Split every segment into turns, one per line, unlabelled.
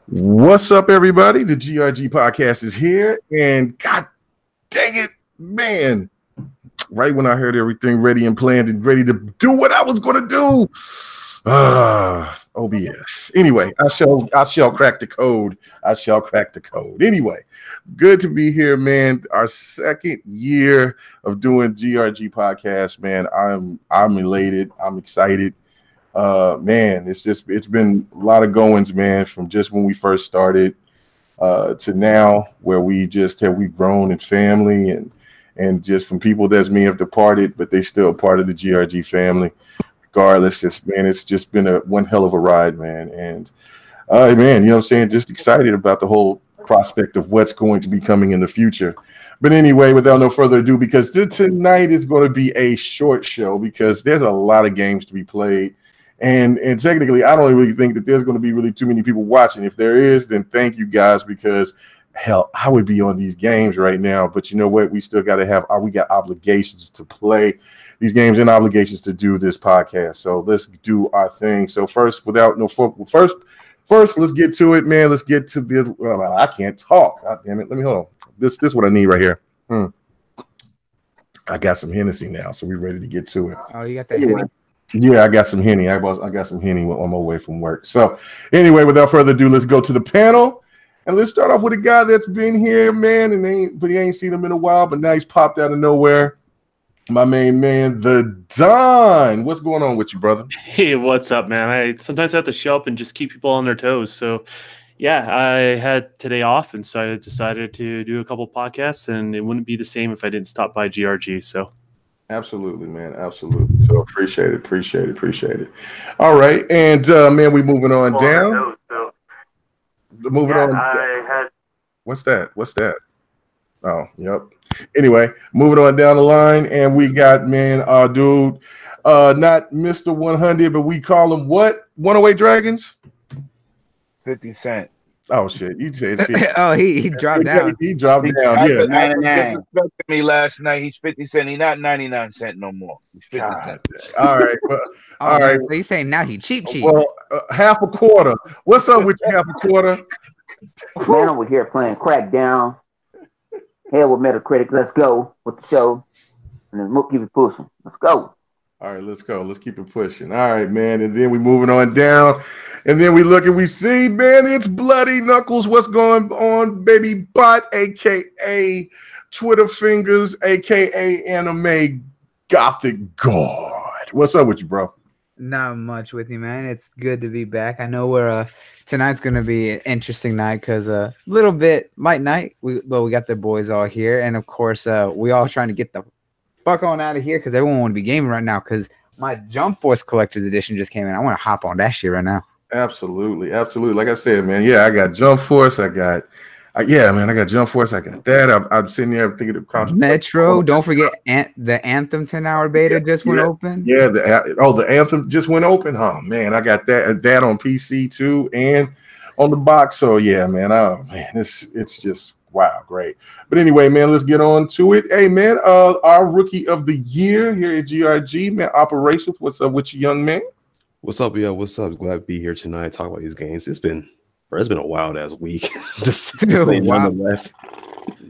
What's up, everybody? The GRG podcast is here, and God dang it, man! Right when I heard everything ready and planned and ready to do what I was going to do, OBS. Anyway, I shall crack the code. I shall crack the code. Anyway, good to be here, man. Our second year of doing GRG podcast, man. I'm elated. I'm excited. Man, it's been a lot of goings, man, from just when we first started to now, where we've grown in family and just from people that may have departed, but they still a part of the GRG family. Regardless, it's just been one hell of a ride, man. And man, you know what I'm saying? Just excited about the whole prospect of what's going to be coming in the future. But anyway, without no further ado, because tonight is going to be a short show because there's a lot of games to be played. And technically, I don't really think that there's going to be really too many people watching. If there is, then thank you guys, because hell, I would be on these games right now. But you know what? We still got to we got obligations to play these games and obligations to do this podcast. So let's do our thing. So first, let's get to it, man. Let's get to the. I can't talk. God damn it. Let me hold on. This is what I need right here. I got some Hennessy now, so we're ready to get to it.
Oh, you got that Henny?
Yeah, I got some Henny. I got some Henny on my way from work. So anyway, without further ado, let's go to the panel. And let's start off with a guy that's been here, man, but he ain't seen him in a while, but now he's popped out of nowhere. My main man, the Don. What's going on with you, brother?
Hey, what's up, man? I sometimes have to show up and just keep people on their toes. So yeah, I had today off, and so I decided to do a couple podcasts, and it wouldn't be the same if I didn't stop by GRG. So
absolutely, man. Absolutely. So appreciate it. All right. And man, we moving on down. Moving on. What's that? Oh, yep. Anyway, moving on down the line, and we got, man, our dude, not Mr. 100, but we call him what? 108 Dragons?
50 Cent.
Oh shit! You said 50.
Oh, he dropped down.
He dropped down. Yeah.
99. Me last night. He's 50 Cent. He's not 99 cent no more. He's 50 cent.
All right. Well, all right.
So you saying now he cheap?
Well, half a quarter. What's up with you, half a quarter?
Man, over here playing Crackdown. Hell with Metacritic. Let's go with the show. And then keep it pushing. Let's go.
All right, let's go. Let's keep it pushing. All right, man. And then we moving on down. And then we look and we see, man, it's Bloody Knuckles. What's going on, baby bot, a.k.a. Twitter Fingers, a.k.a. Anime Gothic God. What's up with you, bro?
Not much with you, man. It's good to be back. I know tonight's gonna be an interesting night because a little bit light night. We got the boys all here, and of course, we all trying to get the fuck on out of here because everyone want to be gaming right now. Because my Jump Force Collector's Edition just came in. I want to hop on that shit right now.
Absolutely. Like I said, man. Yeah, I got Jump Force. I got Jump Force. I got that. I'm sitting there thinking of
Metro. Don't forget the Anthem 10-hour beta just went open.
Yeah, the Anthem just went open. Oh man, I got that on PC too and on the box. So yeah, man. Oh man, it's just wow, great. But anyway, man, let's get on to it. Hey man, our rookie of the year here at GRG, man, Operations. What's up with you, young man?
What's up, yo? What's up? Glad to be here tonight. Talk about these games. It's been a wild ass week.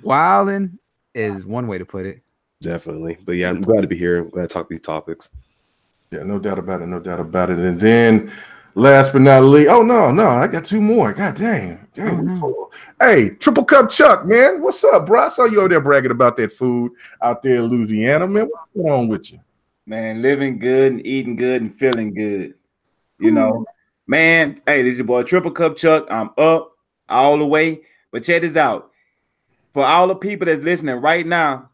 Wilding is one way to put it.
Definitely. But yeah, I'm glad to be here. I'm glad to talk these topics.
Yeah, no doubt about it. And then last but not least, I got two more. God dang. No. Hey, Triple Cup Chuck, man. What's up, bro? I saw you over there bragging about that food out there in Louisiana, man. What's going on with you?
Man, living good and eating good and feeling good. You know, man, hey, this is your boy Triple Cup Chuck. I'm up all the way. But check this out. For all the people that's listening right now,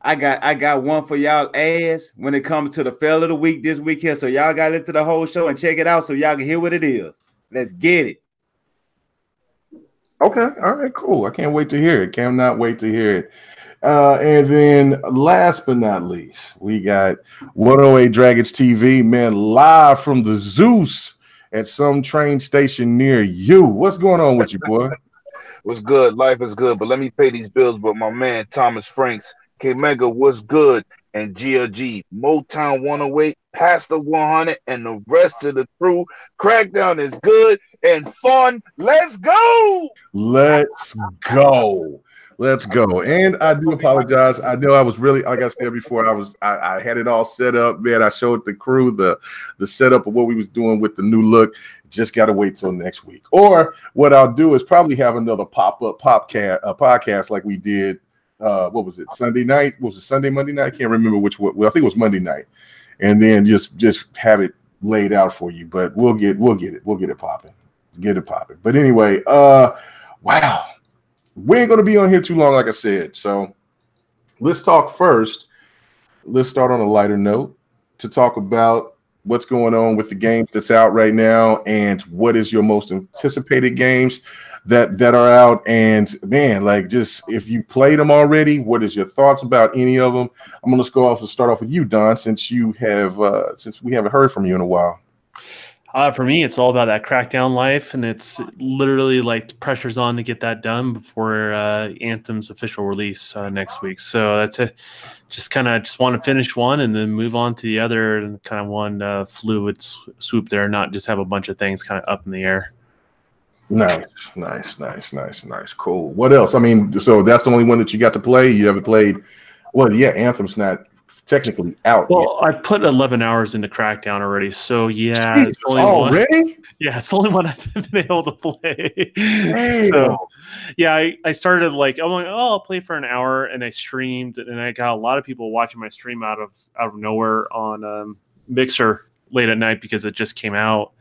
I got one for y'all ass when it comes to the fail of the week this week here. So y'all got to listen to the whole show and check it out so y'all can hear what it is. Let's get it.
Okay. All right, cool. I can't wait to hear it. Cannot wait to hear it. And then last but not least, we got 108 Dragons TV, man, live from the Zeus at some train station near you. What's going on with you, boy?
What's good? Life is good, but let me pay these bills with my man Thomas Franks. K Mega, what's good? and GRG, Motown 108, Pastor 100, and the rest of the crew. Crackdown is good and fun. Let's go.
Let's go. Let's go. And I do apologize. I know I was really, like I said before, I had it all set up, man. I showed the crew the setup of what we was doing with the new look. Just got to wait till next week. Or what I'll do is probably have another pop-up podcast like we did. What was it? Sunday night? What was it? Sunday, Monday night? I can't remember which one. Well, I think it was Monday night. And then just have it laid out for you. But we'll get it. We'll get it popping. Get it popping. But anyway, wow. We ain't going to be on here too long, like I said. So let's talk first. Let's start on a lighter note to talk about what's going on with the games that's out right now and what is your most anticipated games that are out. And man, like, just if you played them already, what is your thoughts about any of them? I'm going to start off with you, Don, since we haven't heard from you in a while.
For me, it's all about that Crackdown life, and it's literally like pressure's on to get that done before Anthem's official release next week. So that's it. Just want to finish one and then move on to the other, and kind of one fluid swoop there, not just have a bunch of things kind of up in the air.
Nice. Cool. What else? I mean, so that's the only one that you got to play. You haven't played. Well, yeah, Anthem's not technically out.
Well, I put 11 hours into Crackdown already, so yeah.
Jeez, it's already?
It's the only one I've been able to play. So yeah, I started I'm like, oh, I'll play for an hour, and I streamed, and I got a lot of people watching my stream out of nowhere on Mixer late at night because it just came out.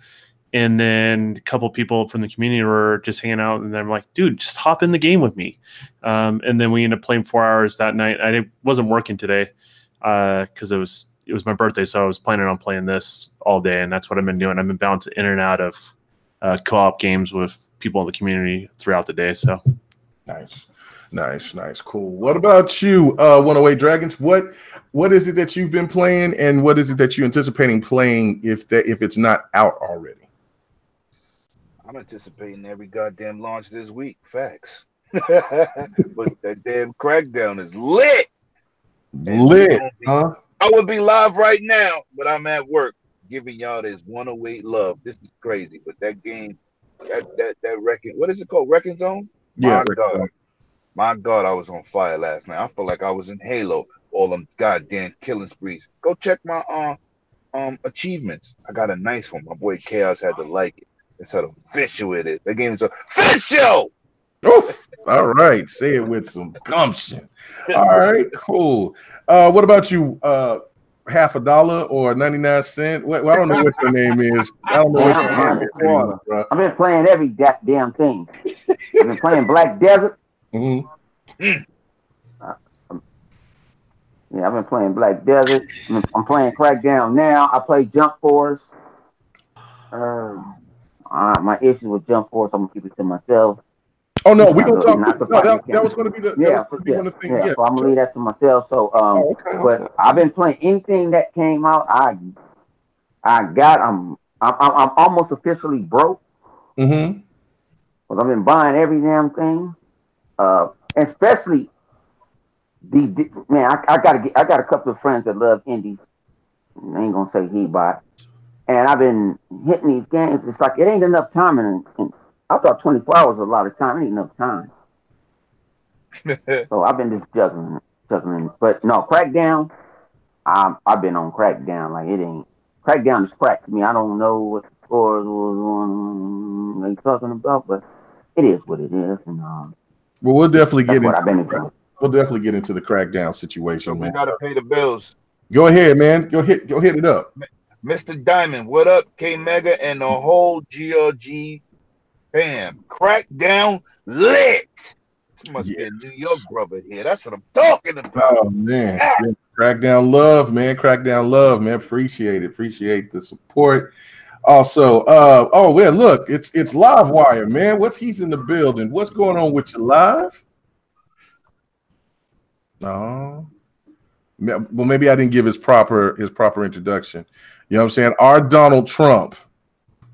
And then a couple people from the community were just hanging out, and I'm like, dude, just hop in the game with me. And then we ended up playing 4 hours that night. I wasn't working today because it was my birthday, so I was planning on playing this all day, and that's what I've been doing. I've been bouncing in and out of co-op games with people in the community throughout the day. So nice, cool. What about you, 108 Dragons? What is it that you've been playing, and what is it that you're anticipating playing if it's not out already?
I'm anticipating every goddamn launch this week. Facts. But that damn Crackdown is lit.
Huh?
I would be live right now, but I'm at work giving y'all this 108 love. This is crazy, but that game, that Wrecking, what is it called? Wrecking Zone?
Yeah.
My God, I was on fire last night. I felt like I was in Halo. All them goddamn killing sprees. Go check my achievements. I got a nice one. My boy Chaos had to like it. It's official with it. That game is official.
Oof. All right, say it with some gumption. All right, cool. What about you? $50 or 99 cents? Well, I don't know what your name is. I don't know what your name is, bro.
I've been playing every goddamn thing. I've been playing Black Desert.
Mm-hmm.
Yeah, I've been playing Black Desert. I'm playing Crackdown now. I play Jump Force. My issue with Jump Force, I'm gonna keep it to myself.
Oh no, we gonna talk. That was gonna be the thing.
Yeah. So I'm gonna leave that to myself. So but I've been playing anything that came out. I'm almost officially broke.
Mm-hmm.
Because I've been buying every damn thing. Especially I got a couple of friends that love indies. I ain't gonna say he bought. And I've been hitting these games. It's like it ain't enough time, and I thought 24 hours was a lot of time. It ain't enough time. So I've been just juggling. But no, Crackdown. I've been on Crackdown. Like it ain't Crackdown just cracks me. I don't know what the scores was they talking about, but it is what it is. And
well, we'll definitely get into.
I've been into.
We'll definitely get into the Crackdown situation,
so
man.
We gotta pay the bills.
Go ahead, man. Go hit it up.
Mr. Diamond, what up? K Mega and the whole GRG fam. Crackdown lit. This must be a New York brother here. That's what I'm talking about.
Oh man. Crackdown love, man. Crackdown love, man. Appreciate it. Appreciate the support. Also, look, it's Livewire, man. He's in the building. What's going on with you live? No. Well, maybe I didn't give his proper introduction. You know what I'm saying? Our Donald Trump,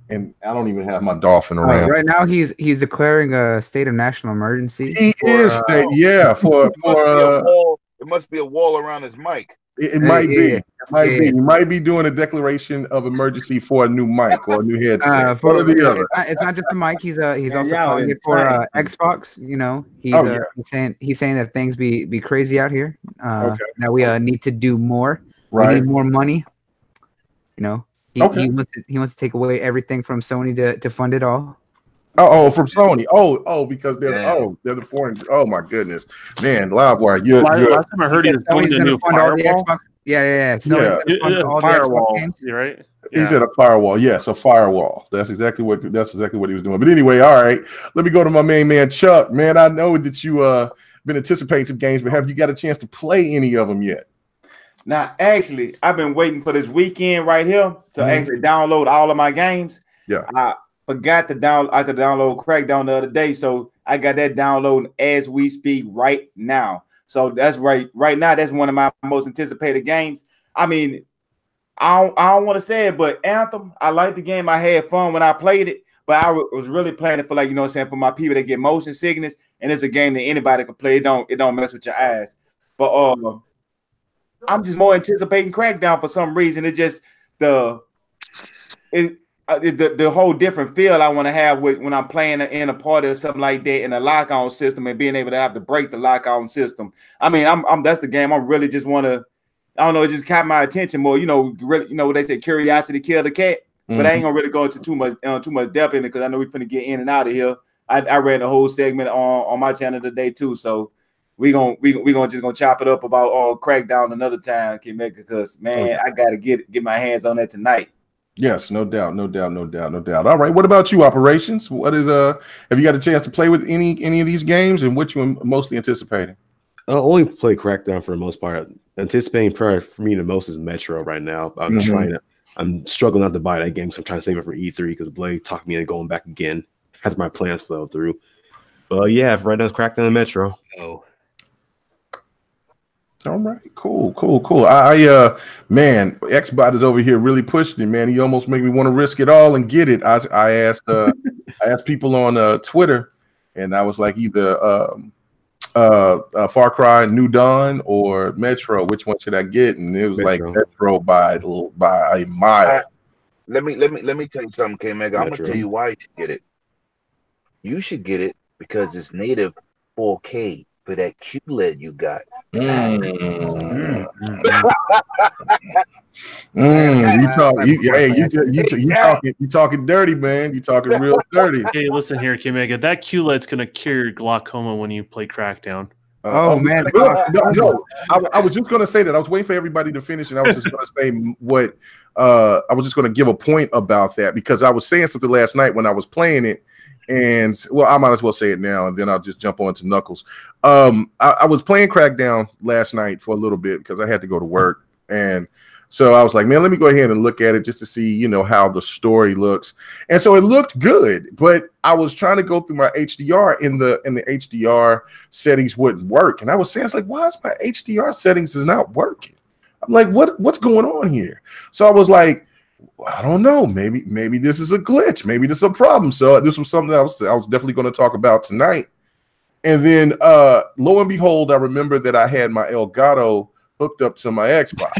and I don't even have my dolphin around.
Right now, he's declaring a state of national emergency.
He is state, yeah. It
must be a wall around his mic.
It might be.
Yeah.
It might be. You might be doing a declaration of emergency for a new mic or a new headset. One or the other.
It's not just a mic. He's
Man,
also
y'all
calling it for
insane.
Xbox. You know,
Oh, yeah.
he's saying that things be crazy out here.
Okay.
That we need to do more. We
Right.
need more money. You know, he wants to take away everything from Sony to fund it all.
Oh, from Sony. Because they're
Damn.
they're the foreign. Oh my goodness, man, Livewire. You're
Last time I heard he was
Sony's
building a new
fund all the
firewall.
Xbox. Yeah. Sony's
Yeah.
gonna fund all the Xbox
Firewall,
games.
you right?
He said a firewall. Yes, a firewall. That's exactly what he was doing. But anyway, all right. Let me go to my main man Chuck. Man, I know that you been anticipating some games, but have you got a chance to play any of them yet?
Now, actually, I've been waiting for this weekend right here to actually download all of my games.
Yeah.
I forgot to download. I could download Crackdown the other day, so I got that downloading as we speak right now. So that's right now. That's one of my most anticipated games. I mean, I don't want to say it, but Anthem. I like the game. I had fun when I played it, but I was really playing it for, like, you know what I'm saying, for my people that get motion sickness, and it's a game that anybody can play. It don't mess with your eyes. But I'm just more anticipating Crackdown for some reason. It just the whole different feel I want to have when I'm playing in a party or something like that, in a lock-on system, and being able to have to break the lock-on system. I mean, that's the game I really just want to. I don't know. It just caught my attention more. You know, really, you know what they say, curiosity killed the cat. But I ain't gonna really go into too much depth in it because I know we're gonna get in and out of here. I read a whole segment on my channel today too, so we gonna chop it up about Crackdown another time, K-Mega, because man, I gotta get my hands on that tonight.
Yes, no doubt. All right, what about you, Operations? What is have you got a chance to play with any of these games, and what you mostly anticipating?
I only play Crackdown for the most part. Anticipating probably for me the most is Metro right now. I'm struggling not to buy that game, so I'm trying to save it for E3 because Blade talked me into going back again as my plans fell through. But yeah, right now it's Crackdown and Metro. Oh.
All right, cool. I man, Xbot is over here really pushing it, man. He almost made me want to risk it all and get it. I asked I asked people on Twitter, and I was like either Far Cry New Dawn or Metro. Which one should I get? And it was
Metro.
like Metro by a mile.
Let me tell you something, K-Mega. I'm gonna tell you why you should get it. You should get it because it's native 4K for that QLED you got. You talking dirty, man. You talking real dirty.
Hey, listen here, K-Mega. That QLED's gonna cure your glaucoma when you play Crackdown.
Man,
no. I was just gonna say that. I was waiting for everybody to finish, and I was just gonna say what I was just gonna give a point about that because I was saying something last night when I was playing it. And well, I might as well say it now, and then I'll just jump on to Knuckles. I was playing Crackdown last night for a little bit because I had to go to work, and so I was like, man, let me go ahead and look at it just to see, you know, how the story looks. And so it looked good, but I was trying to go through my HDR, and the HDR settings wouldn't work, and I was saying, it's like, why is my HDR settings is not working? I'm like, what's going on here? So I was like, I don't know. Maybe this is a glitch. Maybe this is a problem. So this was something that I was definitely going to talk about tonight. And then lo and behold, I remember that I had my Elgato hooked up to my Xbox.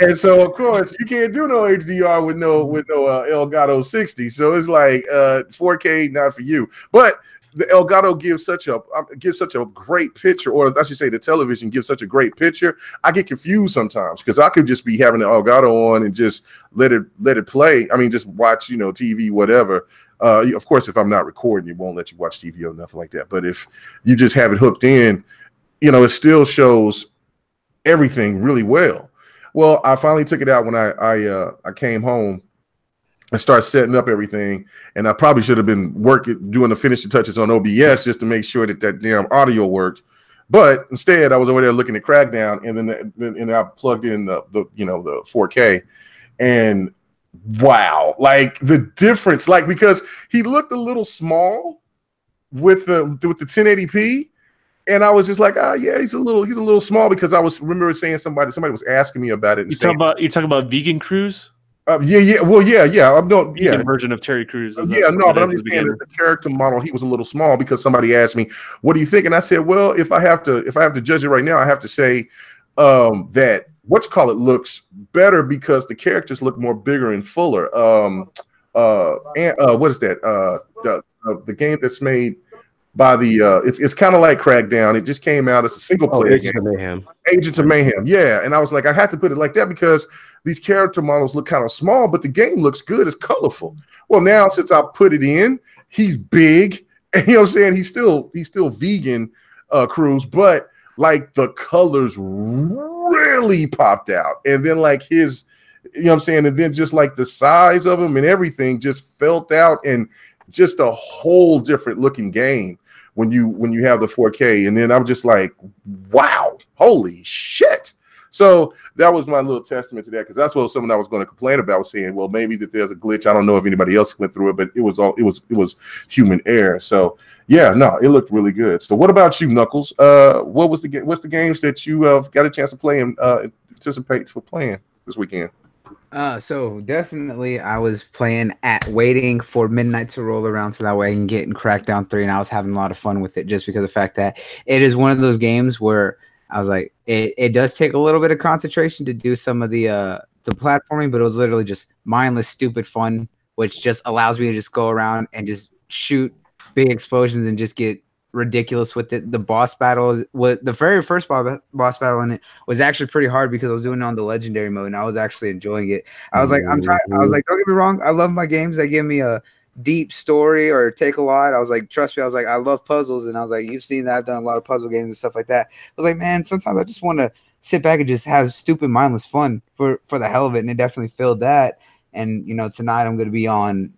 And so of course you can't do no HDR with no Elgato 60. So it's like 4K not for you. But the Elgato gives such a great picture, or I should say the television gives such a great picture. I get confused sometimes because I could just be having the Elgato on and just let it play. I mean, just watch, you know, TV, whatever. Of course, if I'm not recording, it won't let you watch TV or nothing like that. But if you just have it hooked in, you know, it still shows everything really well. Well, I finally took it out when I came home and start setting up everything, and I probably should have been doing the finishing touches on OBS just to make sure that damn audio worked. But instead, I was over there looking at Crackdown, and then I plugged in the 4K, and wow, like the difference, like because he looked a little small with the 1080p. And I was just like, yeah, he's a little small because I remember saying somebody was asking me about it.
You talking about Vegan Cruise?
Yeah. I'm doing
version of Terry Crews.
But I'm just saying that the character model, he was a little small because somebody asked me, "What do you think?" And I said, "Well, if I have to judge it right now, I have to say, that looks better because the characters look more bigger and fuller. What is that? The game that's made by the it's kind of like Crackdown. It just came out as a single player
Agents
game.
of Mayhem.
Agents of Mayhem, yeah. And I was like, I had to put it like that because these character models look kind of small, but the game looks good. It's colorful. Well, now since I put it in, he's big, and you know what I'm saying? He's still vegan, Cruz, but like the colors really popped out, and then like his, you know what I'm saying, and then just like the size of him and everything just felt out, and just a whole different looking game when you have the 4K. And then I'm just like, wow, holy shit. So that was my little testament to that, because that's what someone I was going to complain about was saying, well, maybe that there's a glitch. I don't know if anybody else went through it, but it was human error. So yeah, no, it looked really good. So what about you, Knuckles? What's the games that you got a chance to play and anticipate for playing this weekend?
So definitely I was waiting for midnight to roll around so that way I can get in Crackdown 3, and I was having a lot of fun with it just because of the fact that it is one of those games where I was like, it does take a little bit of concentration to do some of the platforming, but it was literally just mindless, stupid fun, which just allows me to just go around and just shoot big explosions and just get ridiculous with it. The boss battle was the very first boss battle in it was actually pretty hard because I was doing it on the legendary mode and I was actually enjoying it. I was like, don't get me wrong, I love my games that give me a deep story or take a lot. I was like, trust me, I was like, I love puzzles, and I was like, you've seen that I've done a lot of puzzle games and stuff like that. I was like, man, sometimes I just want to sit back and just have stupid mindless fun for the hell of it, and it definitely filled that. And you know, tonight I'm going to be on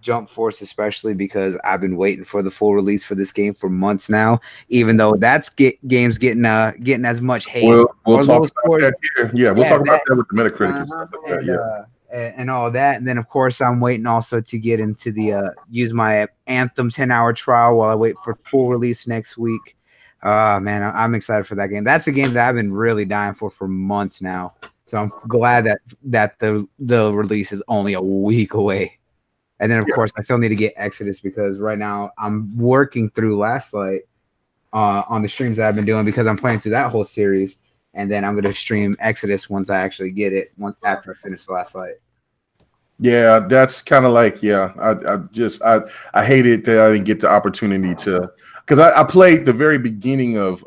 Jump Force, especially because I've been waiting for the full release for this game for months now, even though that's games getting as much hate.
We'll talk about that here. Yeah, we'll talk about that with the Metacritic and stuff like that. Yeah.
And all that. And then of course I'm waiting also to get into the use my Anthem 10-hour trial while I wait for full release next week. Man, I'm excited for that game. That's a game that I've been really dying for months now. So I'm glad that the release is only a week away. And then, of course, I still need to get Exodus because right now I'm working through Last Light on the streams that I've been doing because I'm playing through that whole series. And then I'm going to stream Exodus once I actually get it, after I finish Last Light.
Yeah, that's kind of like, yeah, I hated that I didn't get the opportunity to, because I played the very beginning of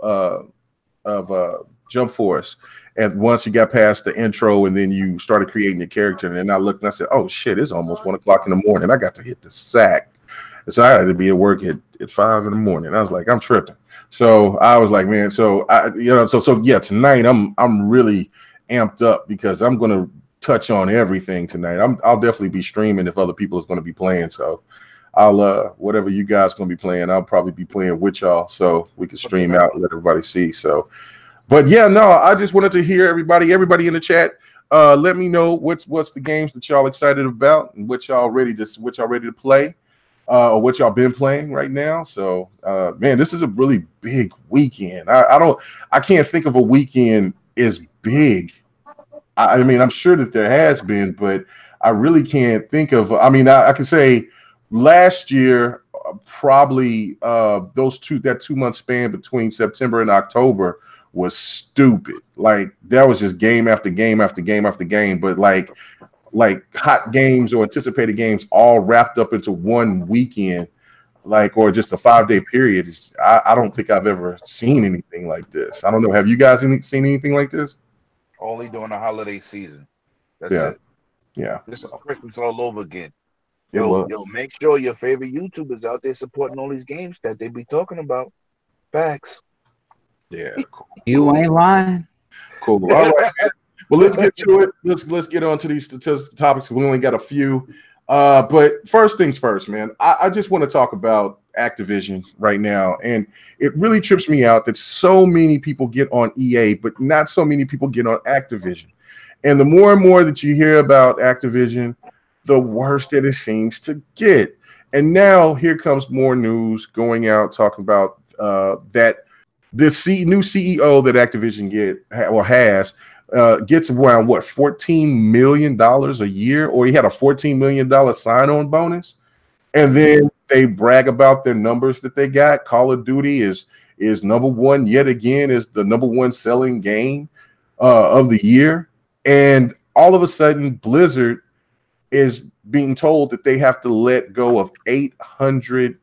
Jump Force. And once you got past the intro and then you started creating your character, and then I looked and I said, oh shit, it's almost 1 o'clock in the morning. I got to hit the sack. And so I had to be at work at 5 in the morning. I was like, I'm tripping. So I was like, man, so yeah, tonight I'm really amped up because I'm going to touch on everything tonight. I'll definitely be streaming if other people is going to be playing. So I'll whatever you guys going to be playing, I'll probably be playing with y'all so we can stream out and let everybody see. So, but yeah, no, I just wanted to hear everybody in the chat. Let me know what's the games that y'all excited about and what y'all ready to play, or what y'all been playing right now. So, man, this is a really big weekend. I can't think of a weekend as big. I mean, I'm sure that there has been, but I really can't think of. I mean, I can say last year, probably that 2 month span between September and October was stupid. Like that was just game after game after game after game, but like hot games or anticipated games all wrapped up into one weekend, or just a 5-day period. I don't think I've ever seen anything like this. I don't know. Have you guys seen anything like this?
Only during the holiday season. That's
it.
Yeah. This is Christmas all over again.
Yo,
make sure your favorite YouTubers out there supporting all these games that they be talking about. Facts.
Yeah, cool.
You ain't lying.
Cool. All right. Well, let's get to it. Let's get on to these topics. We only got a few. But first things first, man. I just want to talk about Activision right now. And it really trips me out that so many people get on EA, but not so many people get on Activision. And the more and more that you hear about Activision, the worse that it seems to get. And now here comes more news going out talking about that this new CEO that Activision has gets around $14 million a year, or he had a $14 million sign-on bonus, and then they brag about their numbers that they got. Call of Duty is is number one yet again, is the number one selling game of the year. And all of a sudden, Blizzard is being told that they have to let go of 800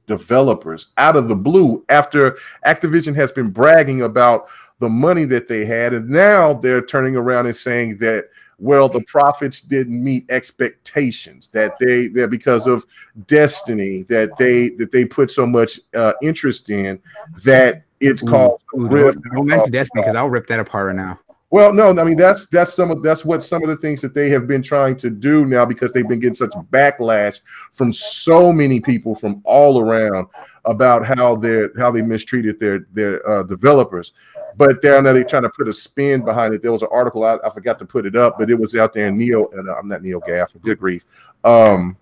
developers out of the blue after Activision has been bragging about the money that they had. And now they're turning around and saying that, well, the profits didn't meet expectations, that they're because of Destiny, that they put so much interest in that it's called.
Don't mention Destiny because I'll rip that apart right now.
Well, no, I mean that's what some of the things that they have been trying to do now, because they've been getting such backlash from so many people from all around about how they mistreated their developers. But they're trying to put a spin behind it. There was an article I forgot to put it up, but it was out there in I'm not NeoGAF, good grief. What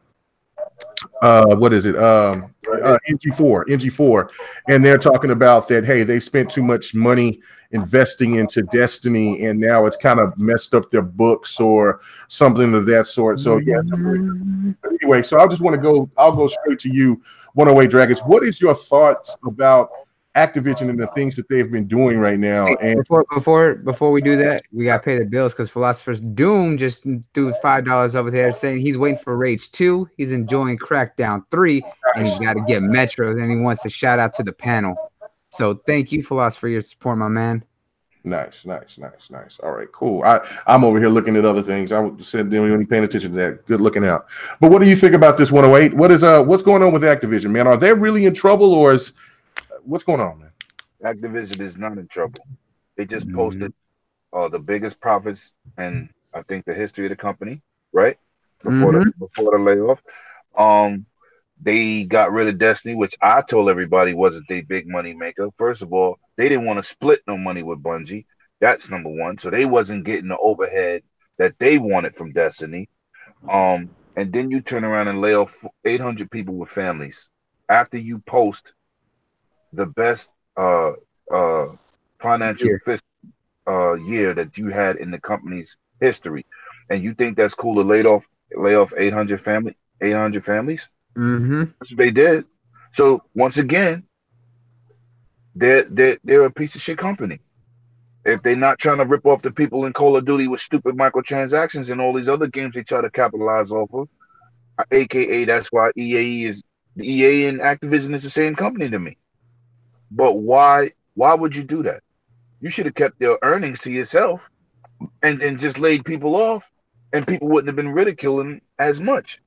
is it? NG4, and they're talking about that. Hey, they spent too much money investing into Destiny, and now it's kind of messed up their books or something of that sort. So yeah. Anyway, so I'll go straight to you, 108 Dragons. What is your thoughts about Activision and the things that they've been doing right now? And
before we do that, we gotta pay the bills because Philosopher's Doom just threw $5 over there saying he's waiting for Rage 2, he's enjoying Crackdown 3, and he's got to get Metro. Then he wants to shout out to the panel. So thank you, Philosopher, for your support, my man.
Nice. All right, cool. I'm over here looking at other things. I said they weren't paying attention to that. Good looking out. But what do you think about this 108? What's going on with Activision, man? Are they really in trouble, or what's going on, man?
Activision is not in trouble. They just posted the biggest profits in, I think, the history of the company, right? Before the layoff. They got rid of Destiny, which I told everybody wasn't their big money maker. First of all, they didn't want to split no money with Bungie. That's number one. So they wasn't getting the overhead that they wanted from Destiny. And then you turn around and lay off 800 people with families after you post the best financial year that you had in the company's history, and you think that's cool to lay off 800 families? That's what they did. So once again, they're a piece of shit company. If they're not trying to rip off the people in Call of Duty with stupid microtransactions and all these other games they try to capitalize off of, aka that's why EA and Activision is the same company to me. But why would you do that? You should have kept your earnings to yourself and just laid people off, and people wouldn't have been ridiculing as much.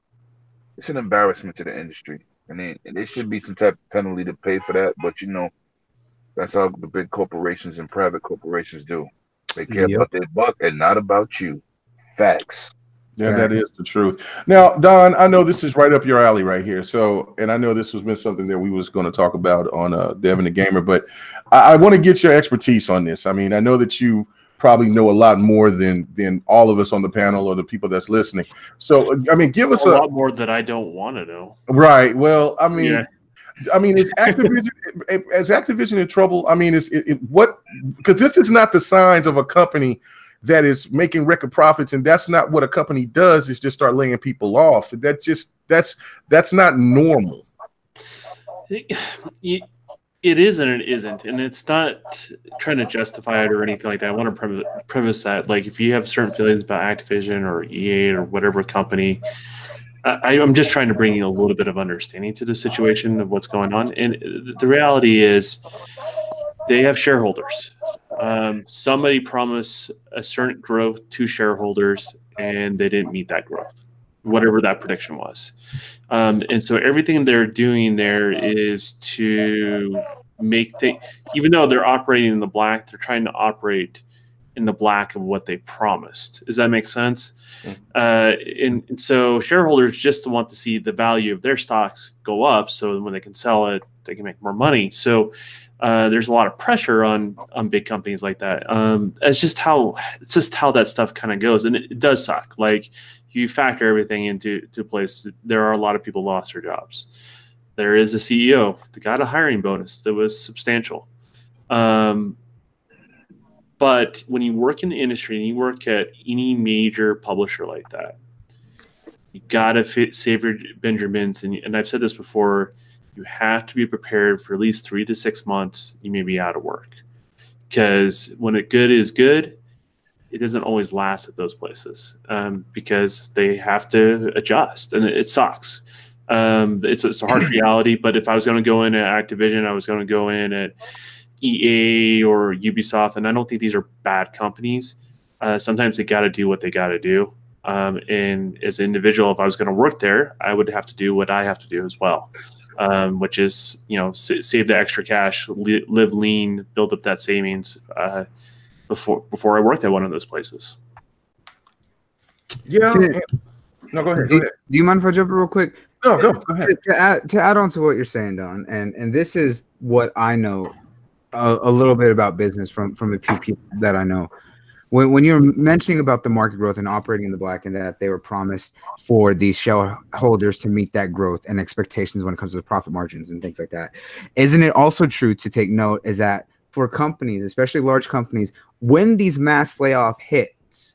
It's an embarrassment to the industry. And there should be some type of penalty to pay for that. But, that's how the big corporations and private corporations do. They care about their buck and not about you. Facts.
Yeah, that is the truth. Now, Don, I know this is right up your alley right here. So, and I know this has been something that we was going to talk about on Devin the Gamer, but I want to get your expertise on this. I mean, I know that you probably know a lot more than all of us on the panel or the people that's listening. So, I mean, give us
a lot more that I don't want to know.
Right. Well, I mean, is Activision in trouble? I mean, because this is not the signs of a company that is making record profits, and that's not what a company does, is just start laying people off. That's not normal.
It is and it isn't, and it's not trying to justify it or anything like that. I want to premise that, like, if you have certain feelings about Activision or EA or whatever company, I'm just trying to bring you a little bit of understanding to the situation of what's going on. And the reality is, they have shareholders. Somebody promised a certain growth to shareholders, and they didn't meet that growth, whatever that prediction was. And so everything they're doing there is to make things, even though they're operating in the black, they're trying to operate in the black of what they promised. Does that make sense? And so shareholders just want to see the value of their stocks go up, so when they can sell it, they can make more money. So there's a lot of pressure on big companies like that. It's just how that stuff kind of goes, and it does suck. Like, you factor everything into place. There are a lot of people lost their jobs. There is a CEO that got a hiring bonus that was substantial. But when you work in the industry and you work at any major publisher like that, you gotta save your Benjamins. And I've said this before. you have to be prepared for at least 3 to 6 months. You may be out of work, because when good is good, it doesn't always last at those places, because they have to adjust, and it sucks. It's a harsh reality. But if I was going to go in at Activision, I was going to go in at EA or Ubisoft, and I don't think these are bad companies. Sometimes they got to do what they got to do. And as an individual, if I was going to work there, I would have to do what I have to do as well, which is, save the extra cash, live lean, build up that savings before I worked at one of those places.
Yeah. No, go ahead.
Do you mind if I jump in real quick?
No, go ahead.
To add on to what you're saying, Don, and this is what I know a little bit about business from the few people that I know. When you're mentioning about the market growth and operating in the black, and that they were promised for these shareholders to meet that growth and expectations when it comes to the profit margins and things like that, isn't it also true to take note is that for companies, especially large companies, when these mass layoff hits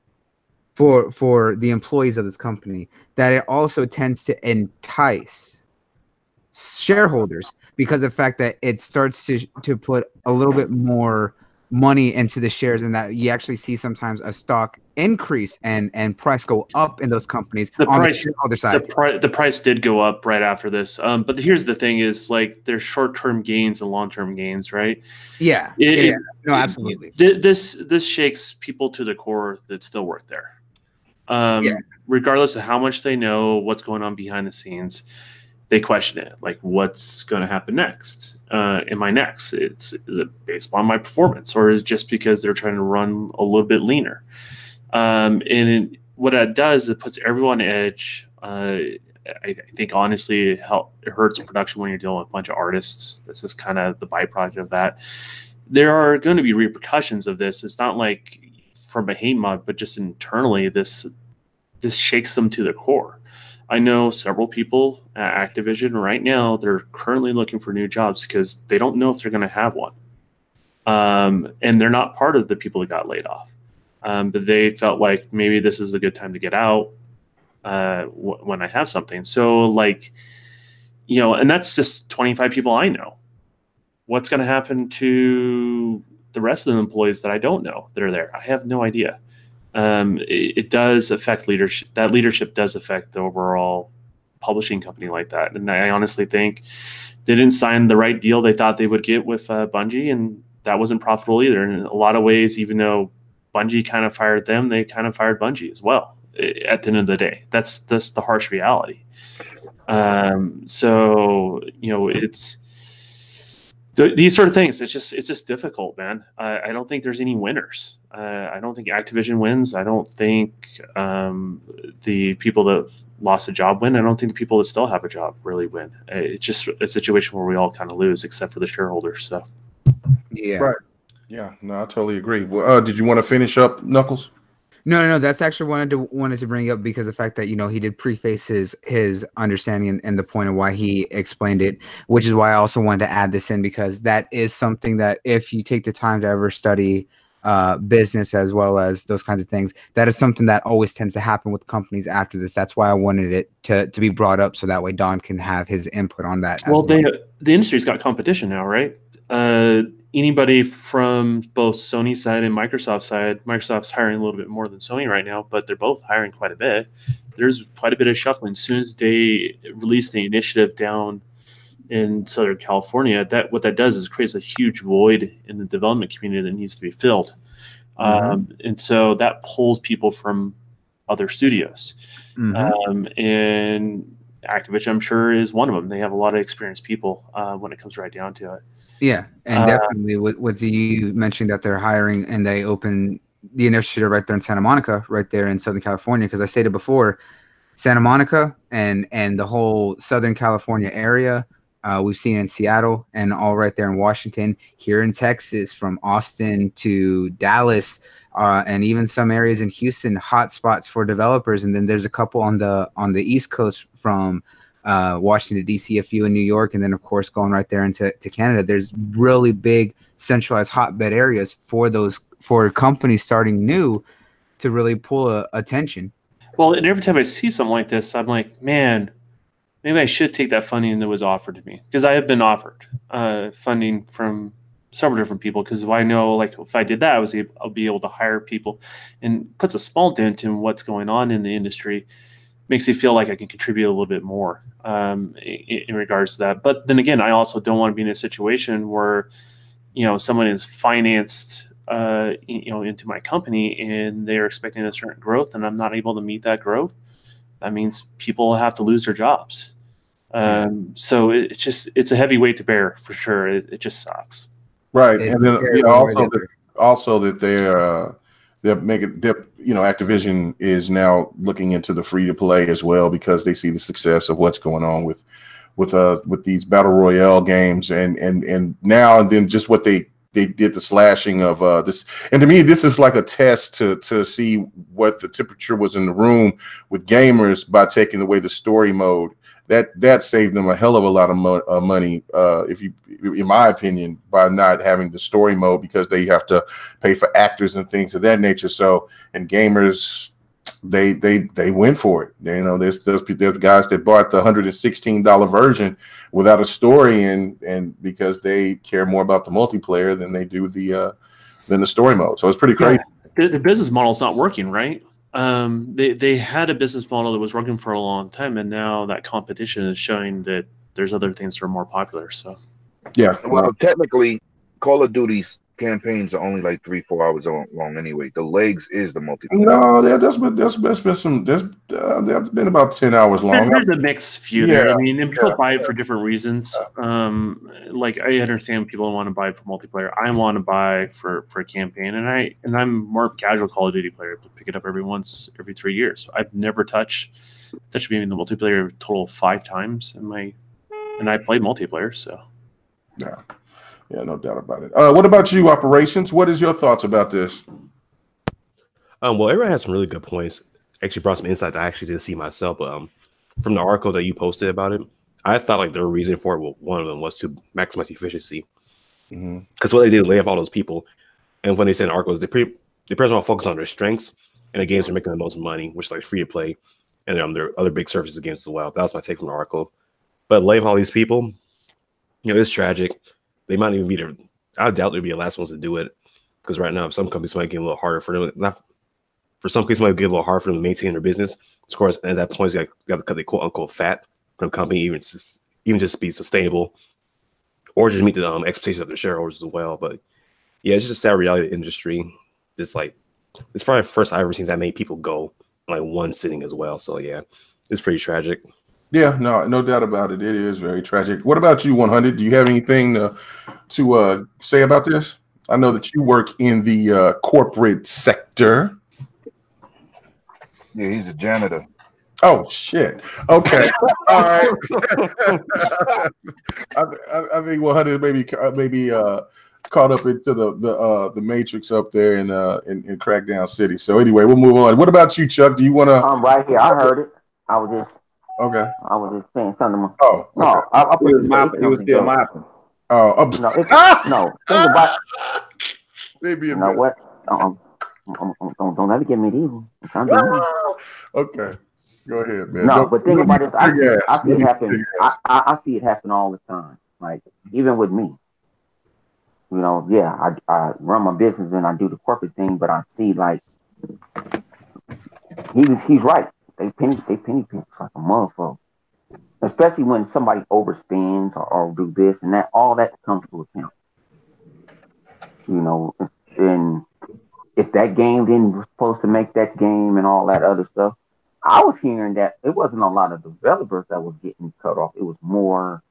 for the employees of this company, that it also tends to entice shareholders, because of the fact that it starts to put a little bit more money into the shares, and that you actually see sometimes a stock increase and price go up in those companies. The
price did go up right after this. But here's the thing: is like there's short-term gains and long-term gains, right?
Yeah. No, absolutely.
This shakes people to the core that still work there. Regardless of how much they know what's going on behind the scenes, they question it. Like, what's going to happen next? Am I next? Is it based on my performance, or is it just because they're trying to run a little bit leaner? What that does, it puts everyone on edge. I think honestly, it hurts production when you're dealing with a bunch of artists. This is kind of the byproduct of that. There are going to be repercussions of this. It's not like from a hate mob, but just internally, this shakes them to the core. I know several people at Activision right now, they're currently looking for new jobs because they don't know if they're going to have one. And they're not part of the people that got laid off. But they felt like maybe this is a good time to get out when I have something. So and that's just 25 people I know. What's going to happen to the rest of the employees that I don't know that are there? I have no idea. It does affect leadership. That leadership does affect the overall publishing company like that. And I honestly think they didn't sign the right deal they thought they would get with Bungie, and that wasn't profitable either. And in a lot of ways, even though Bungie kind of fired them, they kind of fired Bungie as well. At the end of the day, that's the harsh reality. It's these sort of things. It's just difficult, man. I don't think there's any winners. I don't think Activision wins. I don't think the people that lost a job win. I don't think the people that still have a job really win. It's just a situation where we all kind of lose, except for the shareholders. So,
yeah,
right. Yeah, no, I totally agree. Well, did you want to finish up, Knuckles?
No. That's actually wanted to bring up, because the fact that he did preface his understanding and the point of why he explained it, which is why I also wanted to add this in, because that is something that if you take the time to ever study business as well as those kinds of things, that is something that always tends to happen with companies after this. That's why I wanted it to be brought up, so that way Don can have his input on that.
Well, the industry's got competition now, right? Anybody from both Sony side and Microsoft side, Microsoft's hiring a little bit more than Sony right now, but they're both hiring quite a bit. There's quite a bit of shuffling. As soon as they release the initiative down in Southern California, what that does is creates a huge void in the development community that needs to be filled. And so that pulls people from other studios. And Activision, I'm sure, is one of them. They have a lot of experienced people when it comes right down to it.
Yeah, and definitely with you mentioning that they're hiring and they open the initiative right there in Santa Monica, right there in Southern California, because I stated before, Santa Monica and the whole Southern California area, we've seen in Seattle and all right there in Washington, here in Texas, from Austin to Dallas, and even some areas in Houston, hot spots for developers. And then there's a couple on the East Coast from Washington, D.C., a few in New York, and then, of course, going right there into Canada. There's really big centralized hotbed areas for companies starting new to really pull attention.
Well, and every time I see something like this, I'm like, man, maybe I should take that funding that was offered to me, because I have been offered funding from several different people, because I know, like, if I did that, I'll be able to hire people, and puts a small dent in what's going on in the industry. Makes me feel like I can contribute a little bit more in regards to that. But then again, I also don't want to be in a situation where, someone is financed into my company and they're expecting a certain growth and I'm not able to meet that growth. That means people have to lose their jobs. So it's a heavy weight to bear for sure. It just sucks.
Right. And then also that they're making, Activision is now looking into the free to play as well, because they see the success of what's going on with these battle royale games, and now and then just what they did, the slashing of this. And to me, this is like a test to see what the temperature was in the room with gamers by taking away the story mode. That saved them a hell of a lot of money, in my opinion, by not having the story mode, because they have to pay for actors and things of that nature. So, and gamers, they went for it. There's guys that bought the $116 version without a story, and because they care more about the multiplayer than they do than the story mode. So it's pretty crazy.
Yeah, the business model's not working, right? They had a business model that was working for a long time, and now that competition is showing that there's other things that are more popular. So,
yeah.
Well, technically, Call of Duty's campaigns are only like 3-4 hours long anyway. The legs is the multiplayer.
No, there's been about 10 hours long.
There's a mixed few there. I mean, and people buy it for different reasons. Like, I understand people want to buy it for multiplayer. I want to buy for a campaign, and I'm more of a casual Call of Duty player. I pick it up every 3 years. I've never touched maybe the multiplayer a total of 5 times and I played multiplayer. So
yeah, no doubt about it. What about you, Operations? What is your thoughts about this?
Well, everyone has some really good points. Actually brought some insight that I actually didn't see myself. But from the article that you posted about it, I thought like the reason for it, one of them was to maximize efficiency. Because what they did is lay off all those people. And when they said in articles, they pretty much focus on their strengths, and the games are making the most money, which is like free to play. And there are other big services games as well. That was my take from the article. But laying off all these people, it's tragic. They might even be there. I doubt they'll be the last ones to do it, because right now, some companies might get a little harder for them. For some cases, it might get a little harder for them to maintain their business. Of course, at that point, they have to cut the quote unquote fat from the company, even just to be sustainable, or just meet the expectations of their shareholders as well. But yeah, it's just a sad reality of the industry. It's probably the first I've ever seen that many people go in like one sitting as well. So yeah, it's pretty tragic.
Yeah, no doubt about it. It is very tragic. What about you, 100? Do you have anything to say about this? I know that you work in the corporate sector.
Yeah, he's a janitor.
Oh shit. Okay. All right. I think 100 maybe caught up into the matrix up there in Crackdown City. So anyway, we'll move on. What about you, Chuck? Do you want to?
I'm right here. I heard it. I was just saying something.
Oh, okay.
No, I put
He was still mopping.
Oh,
no. Think about.
Maybe
You know what? Don't ever get medieval.
Okay, go ahead, man.
No, but think about it. I see it happen. I see it happen all the time. Like, even with me. I run my business and I do the corporate thing, but I see like he's right. They penny pinch like a motherfucker. Especially when somebody overspends or do this and that, all that comes to account. And if that game then was supposed to make that game and all that other stuff, I was hearing that it wasn't a lot of developers that was getting cut off. It was more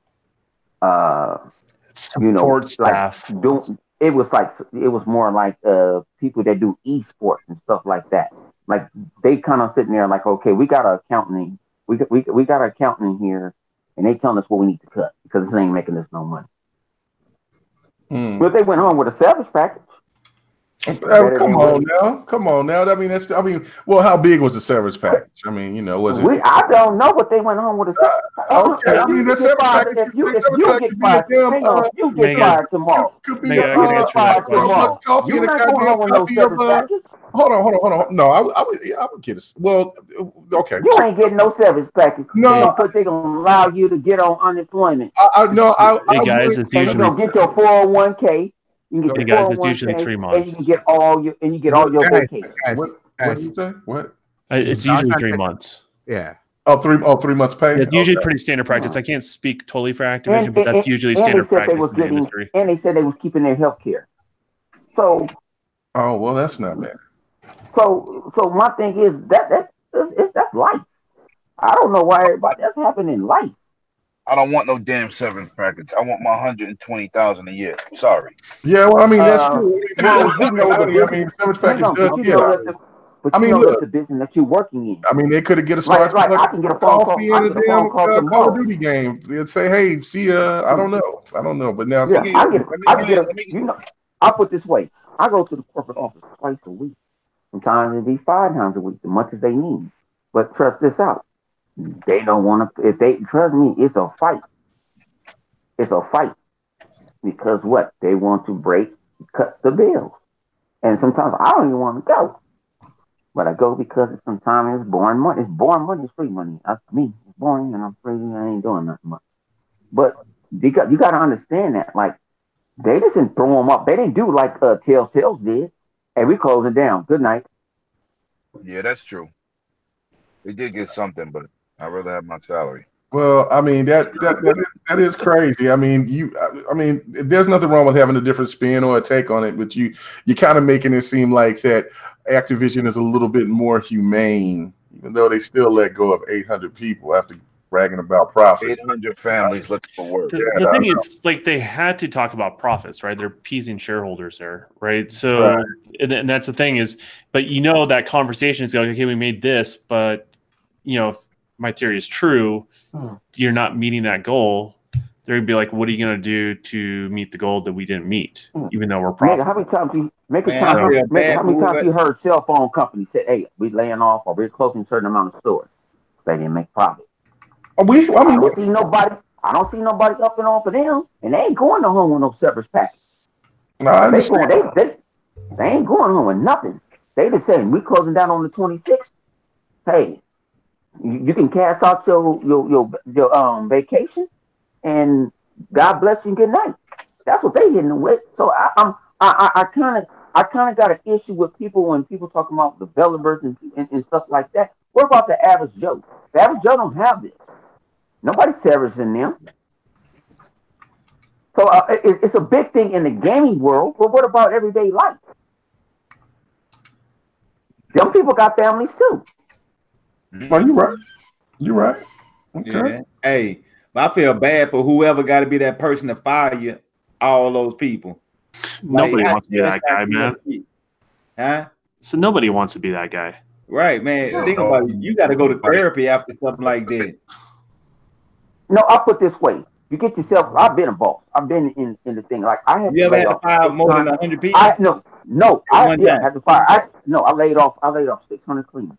support staff.
It was more like people that do esports and stuff like that. Like, they kind of sitting there like, okay, we got an accountant. We got an accountant here, and they telling us what we need to cut because this ain't making us no money. But they went home with a service package.
Come on now. I mean, well, how big was the severance package? I mean, was it?
I don't know, but they went on with a.
Okay, I mean, the severance package.
If you get fired, hang on, you get fired tomorrow.
Could be
I can answer that question.
coffee and a goddamn copy of. Hold on. No, I would get it. Well, okay.
You ain't getting no severance package.
No,
because they're gonna allow you to get on unemployment.
Hey guys, it's usually
you're gonna get your 401k. You can get
hey guys, it's usually 3 months.
And you can get all your vacation.
What did you say? What?
It's usually 3 months.
Yeah.
Oh, 3 months pay.
It's usually pretty standard practice. I can't speak totally for Activision, but that's usually standard practice in the industry.
And they said they was keeping their health care. So.
Oh well, that's not bad.
So my thing is that's life. I don't know why everybody that's happening in life.
I don't want no damn severance package. I want my $120,000 a year. Sorry.
Yeah, well, I mean that's true.
Severance package does. But you know that's the business that you're working in.
I mean, they could have get a start.
Like I can get a phone call.
In a damn Call of Duty game. They'd say, "Hey, see ya." I don't know. But now,
I'll put it this way. I go to the corporate office twice a week. Sometimes it'd be 5 times a week, as much as they need. But trust this out. They don't want to. If they trust me, it's a fight. It's a fight because what they want to cut the bills, and sometimes I don't even want to go, but I go because sometimes it's boring money. It's boring money. It's free money. That's me. It's boring, and I'm free. I ain't doing nothing much. But you got to understand that, like they just didn't throw them up. They didn't do like Telltale's did. Hey, we closing down. Good night.
Yeah, that's true. We did get something, but I'd rather have my salary.
Well, I mean that is crazy. I mean, there's nothing wrong with having a different spin or a take on it, but you're kind of making it seem like that Activision is a little bit more humane, even though they still let go of 800 people after bragging about profit.
800 families looking for work.
The thing is, like, they had to talk about profits, right? They're appeasing shareholders there, right? So, and that's the thing is, but that conversation is like, okay, we made this, but if my theory is true, you're not meeting that goal. They're gonna be like, what are you gonna do to meet the goal that we didn't meet, even though we're profitable?
How many times you heard cell phone companies say, "Hey, we laying off or we're closing a certain amount of stores"? They didn't make profit. I don't see nobody up and off of them, and they ain't going to home with no severance package.
No, I understand.
They ain't going home with nothing. They just saying we closing down on the 26th. Hey, you can cash out your vacation, and God bless you and good night. That's what they hitting with. So I kind of got an issue with people when people talking about developers and stuff like that. What about the average Joe? The average Joe don't have this. Nobody severs in them. So it's a big thing in the gaming world, but what about everyday life? Them people got families too.
Well, you're right. Okay.
Yeah. Hey, I feel bad for whoever got to be that person to fire you. All those people.
Nobody wants to be that guy, man.
Huh?
So nobody wants to be that guy.
Right, man. Think about it. You got to go to therapy after something like that.
No, I'll put this way. You get yourself. I've been a boss. I've been in the thing. Like I have.
You ever had to fire more than 100 people?
I had to fire. I laid off 600 cleaners.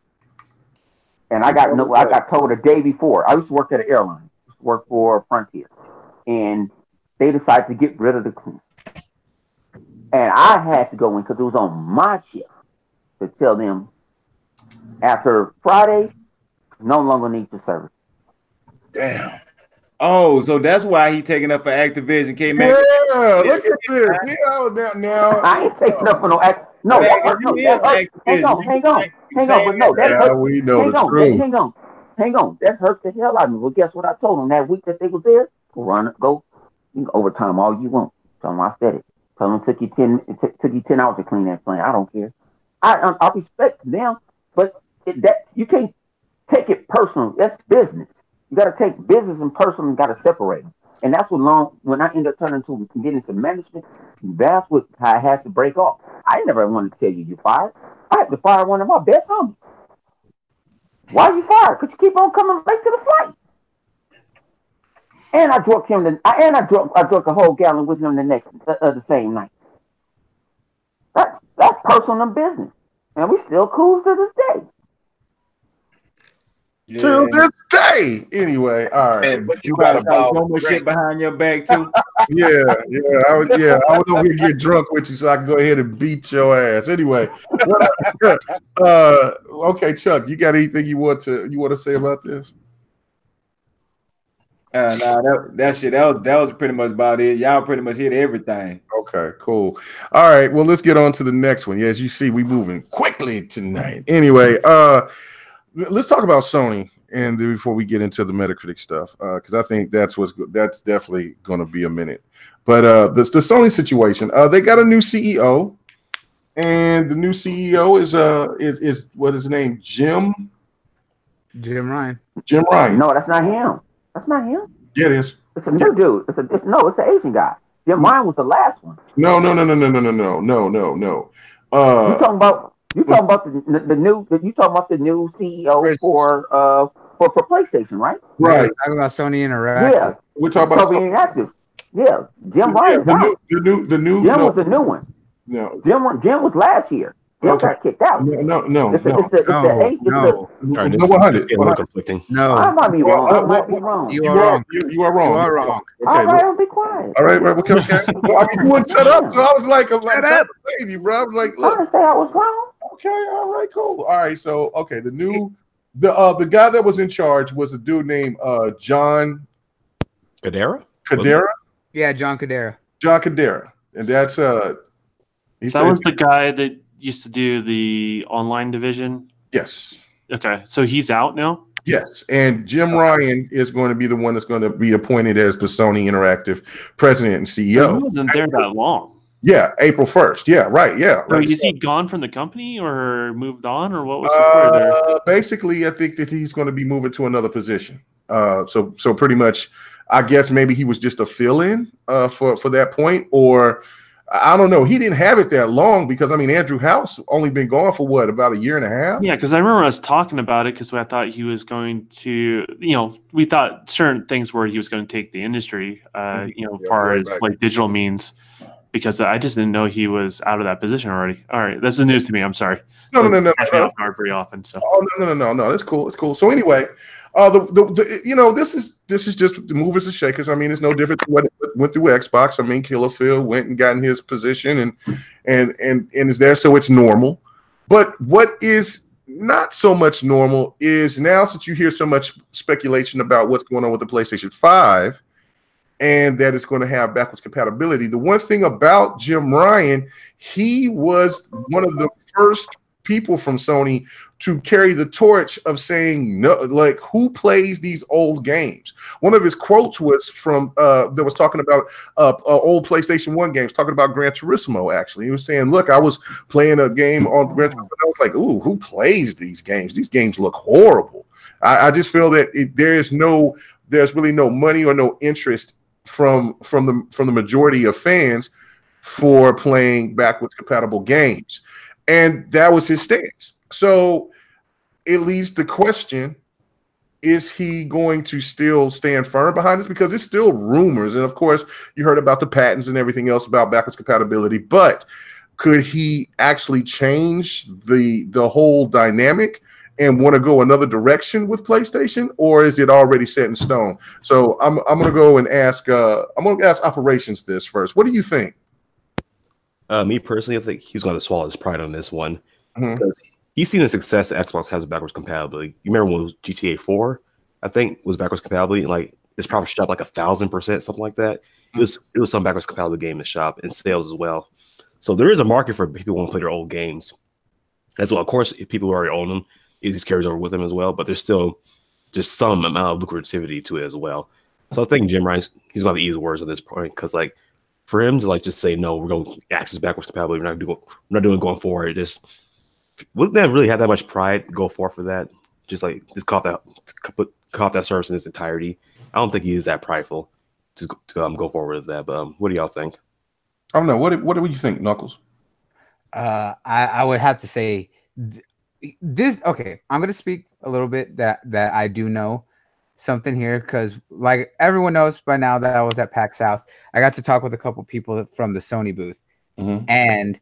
And I got told the day before. I used to work at an airline. I used to work for Frontier, and they decided to get rid of the cleaners. And I had to go in because it was on my shift to tell them after Friday, no longer need the service.
Damn.
Oh, so that's why he taking up for Activision. Came
look at this. Yeah, now
I ain't taking up for no act. No, hang on. That hurt the hell out of me. Well, guess what I told them that week that they was there? Go overtime all you want. Tell them I said it. Tell them it took you 10 hours to clean that plane. I don't care. I respect them, but you can't take it personal. That's business. You got to take business and personal and got to separate them. And that's when I ended up turning to getting into management, that's what I had to break off. I never wanted to tell you fired. I had to fire one of my best homies. Why you fired? Could you keep on coming late to the flight? And I drunk him. I drunk a whole gallon with him the same night. That's personal business, and we still cool to this day.
Yeah.
Till this day. Anyway, all right.
But you
Try
got
to talk
about
so much shit behind your back too.
Yeah. I would over here get drunk with you so I can go ahead and beat your ass. Anyway, okay, Chuck, you got anything you want to say about this?
That was pretty much about it. Y'all pretty much hit everything.
Okay, cool. All right, well, let's get on to the next one. Yeah, as you see, we moving quickly tonight. Anyway, let's talk about Sony, and before we get into the Metacritic stuff, because I think that's definitely going to be a minute. But the Sony situation, they got a new CEO, and the new CEO is what is his name? Jim
Ryan.
Jim Ryan.
No, that's not him. That's not him.
Yeah, it is.
It's a new dude. It's an Asian guy. Jim Ryan was the last one.
No.
You talking about the new CEO for PlayStation, right?
Right.
Talking about Sony Interactive.
Yeah,
We're talking about
Sony Interactive. Yeah, Jim Ryan's out.
the new
Jim was the new one.
No.
Jim was last year. Jim got kicked out.
No.
It's the
100.
It's getting conflicting.
No,
I might be wrong. I might be wrong.
You are wrong.
You are wrong.
You are wrong.
Okay.
All right, I'll be quiet.
All right. Okay. Well, I mean, you wouldn't shut up, so I was like, I'm trying to save you, bro. I was like,
I
look.
didn't say I was wrong.
Okay. All right. Cool. All right. So, okay. The guy that was in charge was a dude named John
Cadera?
Yeah, John Cadera.
And that's
That was the guy that used to do the online division.
Yes.
Okay, so he's out now.
Yes, and Jim Ryan is going to be the one that's going to be appointed as the Sony Interactive president and CEO.
He wasn't there that long.
Yeah, April 1st. Yeah, right. Yeah,
So
right.
is he gone from the company or moved on, or what was the story there?
Basically, I think that he's going to be moving to another position. So pretty much, I guess maybe he was just a fill-in for that point, or I don't know. He didn't have it that long because, I mean, Andrew House only been gone for what, about a year and a half?
Yeah, because I remember us talking about it because I thought he was going to, we thought certain things where he was going to take the industry, far as like digital means, because I just didn't know he was out of that position already. All right, this is news to me. I'm sorry.
No.
Catch me off guard very often. So.
Oh no. It's cool. It's cool. So anyway, this is just the movers and shakers. I mean, it's no different than what went through Xbox. I mean, Killer Phil went and got in his position and is there, so it's normal. But what is not so much normal is now, since you hear so much speculation about what's going on with the PlayStation 5 and that it's going to have backwards compatibility. The one thing about Jim Ryan, he was one of the first people from Sony to carry the torch of saying no, like, who plays these old games? One of his quotes was from that was talking about old PlayStation 1 games, talking about Gran Turismo. Actually, he was saying, look, I was playing a game on Gran Turismo, and I was like, ooh, who plays these games? These games look horrible. I just feel that there's really no money or no interest from the majority of fans for playing backwards compatible games. And that was his stance. So it leads the question, is he going to still stand firm behind this? Because it's still rumors. And of course, you heard about the patents and everything else about backwards compatibility, but could he actually change the whole dynamic and want to go another direction with PlayStation, or is it already set in stone? So I'm going to go and ask operations this first. What do you think?
Me personally, I think he's going to swallow his pride on this one
Mm-hmm.
because he's seen the success that Xbox has with backwards compatibility. You remember when it was GTA 4, I think, was backwards compatibility, and like it's probably shot like 1,000%, something like that. It was some backwards compatible game in the shop and sales as well. So there is a market for people who want to play their old games as well. Of course, if people who already own them, it just carries over with them as well. But there's still just some amount of lucrativity to it as well. So I think Jim Ryan, he's going to ease words at this point, because like for him to like just say no, we're going to access backwards compatibility, we're not doing it going forward. Just wouldn't that really have that much pride to go forth for that? Just cough that service in its entirety. I don't think he is that prideful to go forward with that. But what do y'all think?
I don't know. What do you think, Knuckles?
I would have to say this. Okay, I'm gonna speak a little bit that I do know something here, because like everyone knows by now that I was at PAX South. I got to talk with a couple people from the Sony booth,
Mm-hmm.
and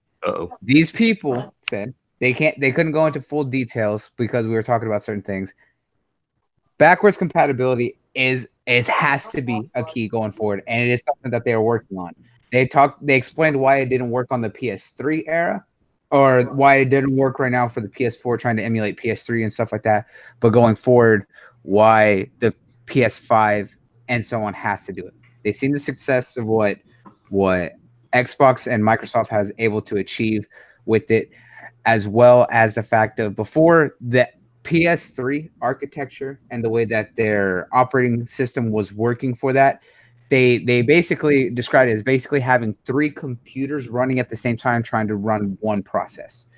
These people said they couldn't go into full details because we were talking about certain things. Backwards compatibility has to be a key going forward, and it is something that they are working on. They explained why it didn't work on the PS3 era, or why it didn't work right now for the PS4, trying to emulate PS3 and stuff like that. But going forward, why the PS5 and so on has to do it. They've seen the success of what Xbox and Microsoft has able to achieve with it, as well as the fact of before the PS3 architecture and the way that their operating system was working for that, they basically described it as basically having 3 computers running at the same time trying to run one process.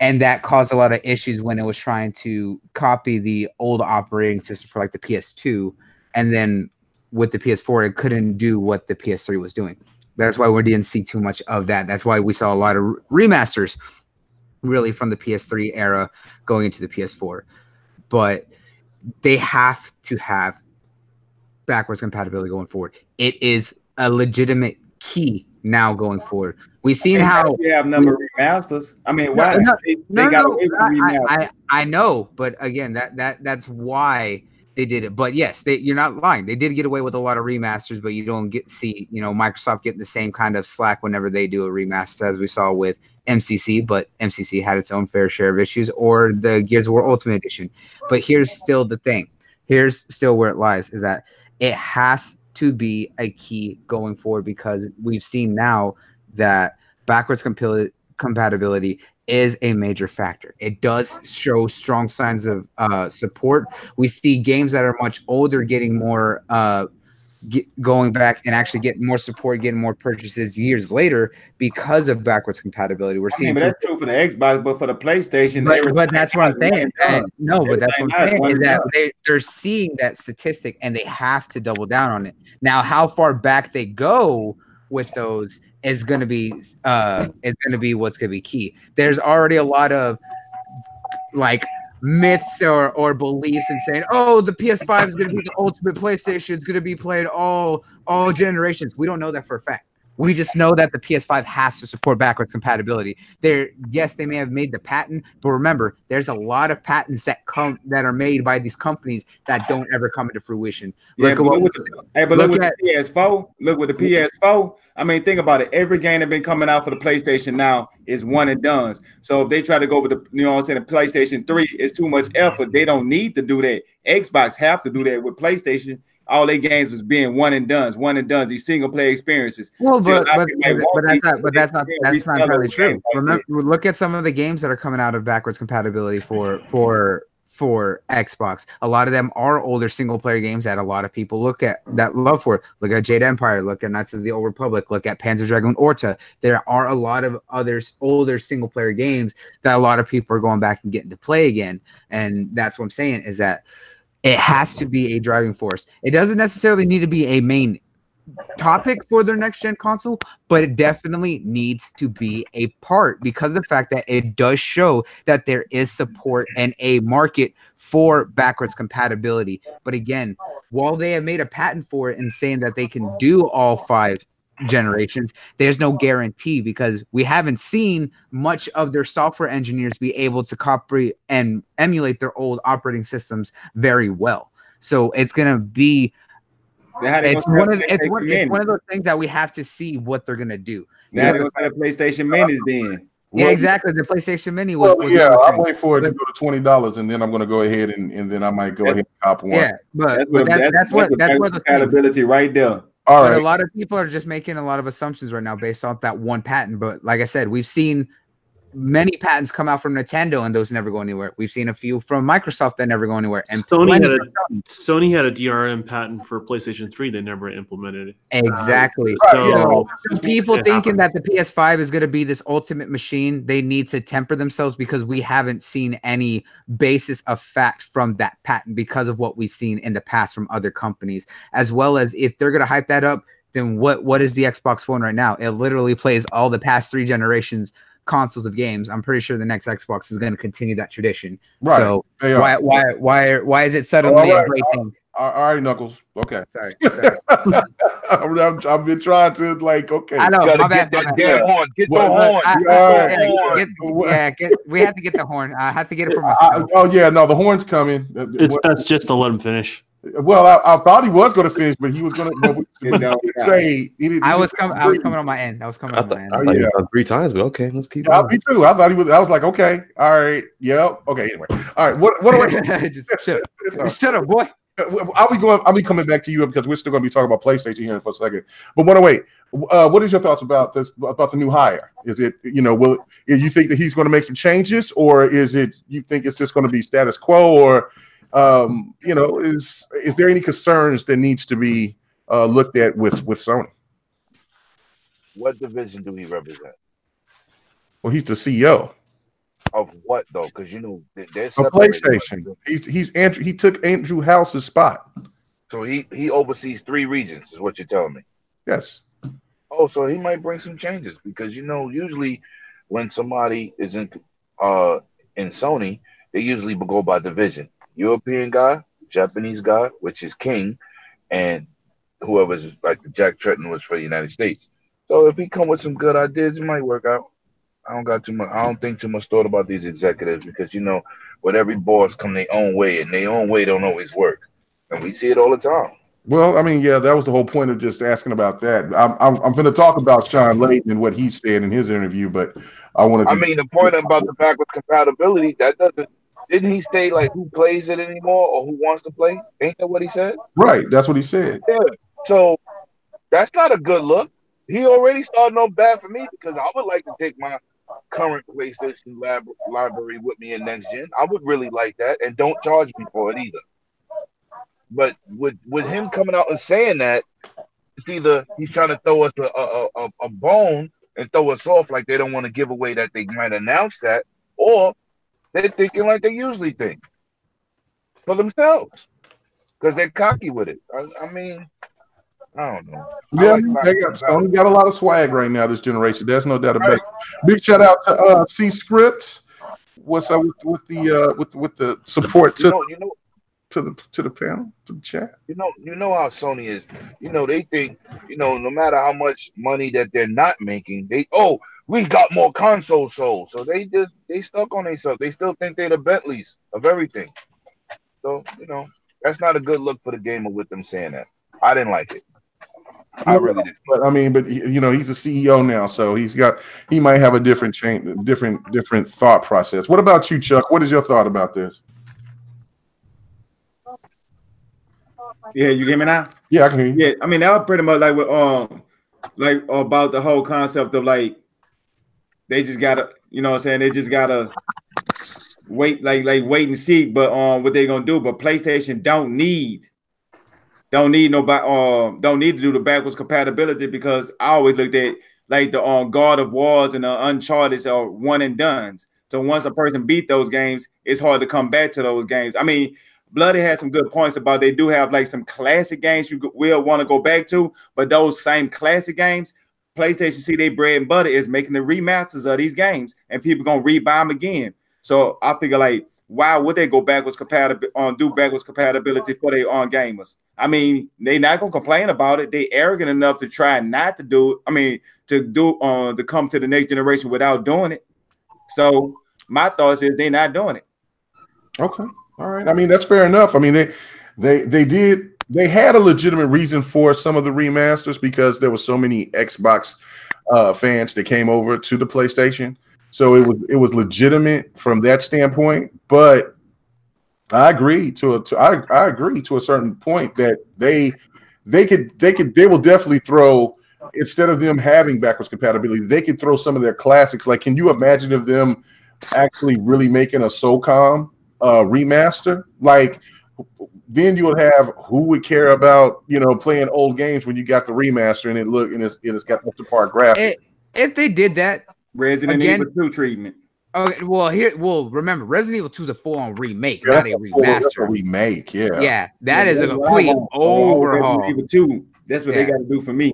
And that caused a lot of issues when it was trying to copy the old operating system for like the PS2. And then with the PS4, it couldn't do what the PS3 was doing. That's why we didn't see too much of that. That's why we saw a lot of remasters really from the PS3 era going into the PS4. But they have to have backwards compatibility going forward. It is a legitimate key now going forward. We've seen how
we have number of remasters. I mean, why they got away with remasters?
I know, but again, that's why they did it. But yes, you're not lying. They did get away with a lot of remasters, but you don't see Microsoft getting the same kind of slack whenever they do a remaster, as we saw with MCC. But MCC had its own fair share of issues, or the Gears of War Ultimate Edition. But here's still the thing. Here's still where it lies, is that it has to be a key going forward, because we've seen now that backwards compatibility is a major factor. It does show strong signs of support. We see games that are much older getting more going back and actually getting more support, getting more purchases years later because of backwards compatibility. We're seeing,
but that's true for the Xbox, but for the PlayStation,
but that's what I'm saying. No, but that's what I'm saying, is that they're seeing that statistic and they have to double down on it. Now, how far back they go with those is going to be what's going to be key. There's already a lot of like myths or beliefs in saying, oh, the PS5 is going to be the ultimate PlayStation. It's going to be played all generations. We don't know that for a fact. We just know that the PS5 has to support backwards compatibility. Yes, they may have made the patent, but remember, there's a lot of patents that are made by these companies that don't ever come into fruition.
Look with the PS4. Look with the PS4. I mean, think about it. Every game that's been coming out for the PlayStation now is one and done. So if they try to go with the PlayStation 3, it's too much effort. They don't need to do that. Xbox have to do that with PlayStation. All their games is being one and done. These single player experiences.
Well, but that's not entirely true. Remember, look at some of the games that are coming out of backwards compatibility for Xbox. A lot of them are older single player games that a lot of people look at that love for. Look at Jade Empire. Look at Knights of the Old Republic. Look at Panzer Dragoon Orta. There are a lot of others older single player games that a lot of people are going back and getting to play again. And that's what I'm saying, is that it has to be a driving force. It doesn't necessarily need to be a main topic for their next gen console, but it definitely needs to be a part, because of the fact that it does show that there is support and a market for backwards compatibility. But again, while they have made a patent for it and saying that they can do all 5 generations, there's no guarantee, because we haven't seen much of their software engineers be able to copy and emulate their old operating systems very well. So it's gonna be it's one of those things that we have to see what they're gonna do.
Now they're gonna the PlayStation Minis then.
Yeah, exactly. The PlayStation Mini
was I'll wait for it to go to $20, and then I'm gonna go ahead and then I might go ahead and cop one.
Yeah, but that's what the
compatibility right there.
All
right.
A
lot of people are just making a lot of assumptions right now based off that one patent. But like I said, we've seen many patents come out from Nintendo, and those never go anywhere. We've seen a few from Microsoft that never go anywhere. And
Sony had a DRM patent for PlayStation 3. They never implemented it.
Exactly. So people thinking that the PS5 is going to be this ultimate machine, they need to temper themselves, because we haven't seen any basis of fact from that patent because of what we've seen in the past from other companies. As well as, if they're going to hype that up, then what is the Xbox One right now? It literally plays all the past 3 generations consoles of games. I'm pretty sure the next Xbox is going to continue that tradition. Right. So why is it suddenly a great thing?
All right, Knuckles. Okay.
Sorry.
I've been trying to like. Okay,
I know.
You gotta
My
get
bad.
that damn horn. Get the
What?
horn.
We had to get the horn. I had to get it for myself.
Oh yeah, no, the horn's coming.
It's best just to let him finish.
Well, I thought he was going to finish, but he was going to. But he didn't say he didn't.
I was coming on my end. I was coming on my end.
I thought you done 3 times, but okay, let's keep
Yeah,
going.
me too. I thought he was. I was like, okay, all right, yep, okay. Anyway, all right. What do I?
Just shut up, boy.
I'll be coming back to you because we're still going to be talking about PlayStation here for a second. But wait, what is your thoughts about this? About the new hire? Is it will you think that he's going to make some changes, or is it you think it's just going to be status quo, or is there any concerns that needs to be looked at with Sony?
What division do he represent?
Well, he's the CEO
of what though? Because they're
of PlayStation. He took Andrew House's spot.
So he oversees 3 regions, is what you're telling me.
Yes.
Oh, so he might bring some changes because usually when somebody is in Sony, they usually go by division. European guy, Japanese guy, which is King, and whoever's like Jack Tretton was for the United States. So if he come with some good ideas, it might work out. I don't think too much thought about these executives because with every boss come their own way, and their own way don't always work, and we see it all the time.
Well, I mean, yeah, that was the whole point of just asking about that. I'm going to talk about Sean Layton and what he said in his interview, but I wanted to.
I mean, the point about the backwards compatibility didn't he say like who plays it anymore or who wants to play? Ain't that what he said?
Right, that's what he said.
Yeah. So that's not a good look. He already started off bad for me because I would like to take my current PlayStation library with me in next gen. I would really like that, and don't charge me for it either. But with him coming out and saying that, it's either he's trying to throw us a bone and throw us off like they don't want to give away that they might announce that, or they're thinking like they usually think for themselves because they're cocky with it. I mean, I don't know.
Yeah, Sony got a lot of swag right now this generation. There's no doubt about it. Big shout out to C Script. What's up with the support to the panel, to the chat? You
know how Sony is. They think no matter how much money that they're not making, we got more consoles sold. So they stuck on themselves. They still think they're the Bentleys of everything. So that's not a good look for the gamer with them saying that. I didn't like it. I really did.
But I mean, he's a CEO now, so he might have a different thought process. What about you, Chuck? What is your thought about this?
Yeah, you hear me now?
Yeah, I can hear you.
Yeah, I mean that was pretty much like about the whole concept of like they just gotta, they just gotta wait, like wait and see. But what they gonna do? But PlayStation don't need nobody don't need to do the backwards compatibility because I always looked at like the God of Wars and the Uncharted are one and dones. So once a person beat those games, it's hard to come back to those games. I mean, Bloody had some good points about they do have like some classic games you will want to go back to, but those same classic games, PlayStation see their bread and butter is making the remasters of these games, and people gonna rebuy them again. So I figure like, why would they go backwards do backwards compatibility for their own gamers? I mean, they not gonna complain about it. They arrogant enough to try not to do it. I mean, to come to the next generation without doing it. So my thoughts is they're not doing it.
Okay. All right. I mean, that's fair enough. I mean, they had a legitimate reason for some of the remasters because there were so many Xbox fans that came over to the PlayStation. So it was legitimate from that standpoint. But I agree to a certain point that they will definitely throw, instead of them having backwards compatibility, they could throw some of their classics. Like, can you imagine of them actually really making a SOCOM remaster? Like, then you would have who would care about playing old games when you got the remaster and it's got up to par graphics.
If they did that,
Resident Evil 2 treatment.
Okay, well, remember, Resident Evil 2 is a full-on remake, not a remaster.
That's a remake, yeah.
Yeah, that is a complete overhaul.
Resident Evil 2. That's what they got to do for me.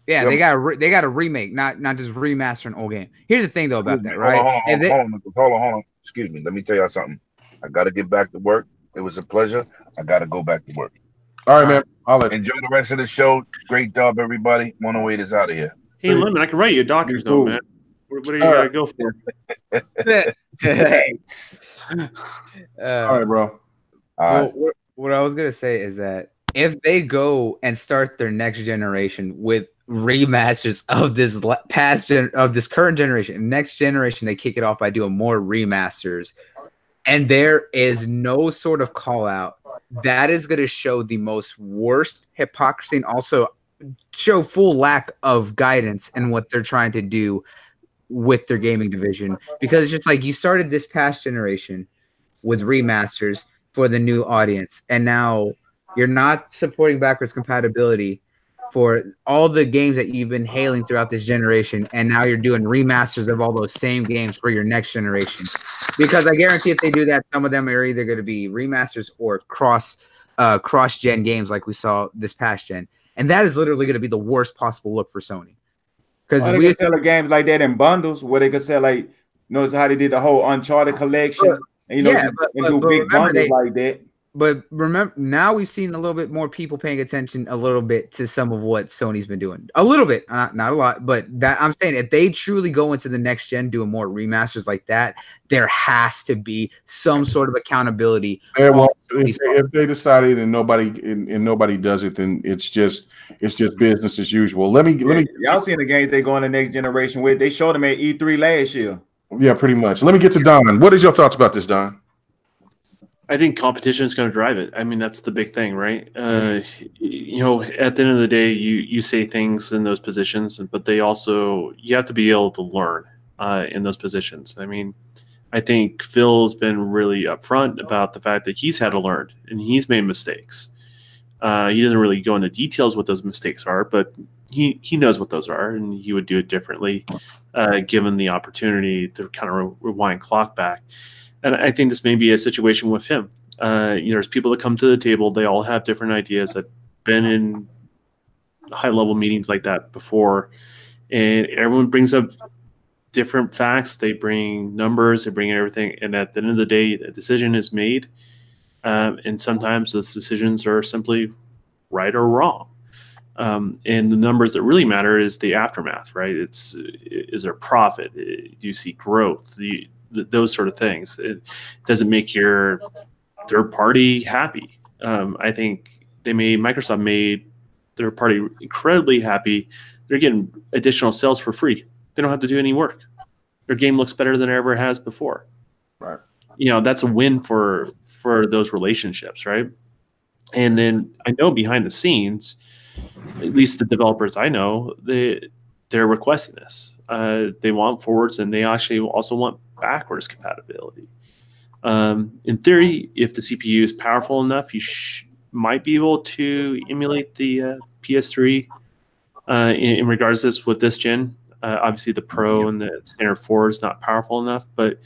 Yeah, they got a remake, not just remastering old game. Here's the thing though about that, right?
Hold on. Excuse me. Let me tell y'all something. I got to get back to work. It was a pleasure. I got to go back to work.
All right, man. I'll let
Enjoy the rest of the show. Great job, everybody. Want to wait us out of here.
Hey, Lemon, I can write you a doctor's note, man. What do you gotta go for?
All right, bro.
Well, what I was gonna say is that if they go and start their next generation with remasters of this of this current generation, next generation they kick it off by doing more remasters, and there is no sort of call out, that is going to show the most worst hypocrisy and also show full lack of guidance in what they're trying to do with their gaming division. Because it's just like, you started this past generation with remasters for the new audience, and now you're not supporting backwards compatibility for all the games that you've been hailing throughout this generation, and now you're doing remasters of all those same games for your next generation. Because I guarantee if they do that, some of them are either going to be remasters or cross-gen games like we saw this past gen. And that is literally going to be the worst possible look for Sony.
Because we could sell games like that in bundles where they could sell, like, notice how they did the whole Uncharted collection. And, you know,
yeah,
and do big bundles like that.
But remember, now we've seen a little bit more people paying attention a little bit to some of what Sony's been doing. A little bit, not a lot, but that I'm saying, if they truly go into the next gen doing more remasters like that, there has to be some sort of accountability.
Well, if they decided and nobody does it, then it's just business as usual. Let me
y'all seen the games they go in the next generation with. They showed them at E3 last year.
Yeah, pretty much. Let me get to Don. What is your thoughts about this, Don?
I think competition is going to drive it. I mean, that's the big thing, right? You know, at the end of the day, you say things in those positions, but you have to be able to learn in those positions. I mean, I think Phil's been really upfront about the fact that he's had to learn and he's made mistakes. He doesn't really go into details what those mistakes are, but he knows what those are, and he would do it differently given the opportunity to kind of rewind clock back. And I think this may be a situation with him. You know, there's people that come to the table. They all have different ideas that been in high-level meetings like that before. And everyone brings up different facts. They bring numbers. They bring everything. And at the end of the day, a decision is made. And sometimes those decisions are simply right or wrong. And the numbers that really matter is the aftermath, right? Is there profit? Do you see growth? Those sort of things. It doesn't make your third party happy. I think Microsoft made their party incredibly happy. They're getting additional sales for free. They don't have to do any work. Their game looks better than it ever has before.
Right.
You know, that's a win for those relationships, right? And then I know behind the scenes, at least the developers I know, they're requesting this. They want forwards, and they actually also want backwards compatibility. In theory, if the CPU is powerful enough, you might be able to emulate the PS3 in regards to this with this gen. Obviously, the Pro and the standard 4 is not powerful enough, but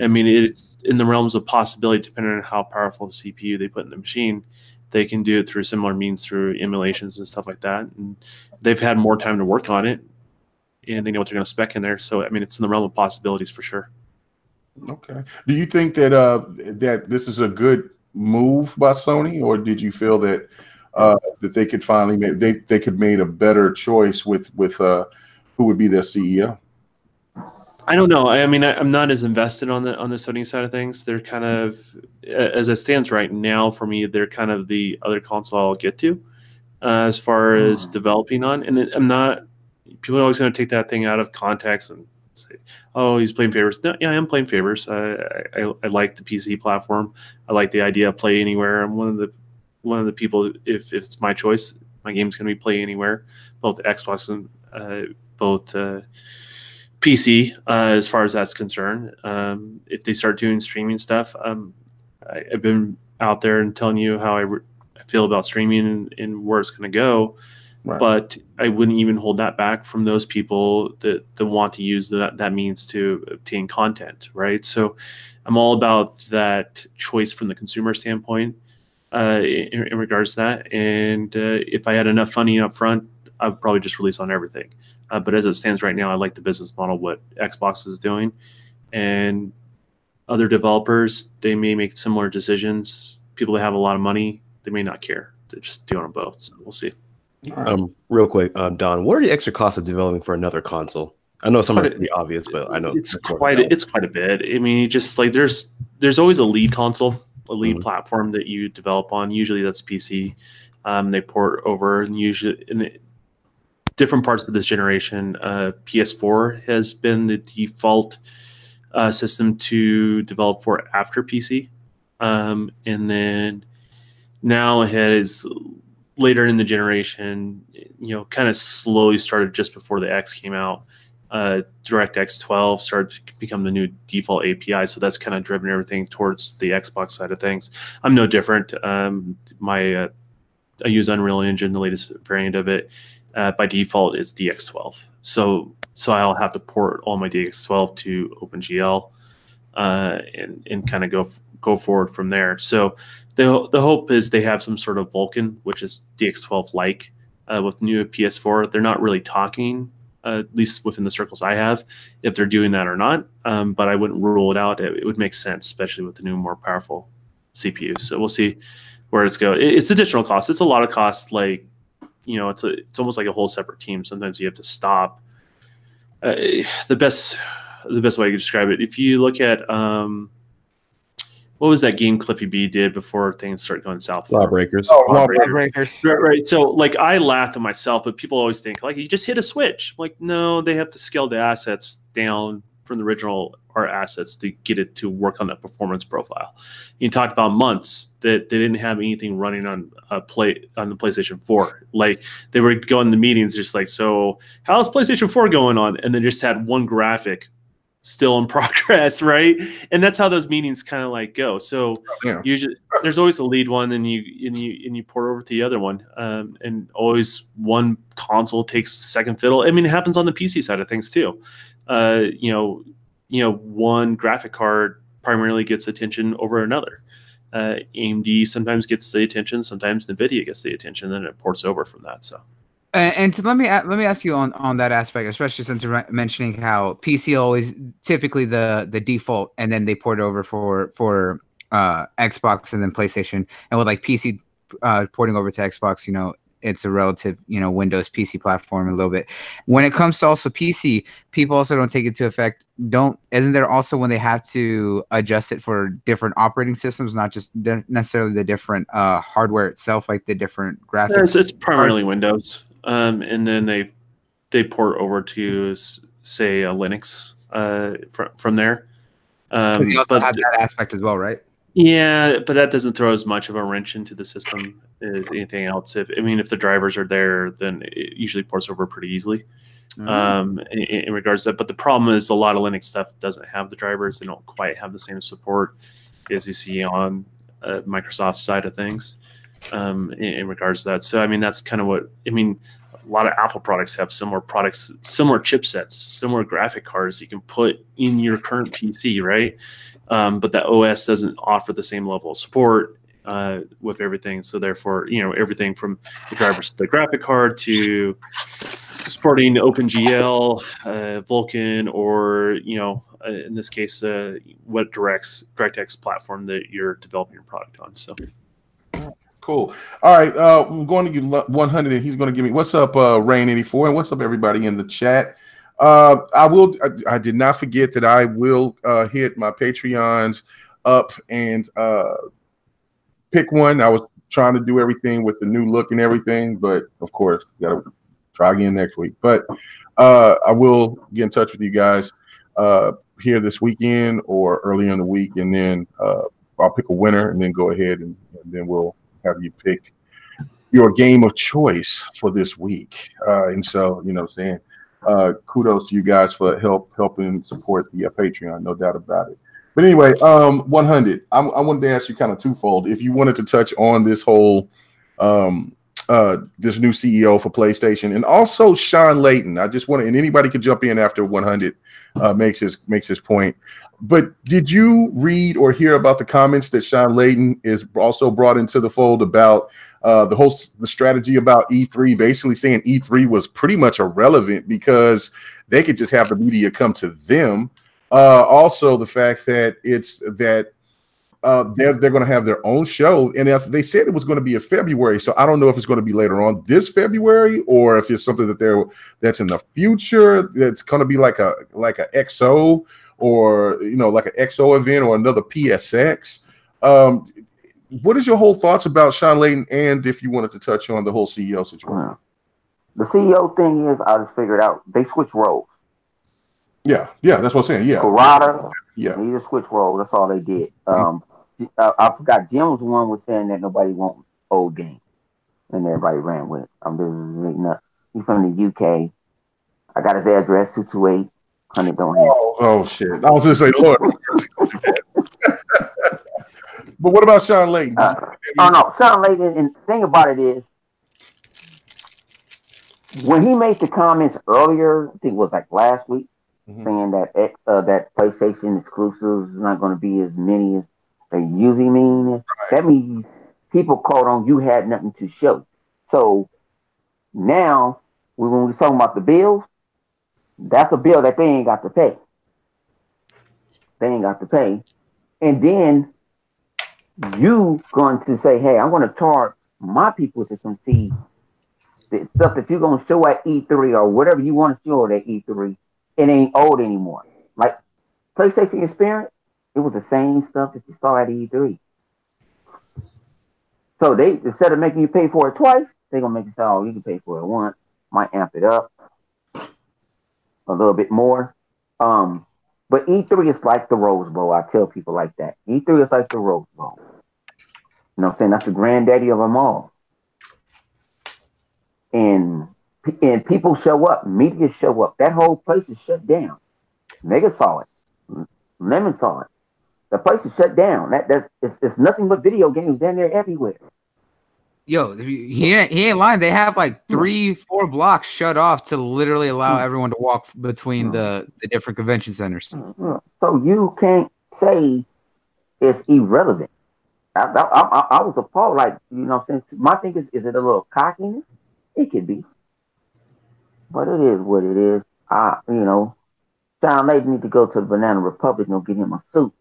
I mean, it's in the realms of possibility, depending on how powerful the CPU they put in the machine. They can do it through similar means, through emulations and stuff like that. And they've had more time to work on it, and they know what they're going to spec in there. So, I mean, it's in the realm of possibilities for sure.
Okay. Do you think that that this is a good move by Sony, or did you feel that that they could finally they could made a better choice with who would be their CEO?
I don't know. I mean, I'm not as invested on the Sony side of things. They're kind of, as it stands right now for me, they're kind of the other console I'll get to as far as developing on. And I'm not. People are always going to take that thing out of context and say, "Oh, he's playing favors." No, yeah, I am playing favors. I like the PC platform. I like the idea of play anywhere. I'm one of the people. If it's my choice, my game's going to be play anywhere, both Xbox and both PC. As far as that's concerned, if they start doing streaming stuff, I've been out there and telling you how I feel about streaming and where it's going to go. Right. But I wouldn't even hold that back from those people that want to use that means to obtain content, right? So I'm all about that choice from the consumer standpoint in regards to that. And if I had enough money up front, I would probably just release on everything. But as it stands right now, I like the business model, what Xbox is doing. And other developers, they may make similar decisions. People that have a lot of money, they may not care. they're just doing them both. So we'll see.
Real quick, Don, what are the extra costs of developing for another console? I know some are pretty obvious, but I know
it's quite a bit. I mean, just like there's always a lead console, a lead platform that you develop on. Usually that's PC. They port over, and usually in different parts of this generation, PS4 has been the default system to develop for after PC, and then now it has later in the generation, kind of slowly started just before the X came out. DirectX 12 started to become the new default API, so that's kind of driven everything towards the Xbox side of things. I'm no different. I use Unreal Engine, the latest variant of it. By default, it's DX12. So I'll have to port all my DX12 to OpenGL and kind of go forward from there. So the hope is they have some sort of Vulkan, which is DX12 like with the new PS4. They're not really talking, at least within the circles I have, if they're doing that or not. But I wouldn't rule it out. It would make sense, especially with the new, more powerful CPU. So we'll see where it's going. It's additional cost. It's a lot of cost. Like, it's almost like a whole separate team. Sometimes you have to stop. The best way I could describe it, if you look at what was that game Cliffy B did before things started going south?
Lawbreakers.
Lawbreakers.
Right. So like I laughed at myself, but people always think like you just hit a switch. Like, no, they have to scale the assets down from the original art assets to get it to work on that performance profile. You talked about months that they didn't have anything running on the PlayStation 4. Like they were going to meetings just like, so how's PlayStation 4 going on? And then just had one graphic still in progress, right? And that's how those meetings kind of like go. So usually there's always a lead one, and you port over to the other one, and always one console takes second fiddle. I mean, it happens on the PC side of things too. One graphic card primarily gets attention over another. AMD sometimes gets the attention, sometimes NVIDIA gets the attention, then it ports over from that. So.
And let me ask you on that aspect, especially since you're mentioning how PC always typically the default, and then they port over for Xbox and then PlayStation, and with like PC porting over to Xbox, it's a relative Windows PC platform a little bit. When it comes to also PC, people also don't take it to effect. Isn't there also when they have to adjust it for different operating systems, not just necessarily the different hardware itself, like the different graphics?
It's primarily Windows. And then they port over to say Linux from there.
But you also have that aspect as well, right?
Yeah, but that doesn't throw as much of a wrench into the system as anything else. If the drivers are there, then it usually ports over pretty easily. In regards to that. But the problem is a lot of Linux stuff doesn't have the drivers. They don't quite have the same support as you see on Microsoft's side of things. In regards to that. So, I mean, that's kind of what, a lot of Apple products have similar chipsets, similar graphic cards you can put in your current PC, right? But the OS doesn't offer the same level of support with everything. So therefore, everything from the drivers to the graphic card to supporting OpenGL, Vulkan, or, in this case, what DirectX platform that you're developing your product on. So.
Cool. All right. We're going to get 100, and he's going to give me what's up, Rain84, and what's up, everybody in the chat. I did not forget that I will hit my Patreons up and pick one. I was trying to do everything with the new look and everything, but of course, got to try again next week. But I will get in touch with you guys here this weekend or early in the week, and then I'll pick a winner, and then go ahead and then we'll have you pick your game of choice for this week. And so, kudos to you guys for helping support the Patreon, no doubt about it. But anyway, 100, I wanted to ask you kind of twofold. If you wanted to touch on this whole this new CEO for PlayStation, and also Sean Layton. I just want to, and anybody could jump in after 100 makes his point. But did you read or hear about the comments that Sean Layton is also brought into the fold about the strategy about E3, basically saying E3 was pretty much irrelevant because they could just have the media come to them. Also, the fact that they're going to have their own show, and they said it was going to be in February. So I don't know if it's going to be later on this February or if it's something that's in the future. That's going to be like a XO or like an XO event or another PSX. What is your whole thoughts about Sean Layden, and if you wanted to touch on the whole CEO situation?
The CEO thing is, I just figured out they switch roles.
Yeah, that's what I'm saying. Yeah,
Karada,
yeah,
they just switch roles. That's all they did. I forgot. Jim was the one was saying that nobody wants old game, and everybody ran with it. I'm just reading up. He's from the UK. I got his address 228. 100 don't have.
Oh shit! I was gonna say, Lord. But what about Sean Layden?
No, Sean Layden. And the thing about it is, when he made the comments earlier, I think it was like last week, saying that that PlayStation exclusives is not going to be as many as they usually mean. Right. That means people called on you had nothing to show. So now, when we're talking about the bills, that's a bill that they ain't got to pay. They ain't got to pay. And then you going to say, hey, I'm going to charge my people to come see the stuff that you're going to show at E3 or whatever you want to show at E3. It ain't old anymore. Like PlayStation Experience, it was the same stuff that you saw at E3. So they, instead of making you pay for it twice, they're going to make you say, oh, you can pay for it once. Might amp it up a little bit more. But E3 is like the Rose Bowl. I tell people like that. E3 is like the Rose Bowl. You know what I'm saying? That's the granddaddy of them all. And people show up. Media show up. That whole place is shut down. Mega saw it. Lemon saw it. The place is shut down. It's nothing but video games down there everywhere.
Yo, he ain't lying. They have like 3-4 blocks shut off to literally allow everyone to walk between the different convention centers.
So you can't say it's irrelevant. I was appalled. Like, you know what I'm saying? My thing is it a little cockiness? It could be. But it is what it is. Sean Layden need to go to the Banana Republic and get him a suit.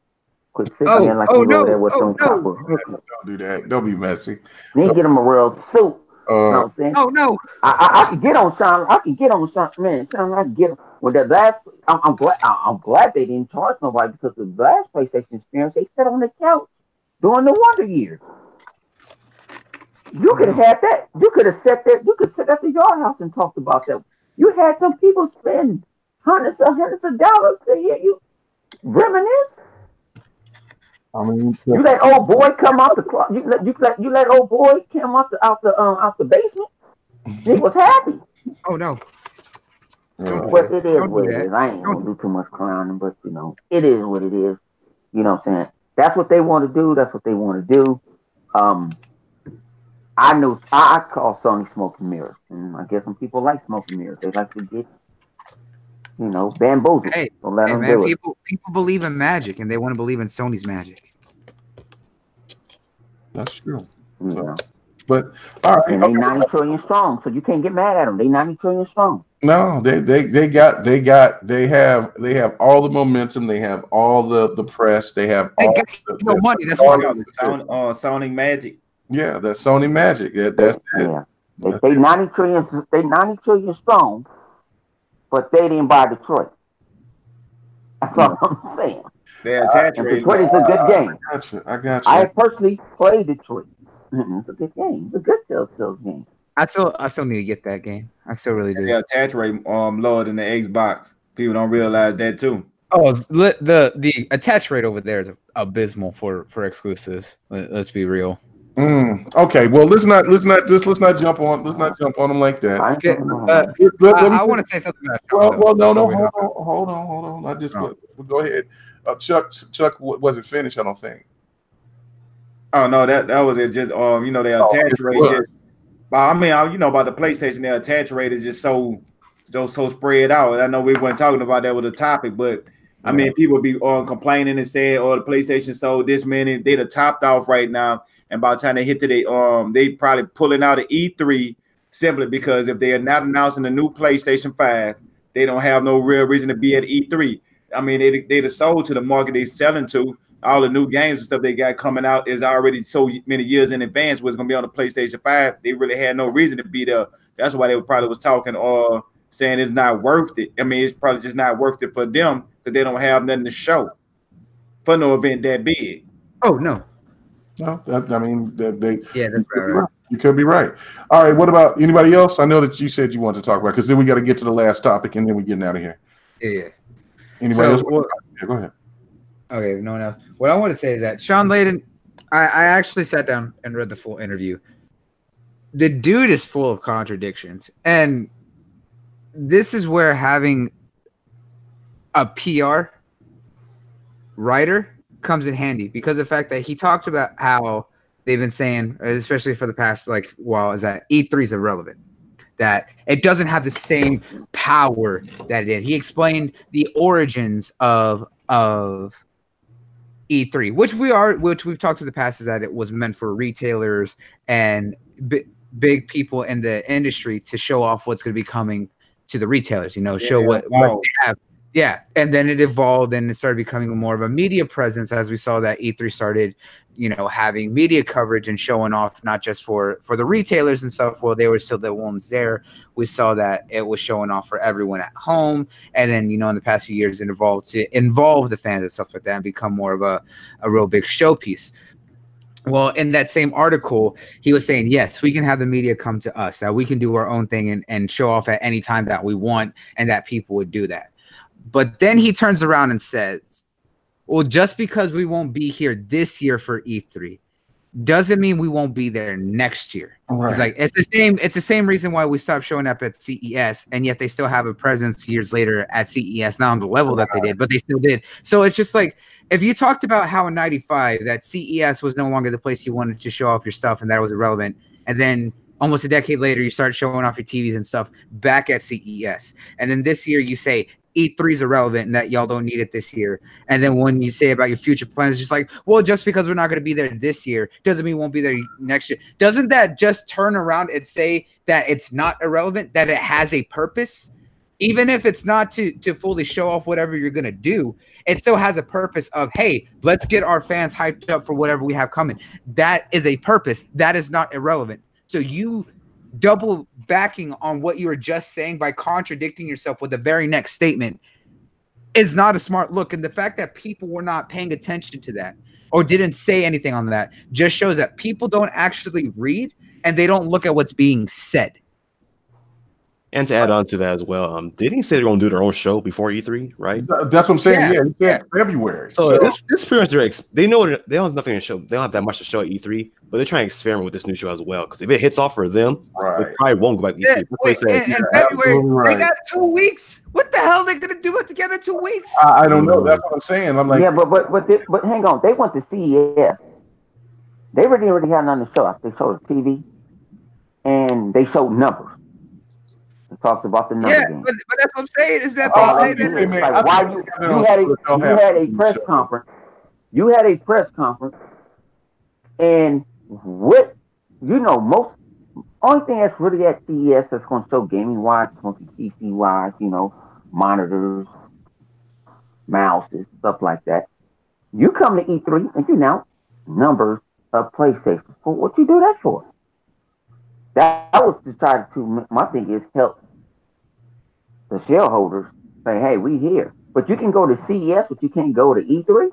Quit sitting there like he's over there with some copper.
Don't do that. Don't be messy.
Need to get him a real suit. You know what I'm saying?
Oh no.
I can get on Sean. I can get on Sean. Man, Sean, I can get him. Well, the last, I'm glad they didn't charge nobody because the last PlayStation Experience, they sat on the couch during the Wonder Years. You could have had that. You could have sat there. You could sit at the yard house and talked about that. You had some people spend hundreds of dollars to hear you reminisce.
I mean,
you let old boy come out the closet. You let old boy come out the basement. He was happy.
Oh no.
But it is what it is. I ain't gonna do too much clowning, but it is what it is. You know what I'm saying? That's what they want to do. That's what they want to do. I know I call Sony smoke and mirrors, and I guess some people like smoke and mirrors. They like to get bamboozled.
Hey,
don't let them
man,
do it.
People believe in magic, and they want to believe in Sony's magic.
That's true.
Yeah.
But all right,
and they 90 trillion strong, so you can't get mad at them. They 90 trillion strong.
No, they have all the momentum. They have all the press. They have all the
money. That's why
Sony magic.
Yeah, that's Sony magic. That's it.
Yeah. They 90 trillion. They 90 trillion strong, but they didn't buy Detroit. That's all I'm saying.
Their attach rate.
Detroit is a good game.
I got you.
I personally played Detroit. It's a good game. It's a good Telltale game.
I still need to get that game. I still really do.
Yeah, attach rate lower than the Xbox. People don't realize that too.
Oh, the attach rate over there is abysmal for exclusives. Let's be real.
Okay, well let's not jump on them like that.
I want to say something about
Well, no, hold on. I just go ahead. Chuck wasn't finished, I don't think.
Oh no, that was it. Just their attach rate. About the PlayStation, their attach rate is just so spread out. I know we weren't talking about that with the topic, but I mean, people be complaining and saying, "Oh, the PlayStation sold this many." They the topped off right now, and by the time they hit to they probably pulling out an E3 simply because if they are not announcing the new PlayStation 5, they don't have no real reason to be at E3. I mean, they sold to the market they selling to. all the new games and stuff they got coming out is already so many years in advance what's going to be on the PlayStation 5. They really had no reason to be there. That's why they probably was talking or saying it's not worth it. I mean, it's probably just not worth it for them because they don't have nothing to show for no event that big.
Oh, no.
No, I mean, they.
Yeah, that's right.
You could be right. All right. What about anybody else? I know that you said you wanted to talk about because then we got to get to the last topic and then we're getting out of here.
Yeah.
Anybody else? Yeah, go ahead.
Okay, no one else. What I want to say is that Sean Layden, I actually sat down and read the full interview. The dude is full of contradictions. And this is where having a PR writer comes in handy because of the fact that he talked about how they've been saying, especially for the past while, is that E3 is irrelevant, that it doesn't have the same power that it did. He explained the origins of E3, which we've talked to the past, is that it was meant for retailers and big people in the industry to show off what's going to be coming to the retailers. Show what they have. Yeah, and then it evolved and it started becoming more of a media presence as we saw that E3 started, having media coverage and showing off not just for the retailers and stuff. Well, they were still the ones there. We saw that it was showing off for everyone at home. And then, in the past few years, it evolved to involve the fans and stuff like that and become more of a real big showpiece. Well, in that same article, he was saying, yes, we can have the media come to us, that we can do our own thing and show off at any time that we want and that people would do that. But then he turns around and says, well, just because we won't be here this year for E3 doesn't mean we won't be there next year.
Right.
He's like, it's the same reason why we stopped showing up at CES, and yet they still have a presence years later at CES, not on the level that they did, but they still did. So it's just like, if you talked about how in 95 that CES was no longer the place you wanted to show off your stuff and that was irrelevant, and then almost a decade later you start showing off your TVs and stuff back at CES, and then this year you say E3 is irrelevant and that y'all don't need it this year. And then when you say about your future plans, it's just like, well, just because we're not going to be there this year doesn't mean we won't be there next year. Doesn't that just turn around and say that it's not irrelevant, that it has a purpose? Even if it's not to fully show off whatever you're going to do, it still has a purpose of, hey, let's get our fans hyped up for whatever we have coming. That is a purpose. That is not irrelevant. So you double backing on what you were just saying by contradicting yourself with the very next statement is not a smart look. And the fact that people were not paying attention to that or didn't say anything on that just shows that people don't actually read and they don't look at what's being said.
And to add on to that as well, didn't he say they're going to do their own show before E3, right?
That's what I'm saying. Yeah, he said February.
So this pretty much they know they don't have nothing to show. They don't have that much to show at E3, but they're trying to experiment with this new show as well. Because if it hits off for them, they probably won't go back to E3.
In February, they got 2 weeks. What the hell are they going to do it together 2 weeks?
I don't know. That's what I'm saying. I'm like,
yeah, but hang on. They went to CES. They really already had nothing to show. They showed the TV, and they showed numbers. Talked about the number game.
But that's what I'm saying is that they say that.
Like, why you had a press conference. You had a press conference, and what most only thing that's really at CES that's going to show gaming wise, it's going to be PC wise, monitors, mouses, stuff like that. You come to E3 and you announce numbers of PlayStation. Well, what you do that for? That was to try to, my thing is help the shareholders say, hey, we here. But you can go to CES, but you can't go to E3?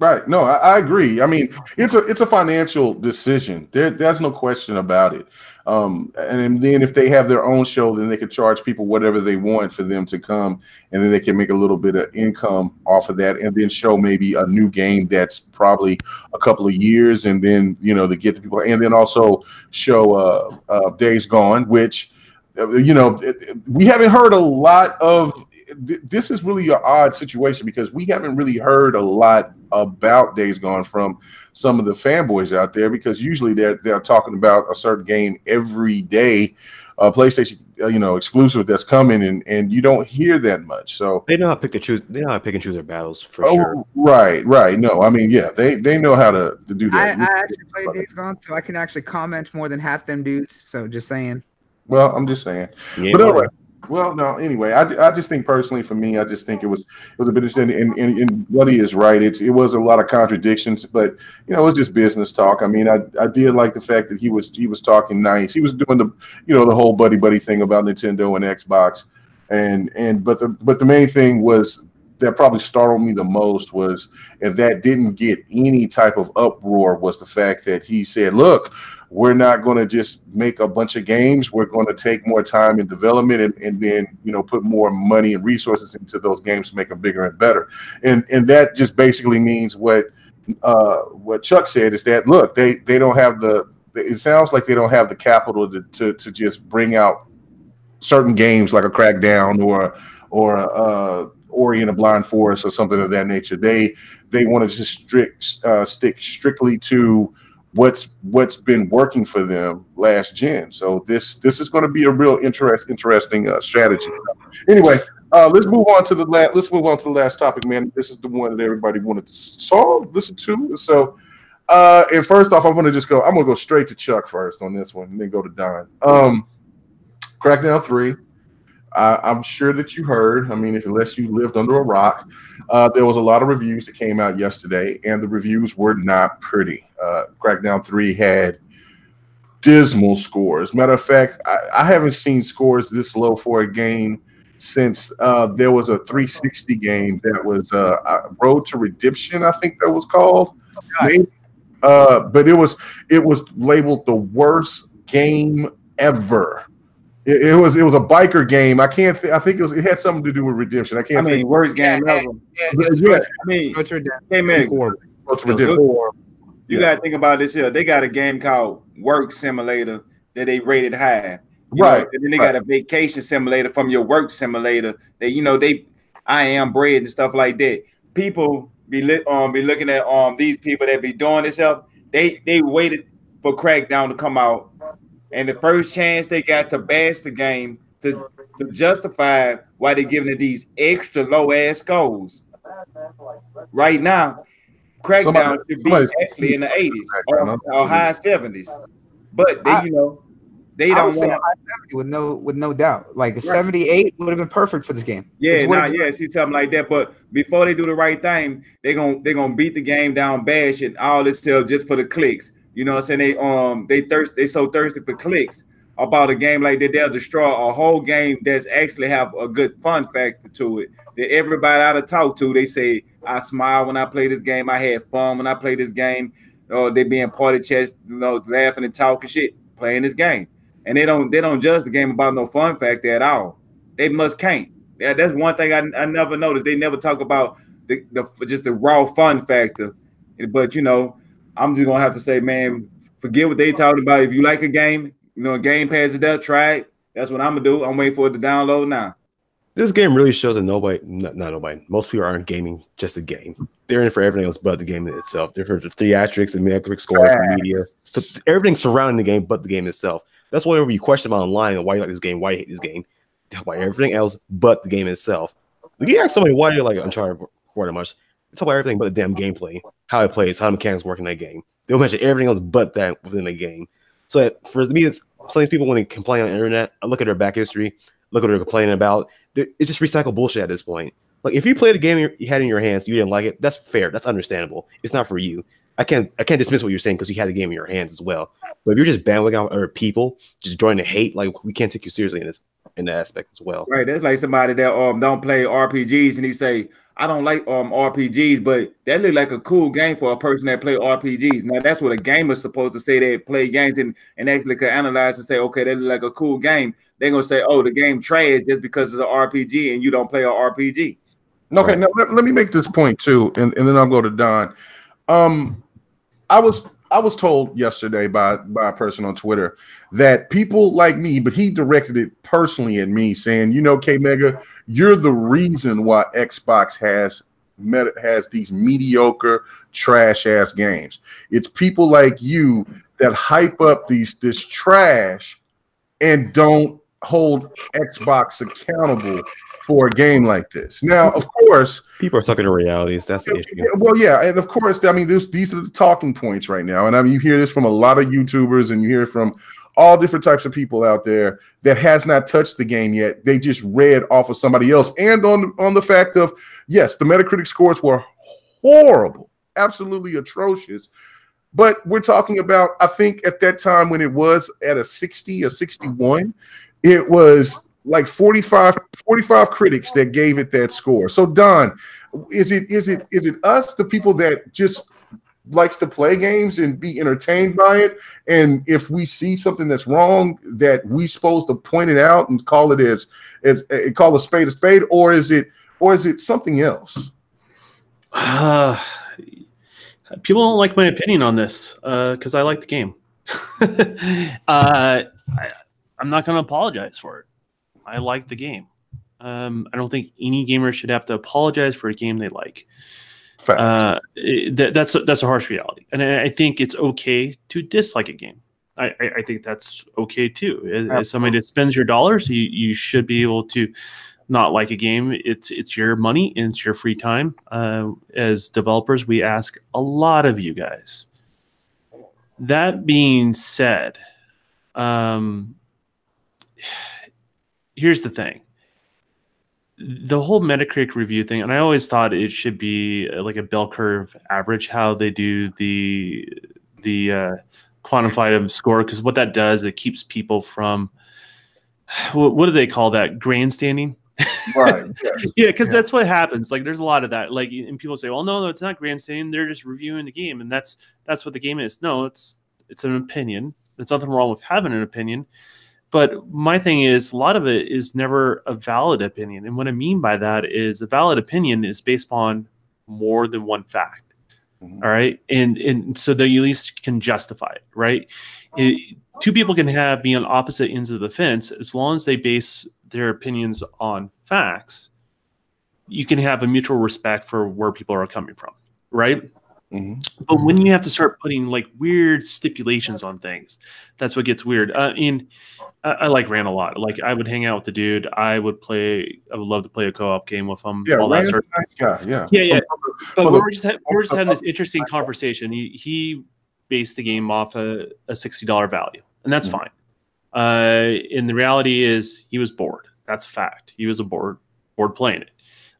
Right. No, I agree. I mean, it's a financial decision. There's no question about it. And then if they have their own show, then they could charge people whatever they want for them to come, and then they can make a little bit of income off of that, and then show maybe a new game that's probably a couple of years, and then to get the people, and then also show Days Gone, which we haven't heard a lot of. This is really an odd situation because we haven't really heard a lot about Days Gone from some of the fanboys out there, because usually they're talking about a certain game every day, PlayStation exclusive that's coming, and you don't hear that much. So
they know how to pick and choose. They know how to pick and choose their battles for sure.
Right. No, I mean, yeah, they know how to do that.
I actually played Days Gone, so I can actually comment more than half them dudes. So just saying.
Well, I'm just saying.
Yeah,
but anyway, Well, no. Anyway, I just think personally, for me, I just think it was a bit interesting, and Buddy is right. It was a lot of contradictions, but it was just business talk. I mean, I did like the fact that he was talking nice. He was doing the whole buddy thing about Nintendo and Xbox, but the main thing was that probably startled me the most was, and that didn't get any type of uproar, was the fact that he said, "Look, we're not going to just make a bunch of games. We're going to take more time in development and then put more money and resources into those games to make them bigger and better." And that just basically means what Chuck said, is that, look, they don't have it sounds like they don't have the capital to just bring out certain games like a Crackdown or Ori and a Blind Forest or something of that nature. They want to just stick strictly to what's been working for them last gen. So this is going to be a real interesting strategy. Anyway, let's move on to the last topic, man. This is the one that everybody wanted to listen to. So, and first off, I'm going to go straight to Chuck first on this one, and then go to Don. Crackdown 3. I'm sure that you heard. I mean, unless you lived under a rock, there was a lot of reviews that came out yesterday, and the reviews were not pretty. Crackdown 3 had dismal scores. Matter of fact, I haven't seen scores this low for a game since there was a 360 game that was Road to Redemption, I think that was called. Maybe. But it was labeled the worst game ever. It was a biker game. I think it had something to do with Redemption.
Worst game ever.
Yeah.
Hey man, you gotta think about this here. They got a game called Work Simulator that they rated high. And then they got a vacation simulator from your work simulator. They I am bread and stuff like that. People be looking at these people that be doing this stuff. They waited for Crackdown to come out. And the first chance they got to bash the game to justify why they're giving it these extra low ass scores. Right now, Crackdown should be actually in the 80s or high 70s. But they don't want
with no doubt. Like 78 would have been perfect for this game.
See something like that. But before they do the right thing, they're gonna beat the game down, bash it, all this stuff just for the clicks. You know what I'm saying? They so thirsty for clicks about a game like that, they'll destroy a whole game that's actually have a good fun factor to it. That everybody I talk to, they say, I smile when I play this game, I had fun when I play this game, or they be in party chats, laughing and talking shit, playing this game. And they don't judge the game about no fun factor at all. They can't. Yeah, that's one thing I never noticed. They never talk about just the raw fun factor. But I'm just gonna have to say, man, forget what they talking about. If you like a game, Game Pass is there, try it. That's what I'm gonna do. I'm waiting for it to download now.
This game really shows that not nobody, most people aren't gaming just a game. They're in for everything else but the game itself. They're for the theatrics and Metacritic score, the media, so everything surrounding the game but the game itself. That's why whenever you question them online why you like this game, why you hate this game, they talk about everything else but the game itself. If you ask somebody why you like Uncharted quite much, they talk about everything but the damn gameplay, how it plays, how the mechanics work in that game. They'll mention everything else but that within the game. So for me, some of these people when they complain on the internet, I look at their back history, look what they're complaining about. It's just recycled bullshit at this point. Like if you played a game you had in your hands, you didn't like it, that's fair, that's understandable. It's not for you. I can't dismiss what you're saying because you had the game in your hands as well. But if you're just bandwagon on other people, just joining the hate, like we can't take you seriously in that aspect as well.
Right, that's like somebody that don't play RPGs and he say, I don't like RPGs, but that look like a cool game for a person that play RPGs. Now that's what a gamer's supposed to say. They play games and actually could analyze and say, okay, that look like a cool game. They're gonna say, oh, the game trash just because it's an RPG and you don't play an RPG.
Okay, right. Now let me make this point too, and then I'll go to Don. I was told yesterday by a person on Twitter that people like me, but he directed it personally at me, saying, K Mega, you're the reason why Xbox has these mediocre, trash ass games. It's people like you that hype up this trash and don't hold Xbox accountable for a game like this. Now, of course,
people are talking to realities. That's the issue.
Well, yeah, and of course, I mean, these are the talking points right now, and I mean, you hear this from a lot of YouTubers, and you hear it from all different types of people out there that has not touched the game yet. They just read off of somebody else, and on the fact of, yes, the Metacritic scores were horrible, absolutely atrocious. But we're talking about, I think at that time when it was at a 60 or 61, it was like 45 critics that gave it that score. So Don, is it us, the people that just likes to play games and be entertained by it, and if we see something that's wrong, that we supposed to point it out and call it as call a spade, or is it something else?
People don't like my opinion on this because I like the game. I'm not going to apologize for it. I like the game. I don't think any gamer should have to apologize for a game they like. That's a harsh reality, and I think it's okay to dislike a game. I think that's okay too. As somebody that spends your dollars, you should be able to not like a game. It's your money and it's your free time. As developers, we ask a lot of you guys. That being said, here's the thing. The whole Metacritic review thing, and I always thought it should be like a bell curve average, how they do the quantified score, because what that does, it keeps people from, what do they call that, grandstanding?
Right.
Yeah, because that's what happens. Like, there's a lot of that. Like, and people say, well, no, it's not grandstanding. They're just reviewing the game, and that's what the game is. No, it's an opinion. There's nothing wrong with having an opinion. But my thing is, a lot of it is never a valid opinion. And what I mean by that is a valid opinion is based on more than one fact. Mm-hmm. All right. And so that you at least can justify it, right? Two people can be on opposite ends of the fence. As long as they base their opinions on facts, you can have a mutual respect for where people are coming from, right? Mm-hmm. But when you have to start putting like weird stipulations on things, that's what gets weird. I like Rand a lot. Like, I would hang out with the dude. I would love to play a co-op game with him.
Yeah,
all
Rand's
that sort
a nice guy. Yeah.
Yeah. But we're just having this interesting conversation. He based the game off a $60 value, and that's fine. And the reality is he was bored. That's a fact. He was bored playing it.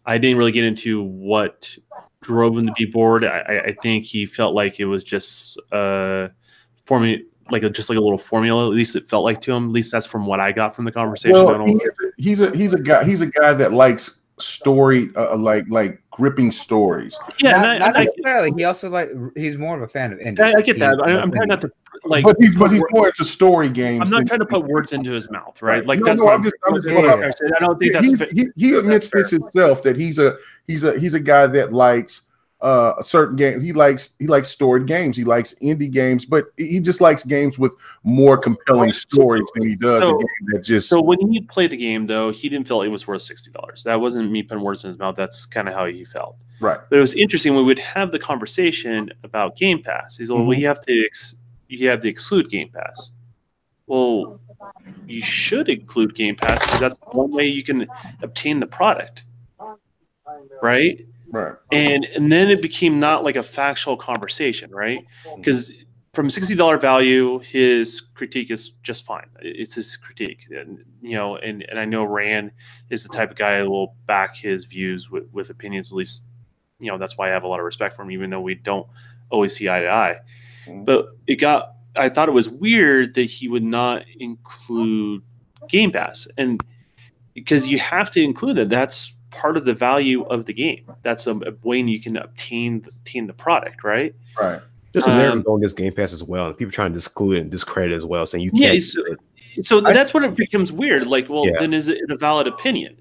I didn't really get into what drove him to be bored. I think he felt like it was just formula, just like a little formula. At least it felt like to him. At least that's from what I got from the conversation.
Well, he's a guy that likes story, like gripping stories.
Yeah, not necessarily. He also he's more of a fan of indies.
I get that. I'm trying not to
but he's more into story games.
I'm not trying to put words into his mouth, right? Like,
no,
that's
no,
what
I'm just I don't think he admits this himself, that he's a guy that likes a certain game. He likes storied games. He likes indie games, but he just likes games with more compelling stories than he does a game that just.
So when he played the game, though, he didn't feel it was worth $60. That wasn't me putting words in his mouth. That's kind of how he felt.
Right.
But it was interesting. We would have the conversation about Game Pass. He's like, well, you have to exclude Game Pass. Well, you should include Game Pass because that's one way you can obtain the product, right?
Right.
And then it became not like a factual conversation, right? Because from $60 value, his critique is just fine. It's his critique, and and I know Rand is the type of guy that will back his views with opinions. At least, that's why I have a lot of respect for him, even though we don't always see eye to eye. But I thought it was weird that he would not include Game Pass, and because you have to include that. That's part of the value of the game. That's a way you can obtain the product, right?
Right.
There's a narrative going against Game Pass as well, and people trying to exclude it and discredit it as well, saying you can't.
Yeah, so that's when it becomes weird. Like, well, then is it a valid opinion,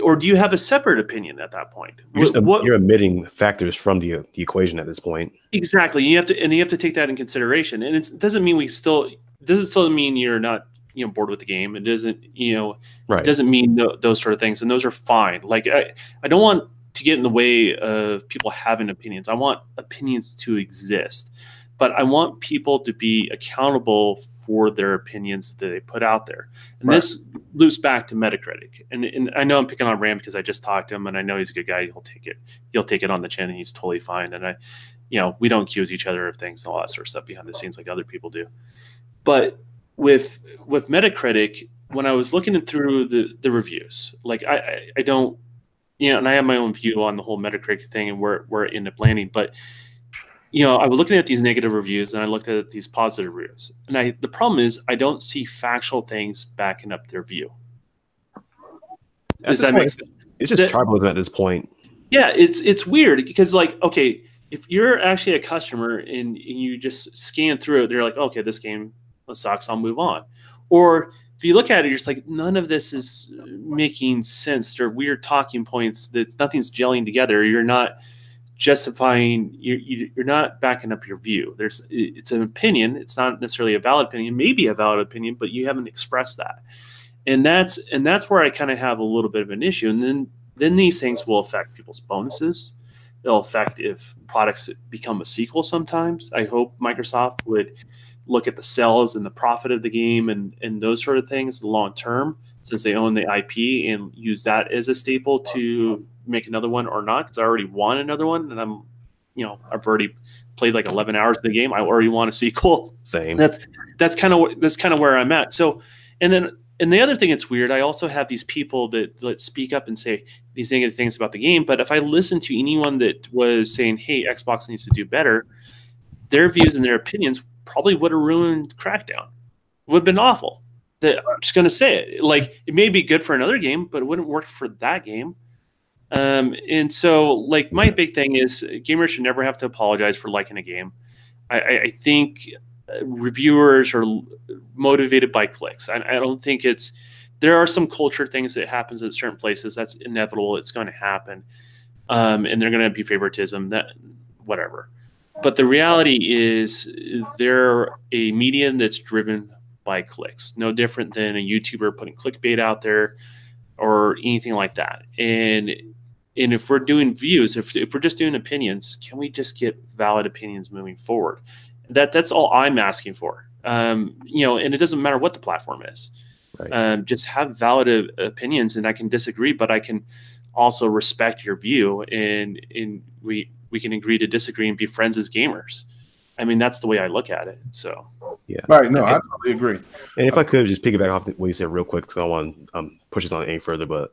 or do you have a separate opinion at that point?
You're omitting factors from the equation at this point.
Exactly. You have to take that in consideration, and it doesn't mean still mean you're not bored with the game. It doesn't It doesn't mean those sort of things, and those are fine. Like, I don't want to get in the way of people having opinions. I want opinions to exist, but I want people to be accountable for their opinions that they put out there. And this loops back to Metacritic. And I know I'm picking on Ram because I just talked to him, and I know he's a good guy. He'll take it on the chin, and he's totally fine. And we don't accuse each other of things and all that sort of stuff behind the scenes like other people do. But with Metacritic, when I was looking through the reviews, like I don't, and I have my own view on the whole Metacritic thing and where it ended up landing, but I was looking at these negative reviews and I looked at these positive reviews, and the problem is I don't see factual things backing up their view. Does that make sense?
It's just tribalism at this point.
Yeah, it's weird because, like, okay, if you're actually a customer and you just scan through it, they're like, okay, this game sucks, I'll move on. Or if you look at it, you're just like, none of this is making sense. They're weird talking points that nothing's gelling together. You're not justifying, you're not backing up your view. It's an opinion. It's not necessarily a valid opinion, maybe a valid opinion, but you haven't expressed that. And that's where I kind of have a little bit of an issue. And then these things will affect people's bonuses. They'll affect if products become a sequel sometimes. I hope Microsoft would look at the sales and the profit of the game and those sort of things long term, since they own the IP, and use that as a staple to make another one or not. Because I already want another one, and I've already played like 11 hours of the game. I already want a sequel.
Same.
That's kind of where I'm at. So, and the other thing that's weird, I also have these people that speak up and say these negative things about the game. But if I listen to anyone that was saying, hey, Xbox needs to do better, their views and their opinions probably would have ruined Crackdown. Would have been awful. I'm just going to say it. Like, it may be good for another game, but it wouldn't work for that game. And so, like, my big thing is gamers should never have to apologize for liking a game. I think reviewers are motivated by clicks. I don't think there are some culture things that happens at certain places. That's inevitable. It's going to happen. And they're going to be favoritism, whatever. But the reality is they're a medium that's driven by clicks, no different than a YouTuber putting clickbait out there or anything like that. And if we're doing views, if we're just doing opinions, can we just get valid opinions moving forward? That's all I'm asking for. And it doesn't matter what the platform is. Right. Just have valid opinions, and I can disagree, but I can also respect your view, and we can agree to disagree and be friends as gamers. I mean, that's the way I look at it. So
yeah,
right. No, I totally agree.
And if I could just piggyback off what you said real quick, because I don't want to push this on any further, but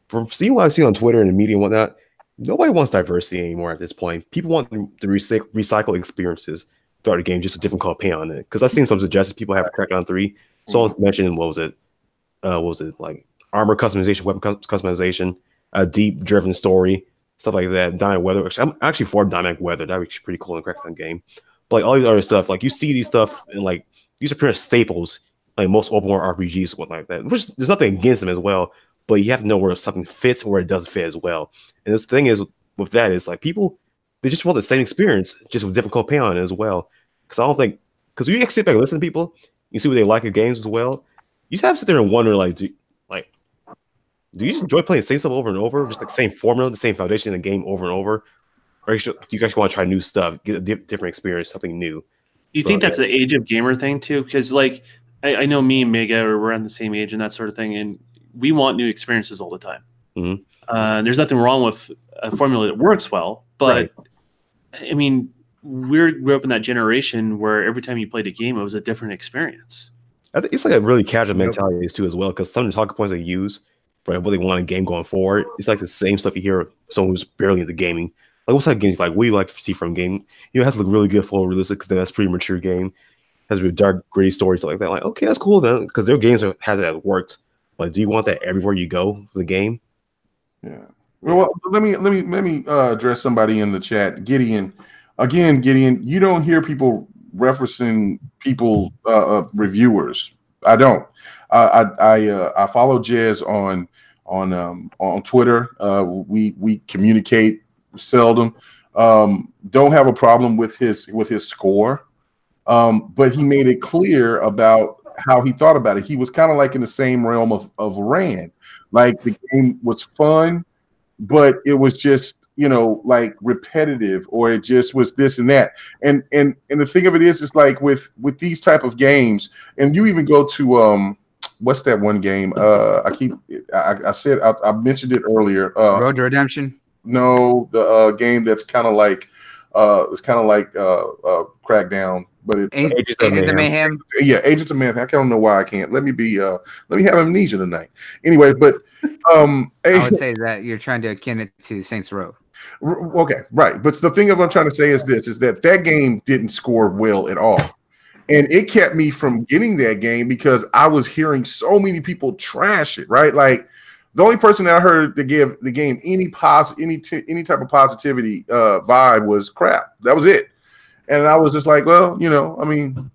from seeing what I see on Twitter and the media and whatnot, nobody wants diversity anymore at this point. People want the recycle experiences throughout the game, just a different color paint on it. Because I've seen some suggestions people have Crackdown 3. Someone's mentioned, what was it, like armor customization, weapon customization, a deep driven story, stuff like that. Dynamic weather. I'm actually for dynamic weather. That would be pretty cool in a Crackdown game. But like all these other stuff, like you see these stuff, and like these are pretty much staples, like most open world RPGs, what like that. Which there's nothing against them as well, but you have to know where something fits and where it doesn't fit as well. And this thing is with that is like people, they just want the same experience, just with different color paint on it as well. Because I don't think, because you sit back and listen to people, you see what they like in games as well. You just have to sit there and wonder, like, do you just enjoy playing the same stuff over and over, just like the same formula, the same foundation in the game over and over? Or do you guys want to try new stuff, get a different experience, something new?
Do you think that's the age of gamer thing too? Because like I know me and Mega, we're on the same age and that sort of thing, and we want new experiences all the time. Mm-hmm. There's nothing wrong with a formula that works well, but right. I mean, we grew up in that generation where every time you played a game, it was a different experience.
I think it's like a really casual mentality too as well, because some of the talking points they use for what they want in a game going forward, it's like the same stuff you hear of someone who's barely into gaming. Like, what type of games like what do you like to see from a game? It has to look really good, full realistic, because then that's a pretty mature game. It has a really dark, gritty story, stuff like that. Like, okay, that's cool then, because their games has it worked. Like, do you want that everywhere you go for the game?
Yeah. Well, let me address somebody in the chat. Gideon, you don't hear people referencing people reviewers. I don't. I follow Jez on Twitter. We communicate seldom. Don't have a problem with his score, but he made it clear about how he thought about it. He was kind of like in the same realm of Rand. Like, the game was fun, but it was just, like repetitive, or it just was this and that. And the thing of it is like with these type of games, and you even go to what's that one game? I mentioned it earlier.
Road to Redemption.
No, the game that's kind of like Crackdown, but it's
Agents of Mayhem.
Yeah, Agents of Mayhem. I don't know why I can't. Let me have amnesia tonight. Anyway, but
I would say that you're trying to akin it to Saints Row.
Okay, right. But the thing I'm trying to say is this: is that game didn't score well at all. And it kept me from getting that game because I was hearing so many people trash it, right? Like the only person that I heard to give the game any type of positivity vibe was crap. That was it. And I was just like, well, I mean,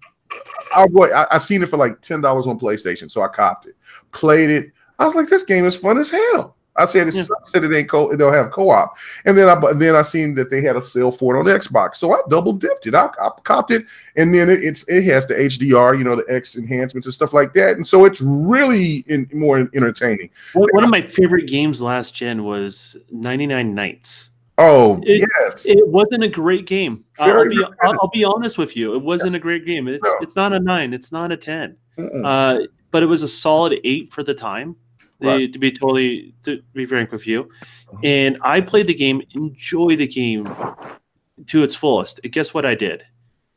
I seen it for like $10 on PlayStation, so I copped it, played it. I was like, this game is fun as hell. I said it sucks that it ain't it don't have co-op, and then I seen that they had a sale for it on Xbox, so I double dipped it. I copped it, and then it has the HDR, the X enhancements and stuff like that, and so it's really more entertaining.
One of my favorite games last gen was 99 Nights.
Oh, yes,
it wasn't a great game. I'll be honest with you, it wasn't a great game. It's not a 9, it's not a 10, but it was a solid 8 for the time. To be frank with you, and I played the game, enjoyed the game to its fullest. And guess what I did?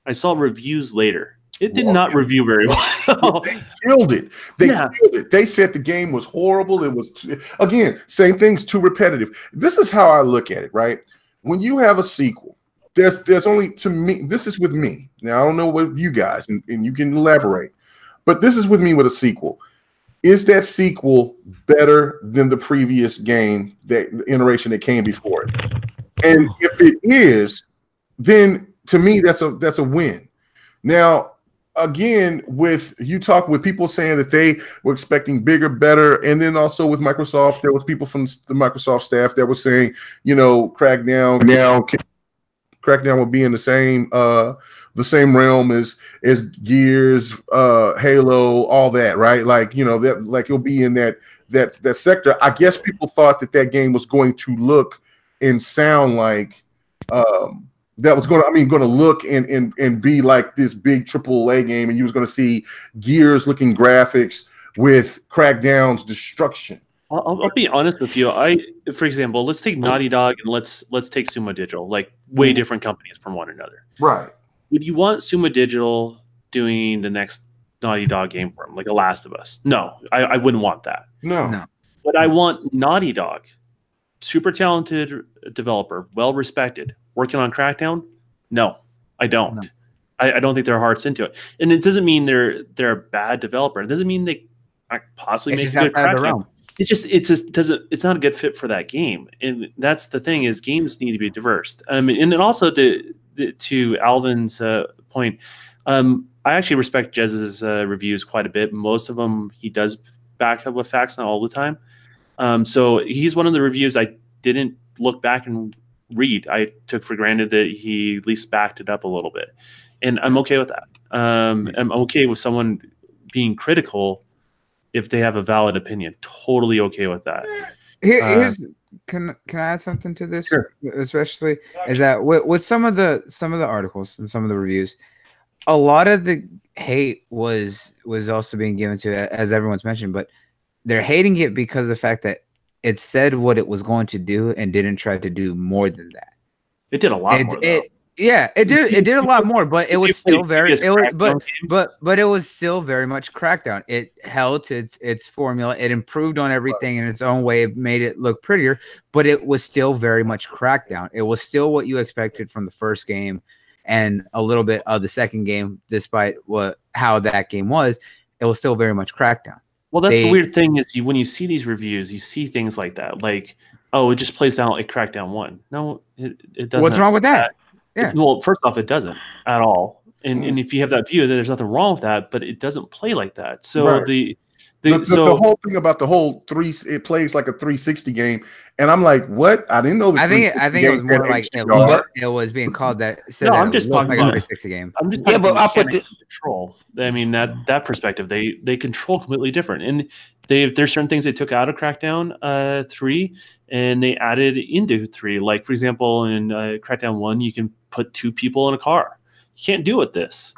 I saw reviews later. It did not review very well.
They killed it. Killed it. They said the game was horrible. It was, again, same things, too repetitive. This is how I look at it, right? When you have a sequel, there's only, to me, this is with me. Now, I don't know what you guys, and you can elaborate, but this is with me with a sequel. Is that sequel better than the previous game, the iteration that came before it? And if it is, then to me that's a win. Now, again, with people saying that they were expecting bigger, better, and then also with Microsoft, there was people from the Microsoft staff that were saying, Crackdown will be in the same realm as Gears, Halo, all that, right? Like, that, like, you'll be in that sector. I guess people thought that game was going to look and sound like that was going to look and be like this big AAA game, and you was going to see Gears looking graphics with Crackdown's destruction.
I'll be honest with you. For example, let's take Naughty Dog and let's take Sumo Digital, like way different companies from one another.
Right.
Would you want Sumo Digital doing the next Naughty Dog game for them, like The Last of Us? No, I wouldn't want that.
No.
But I want Naughty Dog, super talented developer, well respected, working on Crackdown. No, I don't. No. I don't think their heart's into it, and it doesn't mean they're a bad developer. It doesn't mean they possibly make a good Crackdown. It's not a good fit for that game, and that's the thing, is games need to be diverse. And then also to Alvin's point, I actually respect Jez's reviews quite a bit. Most of them he does back up with facts, not all the time. So he's one of the reviews I didn't look back and read. I took for granted that he at least backed it up a little bit, and I'm okay with that. I'm okay with someone being critical if they have a valid opinion. Totally okay with that.
Can I add something to this?
Sure.
Especially is that with some of the articles and some of the reviews, a lot of the hate was also being given to, as everyone's mentioned, but they're hating it because of the fact that it said what it was going to do and didn't try to do more than that.
It did a lot more.
It did a lot more, but it was still very but it was still very much Crackdown. It held to its formula. It improved on everything in its own way. It made it look prettier, but it was still very much Crackdown. It was still what you expected from the first game and a little bit of the second game, despite how that game was. It was still very much Crackdown.
Well, that's the weird thing is when you see these reviews, you see things like that, like, oh, it just plays down like Crackdown 1. No, it doesn't.
What's wrong with that? Yeah.
Well, first off, it doesn't at all. And if you have that view, then there's nothing wrong with that, but it doesn't play like that. So
right. The whole thing about the whole it plays like a 360 game, and I'm like, what? I didn't know.
I think it was more like it was being called that.
I'm just talking
like
about
a 360 game.
I'm just but I put control. I mean that perspective, they control completely different, and there's certain things they took out of Crackdown 3 and they added into 3. Like for example, in Crackdown 1, you can put 2 people in a car. You can't do it with this.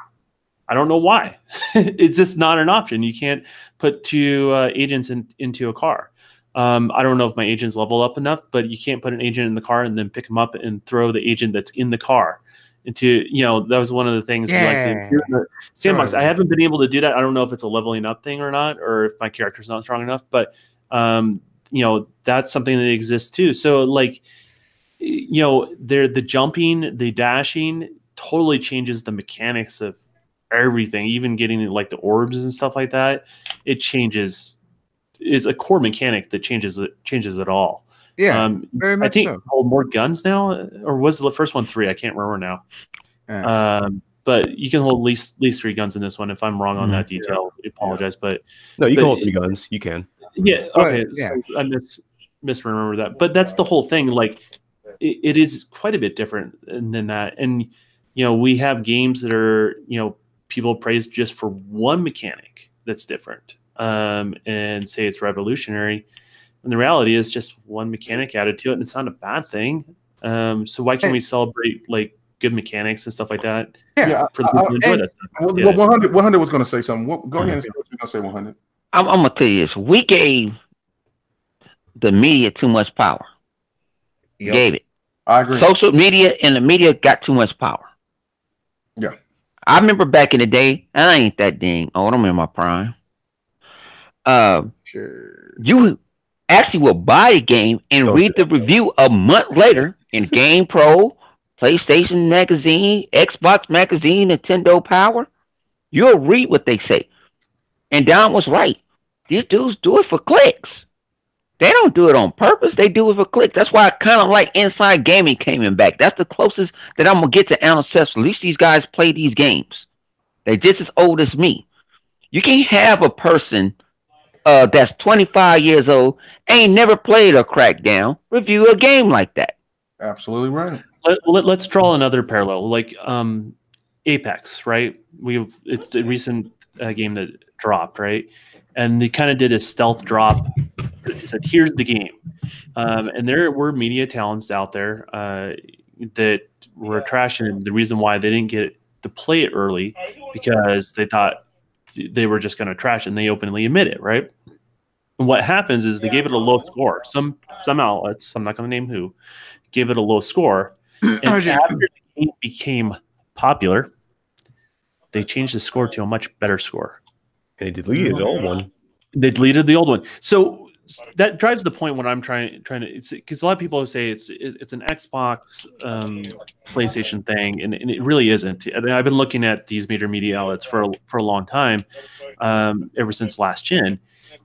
I don't know why. It's just not an option. You can't put 2 agents into a car. I don't know if my agents level up enough, but you can't put an agent in the car and then pick them up and throw the agent that's in the car. into, that was one of the things we like to do in the sandbox. I haven't been able to do that. I don't know if it's a leveling up thing or not, or if my character's not strong enough, but that's something that exists too. So like, the jumping, the dashing totally changes the mechanics of everything, even getting like the orbs and stuff like that. It changes. It's a core mechanic that changes it all.
Yeah, very much. I think
so. Hold more guns now, or was the first one 3? I can't remember now. Yeah. But you can hold at least 3 guns in this one. If I'm wrong on that detail, I apologize. But
no, you can hold 3 guns. You can.
Yeah. Okay. So I misremember that. But that's the whole thing. Like, it is quite a bit different than that. And we have games that are people praise just for one mechanic that's different, and say it's revolutionary. And the reality is just one mechanic added to it, and it's not a bad thing. So why can't we celebrate like good mechanics and stuff like that?
Yeah,
for the people who enjoy that stuff.
Well, 100 was going to say something. Go ahead and say what you're going to say, 100.
I'm going to tell you this. We gave the media too much power.
Yep.
Gave it.
I agree.
Social media and the media got too much power.
Yeah.
I remember back in the day, and I ain't that dang old. I'm in my prime.
Sure.
You actually will buy a game and read the review a month later in Game Pro, PlayStation Magazine, Xbox Magazine, Nintendo Power. You'll read what they say. And Don was right. These dudes do it for clicks. They don't do it on purpose. They do it for clicks. That's why I kind of like Inside Gaming coming back. That's the closest that I'm going to get to ancestral. At least these guys play these games. They're just as old as me. You can have a person that's 25 years old, ain't never played a Crackdown, review a game like that.
Absolutely right.
Let's draw another parallel, like Apex, right? It's a recent game that dropped, right? And they kind of did a stealth drop. It said, "Here's the game," and there were media talents out there that were trashing the reason why they didn't get to play it early, because they thought they were just going to trash it, and they openly admit it, right? And what happens is they gave it a low score. Some outlets, I'm not going to name who, gave it a low score, and after the game became popular, they changed the score to a much better score.
They deleted the old one.
They deleted the old one. So that drives the point when I'm trying to, it's because a lot of people say it's an Xbox PlayStation thing, and it really isn't. I mean, I've been looking at these major media outlets for a long time, ever since last gen.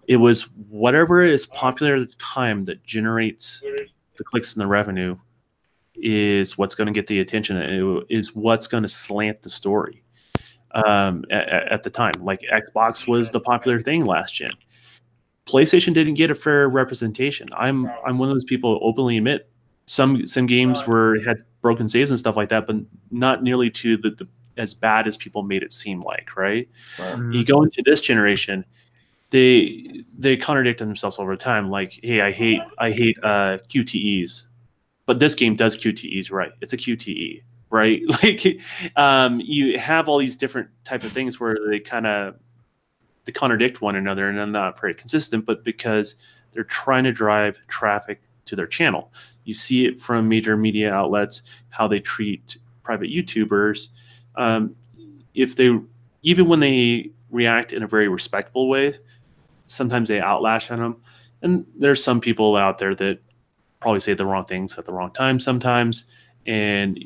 It was whatever is popular at the time that generates the clicks and the revenue is what's going to get the attention. It is what's going to slant the story at the time. Like Xbox was the popular thing last gen. PlayStation didn't get a fair representation. I'm one of those people who openly admit some games had broken saves and stuff like that, but not nearly to the as bad as people made it seem like. Right? Mm-hmm. You go into this generation, they contradict themselves over time. Like, hey, I hate QTEs, but this game does QTEs right. It's a QTE, right? Like, you have all these different type of things where they contradict one another, and they're not very consistent, but because they're trying to drive traffic to their channel. You see it from major media outlets, how they treat private YouTubers. Even when they react in a very respectable way, sometimes they outlash on them. And there's some people out there that probably say the wrong things at the wrong time sometimes. And,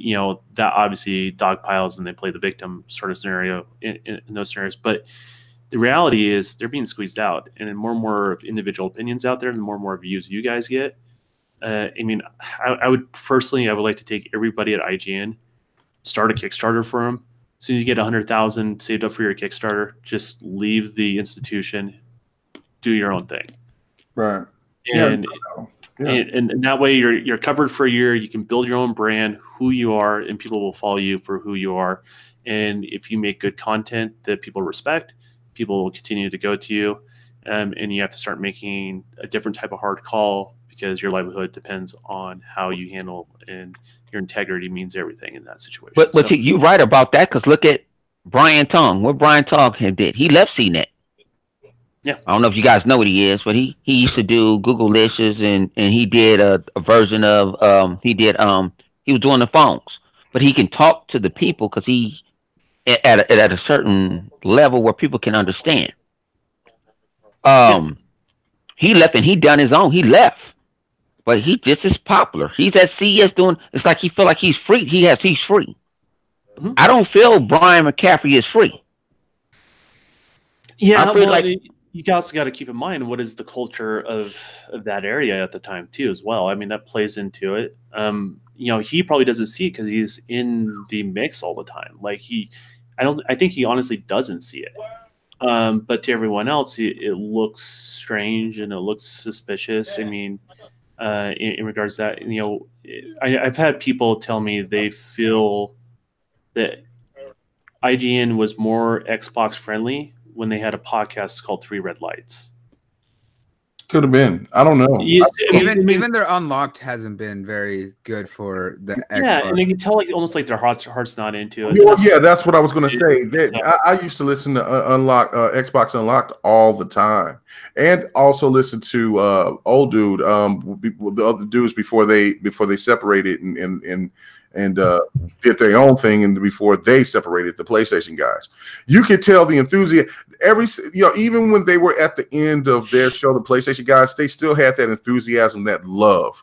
that obviously dogpiles and they play the victim sort of scenario in those scenarios. But the reality is they're being squeezed out, and more and more individual opinions out there, and the more and more views you guys get. I would like to take everybody at IGN, start a Kickstarter for them. As soon as you get 100,000 saved up for your Kickstarter, just leave the institution, do your own thing.
Right.
And that way you're covered for a year. You can build your own brand, who you are, and people will follow you for who you are. And if you make good content that people respect, people will continue to go to you, and you have to start making a different type of hard call, because your livelihood depends on how you handle, and your integrity means everything in that situation.
But you're right about that, because look at Brian Tong. What Brian Tong did, he left CNET.
Yeah,
I don't know if you guys know what he is, but he used to do Google Licious, and he did a version of he was doing the phones. but he can talk to the people because he at a certain level where people can understand. He left and he done his own. He left, but he just as popular. He's at CES doing. It's like he feel like he's free. He's free.
Mhm.
I don't feel Brian McCaffrey is free.
Yeah,
I feel
well,
like
you also got to keep in mind what is the culture of that area at the time too, as well. I mean, that plays into it. You know, he probably doesn't see it because he's in the mix all the time. Like I think he honestly doesn't see it. But to everyone else, it looks strange and it looks suspicious. I mean, in regards to that, you know, I've had people tell me they feel that IGN was more Xbox friendly when they had a podcast called Three Red Lights.
Could have been. I don't know.
Yes, I mean,
Even their unlocked hasn't been very good for the
yeah,
Xbox.
and you can tell like almost like their heart's not into it.
Well, yeah, that's what I was going to say. I used to listen to Xbox Unlocked all the time, and also listen to old dude, the other dudes before they separated and did their own thing, and before they separated, the PlayStation guys. You could tell the enthusiasm. Even when they were at the end of their show, the PlayStation guys, they still had that enthusiasm, that love,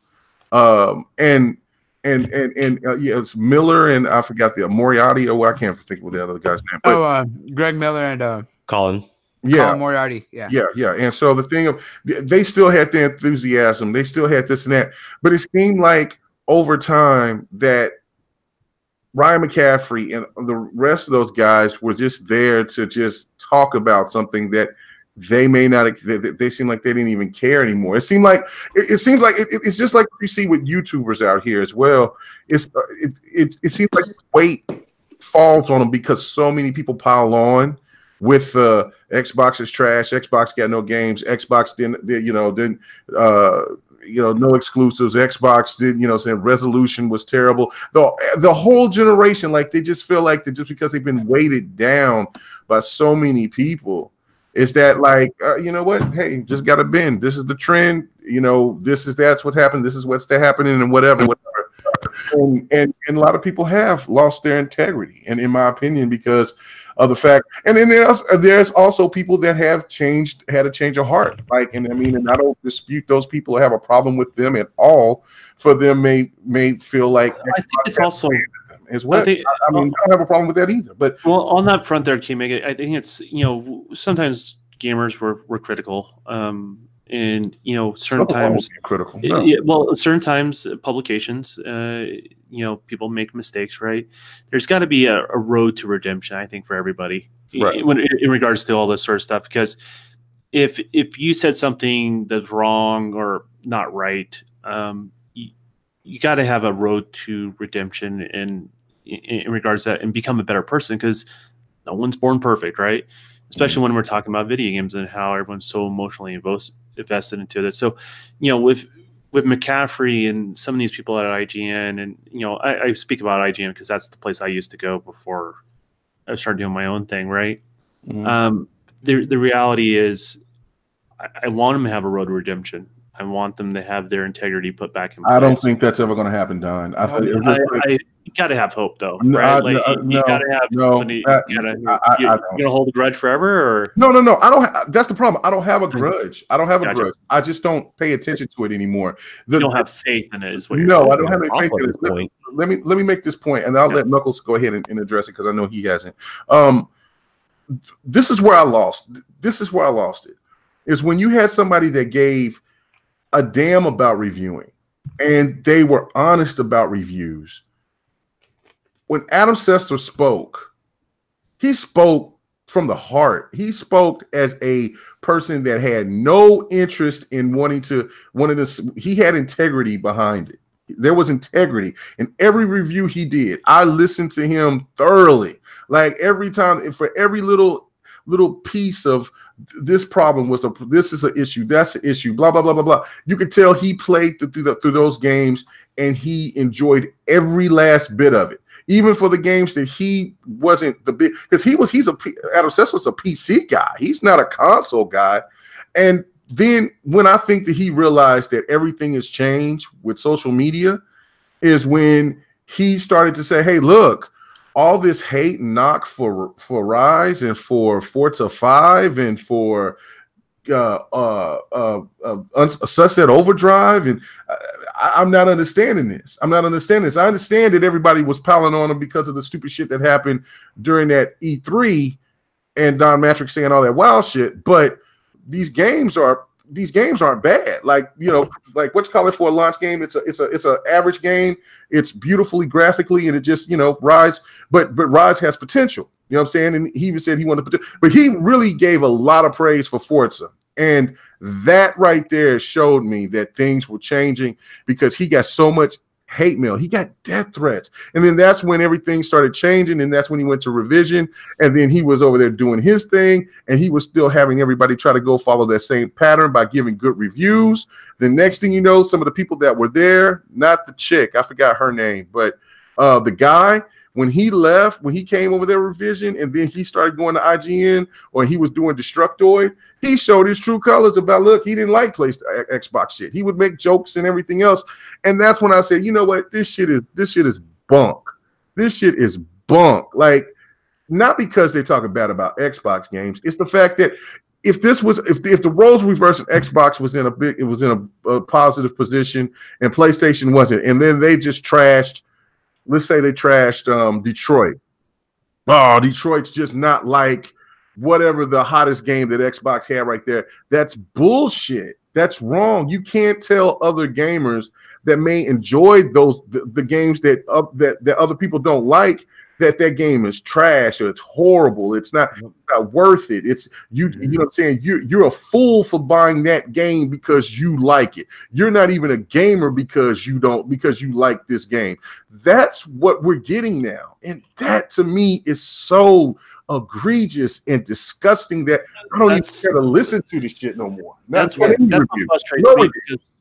it's Miller and I forgot the Moriarty. Oh, I can't think of the other guy's name. But,
Greg Miller and
Colin.
Yeah,
Colin Moriarty. Yeah.
And so the thing of they still had the enthusiasm. They still had this and that. But it seemed like over time that Ryan McCaffrey and the rest of those guys were just there to just talk about something that they may not. They seem like they didn't even care anymore. It seems like it's just like you see with YouTubers out here as well. It seems like weight falls on them because so many people pile on with Xbox is trash. Xbox got no games. Xbox didn't no exclusives. Xbox did, saying resolution was terrible. The whole generation, like they just feel like that just because they've been weighted down by so many people, is that like you know what? Hey, just gotta bend. This is the trend. That's what happened. This is what's happening, and whatever. And a lot of people have lost their integrity, and in my opinion, because of the fact, and then there's also people that have had a change of heart. And I don't dispute those people or have a problem with them at all. For them, may feel like
I think it's also
as well. I don't have a problem with that either. But
on that front, there, K-Meg, I think it's sometimes gamers were critical. And certain times
critical.
Certain times publications, people make mistakes, right? There's got to be a road to redemption, I think, for everybody,
right,
in regards to all this sort of stuff. Because if you said something that's wrong or not right, you got to have a road to redemption in regards to that, and become a better person, because no one's born perfect, right? Especially when we're talking about video games and how everyone's so emotionally invested into it. So, with McCaffrey and some of these people at IGN, and I speak about IGN because that's the place I used to go before I started doing my own thing, right? Mm-hmm. The reality is, I want them to have a road to redemption. I want them to have their integrity put back in place.
I don't think that's ever going to happen, Don.
You got to have hope, though. Right? You got to have. You're going to hold a grudge forever, or
no. I don't. That's the problem. I don't have a grudge. I don't have a grudge. I just don't pay attention to it anymore.
You don't have faith in it, is what you're
saying.
No,
I don't have any faith in it. Let me make this point, and I'll let Knuckles go ahead and address it because I know he hasn't. This is where I lost. This is where I lost it. Is when you had somebody that gave a damn about reviewing, and they were honest about reviews. When Adam Sessler spoke, he spoke from the heart. He spoke as a person that had no interest in wanting to. He had integrity behind it. There was integrity in every review he did. I listened to him thoroughly. Like every time, for every little piece of this problem this is an issue, that's an issue, blah blah blah blah blah. You could tell he played through those games, and he enjoyed every last bit of it, even for the games that he wasn't the big, because Adam Sessler's a PC guy. He's not a console guy. And then when I think that he realized that everything has changed with social media, is when he started to say, hey, look, all this hate and knock for Rise and for Forza 5 and for Sunset Overdrive, and I'm not understanding this. I understand that everybody was piling on him because of the stupid shit that happened during that E3 and Don Matrick saying all that wild shit, but these games aren't bad. Like, you know, like what you call it for a launch game? It's a average game. It's beautifully graphically, and it just, you know, Rise, but Rise has potential. You know what I'm saying? And he even said he wanted to, but he really gave a lot of praise for Forza. And that right there showed me that things were changing because he got so much hate mail. He got death threats. And then that's when everything started changing. And that's when he went to revision. And then he was over there doing his thing. And he was still having everybody try to go follow that same pattern by giving good reviews. The next thing you know, some of the people that were there, not the chick, I forgot her name, but the guy, when he left, when he came over there revision, and then he started going to IGN, or he was doing Destructoid, he showed his true colors about, look, he didn't like PlayStation Xbox shit. He would make jokes and everything else. And that's when I said, you know what, this shit is bunk. This shit is bunk. Like, not because they're talking bad about Xbox games. It's the fact that if the roles reversed and Xbox was in a positive position and PlayStation wasn't, and then they just trashed. Let's say they trashed Detroit. Oh, Detroit's just not like whatever the hottest game that Xbox had right there. That's bullshit. That's wrong. You can't tell other gamers that may enjoy the games that other people don't like that game is trash or it's horrible. It's not worth it. It's you know what I'm saying? You're a fool for buying that game because you like it. You're not even a gamer because you like this game. That's what we're getting now. And that to me is so egregious and disgusting that I don't even care to listen to this shit no more.
That's what frustrates me,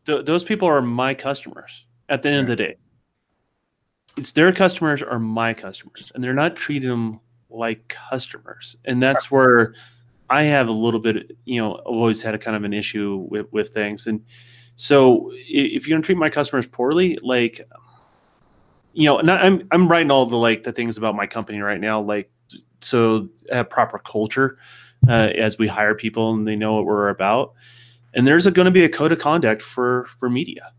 because those people are my customers at the end of the day. It's their customers are my customers, and they're not treating them like customers. And that's where I have a little bit, you know, always had a kind of an issue with things. And so if you're going to treat my customers poorly, like, you know, and I'm writing all the things about my company right now, like, so have proper culture as we hire people and they know what we're about. And there's going to be a code of conduct for media.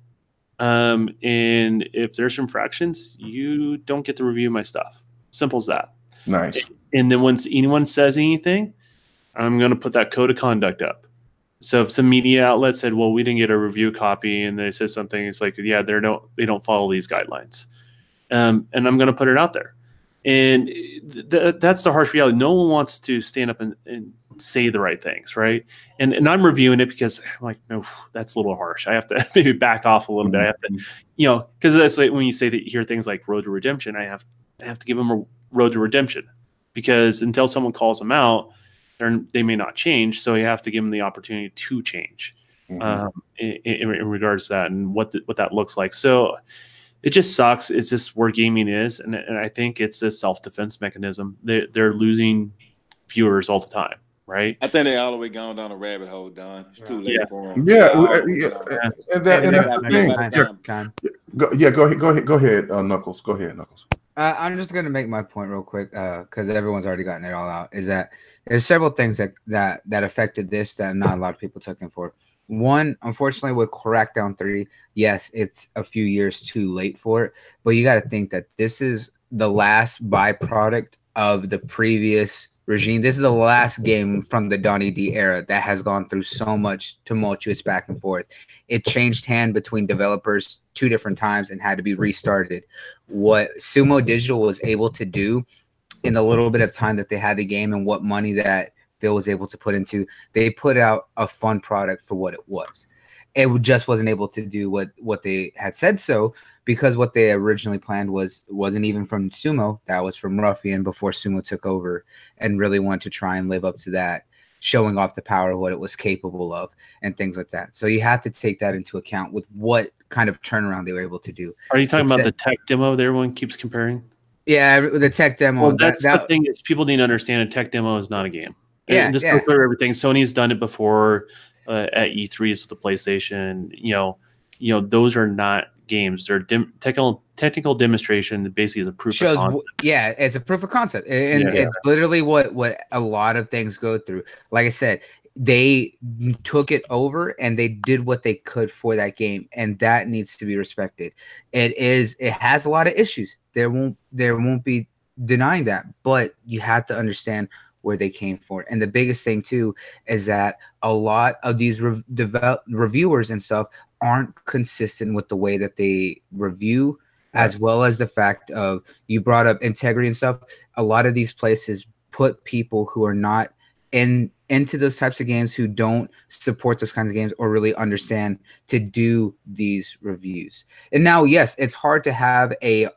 And if there's infractions, you don't get to review my stuff. Simple as that.
Nice.
And then once anyone says anything, I'm going to put that code of conduct up. So if some media outlet said, well, we didn't get a review copy, and they said something, it's like, yeah, they don't follow these guidelines. And I'm going to put it out there. And that's the harsh reality. No one wants to stand up and say the right things, right? And I'm reviewing it because I'm like, no, that's a little harsh. I have to maybe back off a little bit. I have to, you know, because that's like when you say that you hear things like Road to Redemption, I have to give them a road to redemption, because until someone calls them out, they may not change. So you have to give them the opportunity to change in regards to that and what that looks like. So it just sucks. It's just where gaming is, and I think it's a self-defense mechanism. They're losing viewers all the time. Right.
I think they all the way gone down a rabbit hole, Don. It's too late for them.
Yeah. And that's the thing. Go ahead, Knuckles. Go ahead, Knuckles.
I'm just gonna make my point real quick, because everyone's already gotten it all out. Is that there's several things that affected this that not a lot of people took in for. One, unfortunately, with Crackdown 3, yes, it's a few years too late for it, but you got to think that this is the last byproduct of the previous regime. This is the last game from the Donny D era that has gone through so much tumultuous back and forth. It changed hand between developers 2 different times and had to be restarted. What Sumo Digital was able to do in the little bit of time that they had the game and what money that Phil was able to put into, they put out a fun product for what it was. It just wasn't able to do what they had said so, because what they originally planned wasn't even from Sumo. That was from Ruffian before Sumo took over and really wanted to try and live up to that, showing off the power of what it was capable of and things like that. So you have to take that into account with what kind of turnaround they were able to do.
Are you talking about the tech demo that everyone keeps comparing?
Yeah, the tech demo.
Well, that's the thing is people need to understand a tech demo is not a game.
Yeah,
and just to clear everything, Sony's done it before. At E3s with the PlayStation, you know, those are not games. They're technical demonstration that basically is a proof of concept.
Yeah, it's a proof of concept, and it's literally what a lot of things go through. Like I said, they took it over and they did what they could for that game, and that needs to be respected. It has a lot of issues. There won't be denying that, but you have to understand where they came for. And the biggest thing too is that a lot of these reviewers and stuff aren't consistent with the way that they review, as well as the fact of, you brought up integrity and stuff. A lot of these places put people who are not into those types of games, who don't support those kinds of games or really understand, to do these reviews. And now, yes, it's hard to have a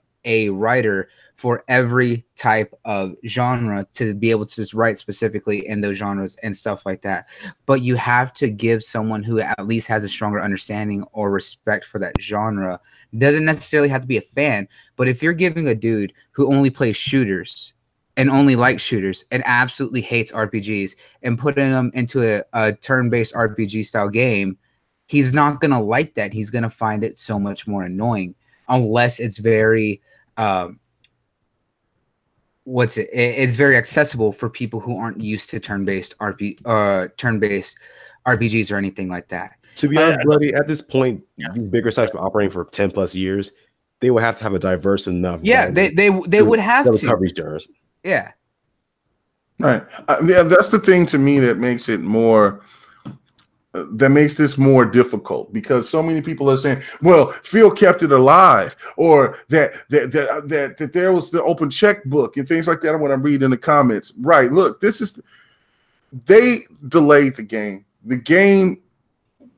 writer for every type of genre to be able to just write specifically in those genres and stuff like that. But you have to give someone who at least has a stronger understanding or respect for that genre. Doesn't necessarily have to be a fan, but if you're giving a dude who only plays shooters and only likes shooters and absolutely hates RPGs and putting him into a turn-based RPG style game, he's not going to like that. He's going to find it so much more annoying, unless it's very it's very accessible for people who aren't used to turn-based RPGs or anything like that.
To be honest, buddy, at this point, these bigger sites been operating for 10 plus years. They would have to have a diverse enough.
Yeah, they would have to
cover these genres.
Yeah.
Right. Yeah, that's the thing to me that makes it more. That makes this more difficult, because so many people are saying, well, Phil kept it alive, or that there was the open checkbook and things like that when I'm reading the comments. Right. Look, they delayed the game. The game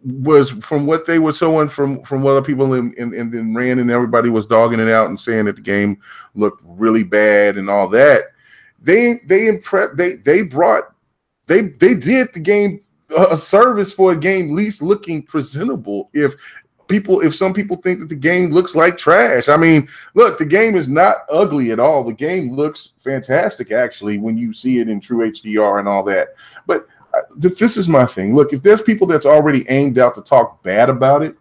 was, from what they were showing from what other people and then ran, and everybody was dogging it out and saying that the game looked really bad and all that. They did the game a service for a game least looking presentable. If some people think that the game looks like trash, I mean, look, the game is not ugly at all. The game looks fantastic, actually, when you see it in true HDR and all that. But this is my thing. Look, if there's people that's already aimed out to talk bad about it,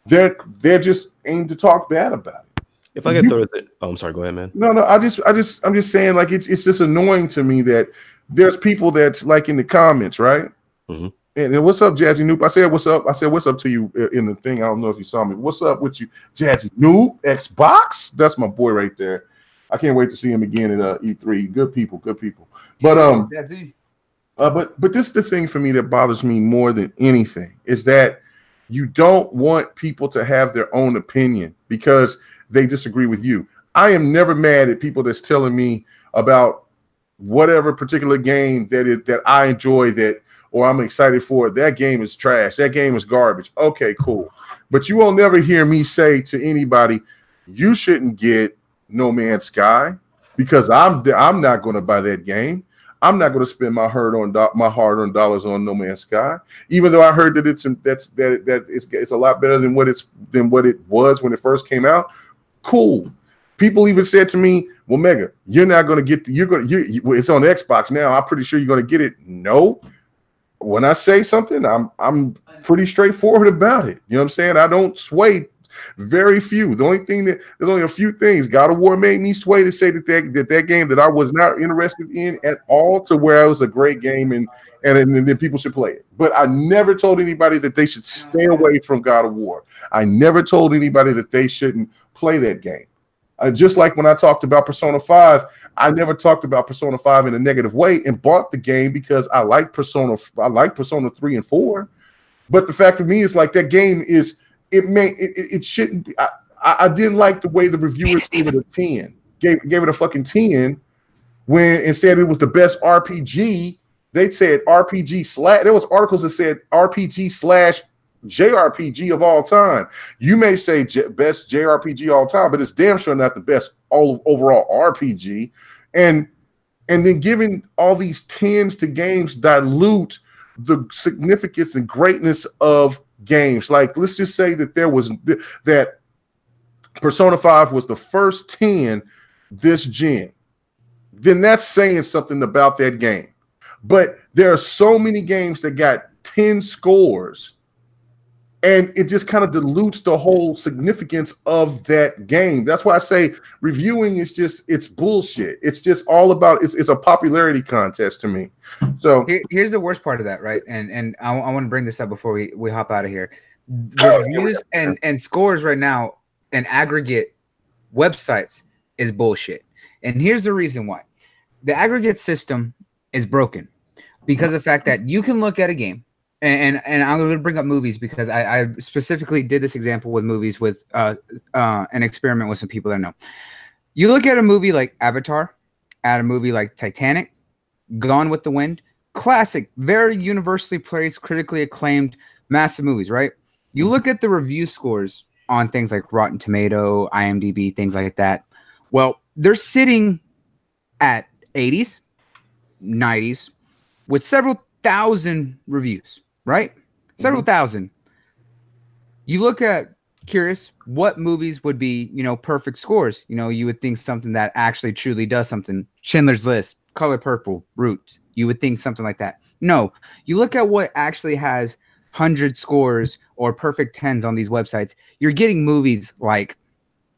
they're just aimed to talk bad about it.
If I could throw it, I'm sorry, go ahead, man.
No, I'm just saying, like, it's just annoying to me that there's people that's like in the comments, right?
Mm-hmm.
And what's up, Jazzy Noob? I said what's up. I said what's up to you in the thing. I don't know if you saw me. What's up with you, Jazzy Noob? Xbox? That's my boy right there. I can't wait to see him again at E3. Good people. But but this is the thing for me that bothers me more than anything, is that you don't want people to have their own opinion because they disagree with you. I am never mad at people that's telling me about whatever particular game that I enjoy, or I'm excited for. That game is trash. That game is garbage. Okay, cool. But you will never hear me say to anybody, you shouldn't get No Man's Sky, because I'm not going to buy that game. I'm not going to spend my hard-earned dollars on No Man's Sky, even though I heard that it's a lot better than what it was when it first came out. Cool. People even said to me, "Well, Mega, you're not going to get it's on Xbox now. I'm pretty sure you're going to get it." No. When I say something, I'm pretty straightforward about it. You know what I'm saying? I don't sway. Very few. There's only a few things. God of War made me sway to say that game that I was not interested in at all, to where it was a great game and then people should play it. But I never told anybody that they should stay away from God of War. I never told anybody that they shouldn't play that game. Just like when I talked about Persona 5, I never talked about Persona 5 in a negative way and bought the game because I like Persona 3 and 4. But the fact of me is, like, that game is, it shouldn't be. I didn't like the way the reviewers gave it a 10. Gave it a fucking 10 when instead it was the best RPG. They said RPG/. There was articles that said RPG/JRPG of all time. You may say best JRPG all time, but it's damn sure not the best overall RPG. And then giving all these 10s to games dilute the significance and greatness of games. Like, let's just say that that Persona 5 was the first 10 this gen. Then that's saying something about that game. But there are so many games that got 10 scores And it just kind of dilutes the whole significance of that game. That's why I say reviewing is just, it's bullshit. It's just all about, it's a popularity contest to me. So
here's the worst part of that, right? And I want to bring this up before we hop out of here. Reviews and scores right now and aggregate websites is bullshit. And here's the reason why. The aggregate system is broken because of the fact that you can look at a game. And I'm going to bring up movies because I specifically did this example with movies with an experiment with some people that I know. You look at a movie like Avatar, at a movie like Titanic, Gone with the Wind, classic, very universally praised, critically acclaimed, massive movies, right? You look at the review scores on things like Rotten Tomato, IMDb, things like that. Well, they're sitting at 80s, 90s, with several thousand reviews. Right? Several thousand. You look at, curious, what movies would be, perfect scores? You would think something that actually truly does something. Schindler's List, Color Purple, Roots. You would think something like that. No. You look at what actually has 100 scores or perfect 10s on these websites. You're getting movies like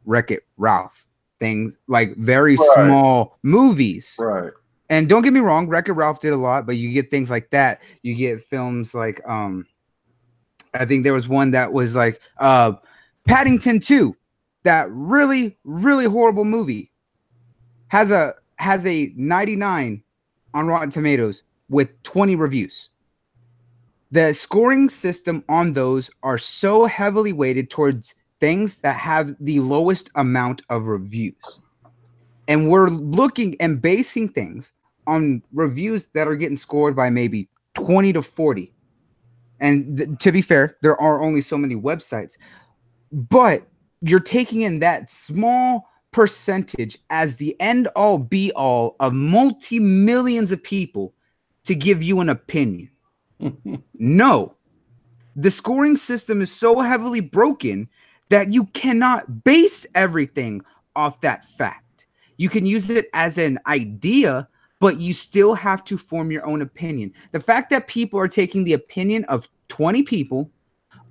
Wreck-It Ralph. Things like very small movies.
Right.
And don't get me wrong, Wreck-It Ralph did a lot, but you get things like that. You get films like, I think there was one that was like Paddington 2, that really, really horrible movie, has a 99 on Rotten Tomatoes with 20 reviews. The scoring system on those are so heavily weighted towards things that have the lowest amount of reviews. And we're looking and basing things on reviews that are getting scored by maybe 20 to 40. And to be fair, there are only so many websites. But you're taking in that small percentage as the end-all, be-all of multi-millions of people to give you an opinion. No. The scoring system is so heavily broken that you cannot base everything off that fact. You can use it as an idea, but you still have to form your own opinion. The fact that people are taking the opinion of 20 people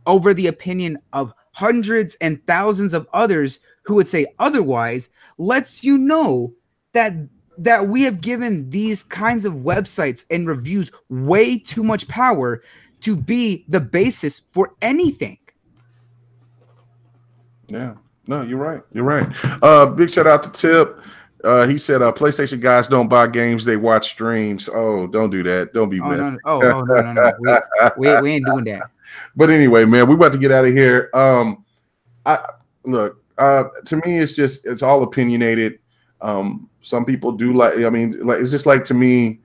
over the opinion of hundreds and thousands of others who would say otherwise lets you know that we have given these kinds of websites and reviews way too much power to be the basis for anything.
Yeah. No, you're right. You're right. Big shout out to Tip. He said, PlayStation guys don't buy games, they watch streams. Oh, don't do that. Don't be mad.
No. We ain't doing that.
But anyway, man, we're about to get out of here. To me, it's all opinionated. Some people do like it's just like, to me,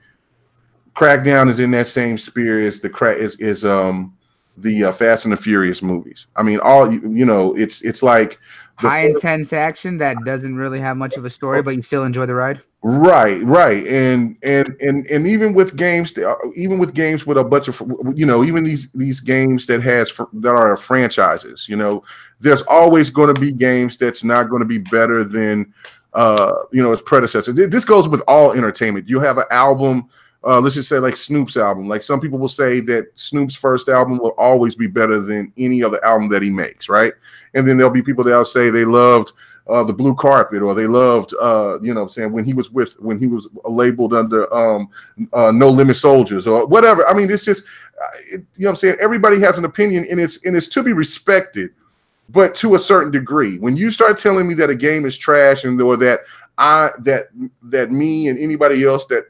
Crackdown is in that same spirit as the Fast and the Furious movies. I mean, it's like
high intense action that doesn't really have much of a story, but you still enjoy the ride.
Right. And even with games, with a bunch of, even these games that are franchises, there's always going to be games that's not going to be better than its predecessor. This goes with all entertainment. You have an album. Let's just say like Snoop's album. Like, some people will say that Snoop's first album will always be better than any other album that he makes, right? And then there'll be people that'll say they loved the Blue Carpet, or they loved when he was labeled under No Limit Soldiers or whatever. I mean, it's just everybody has an opinion, and it's to be respected, but to a certain degree. When you start telling me that a game is trash, or that that me and anybody else that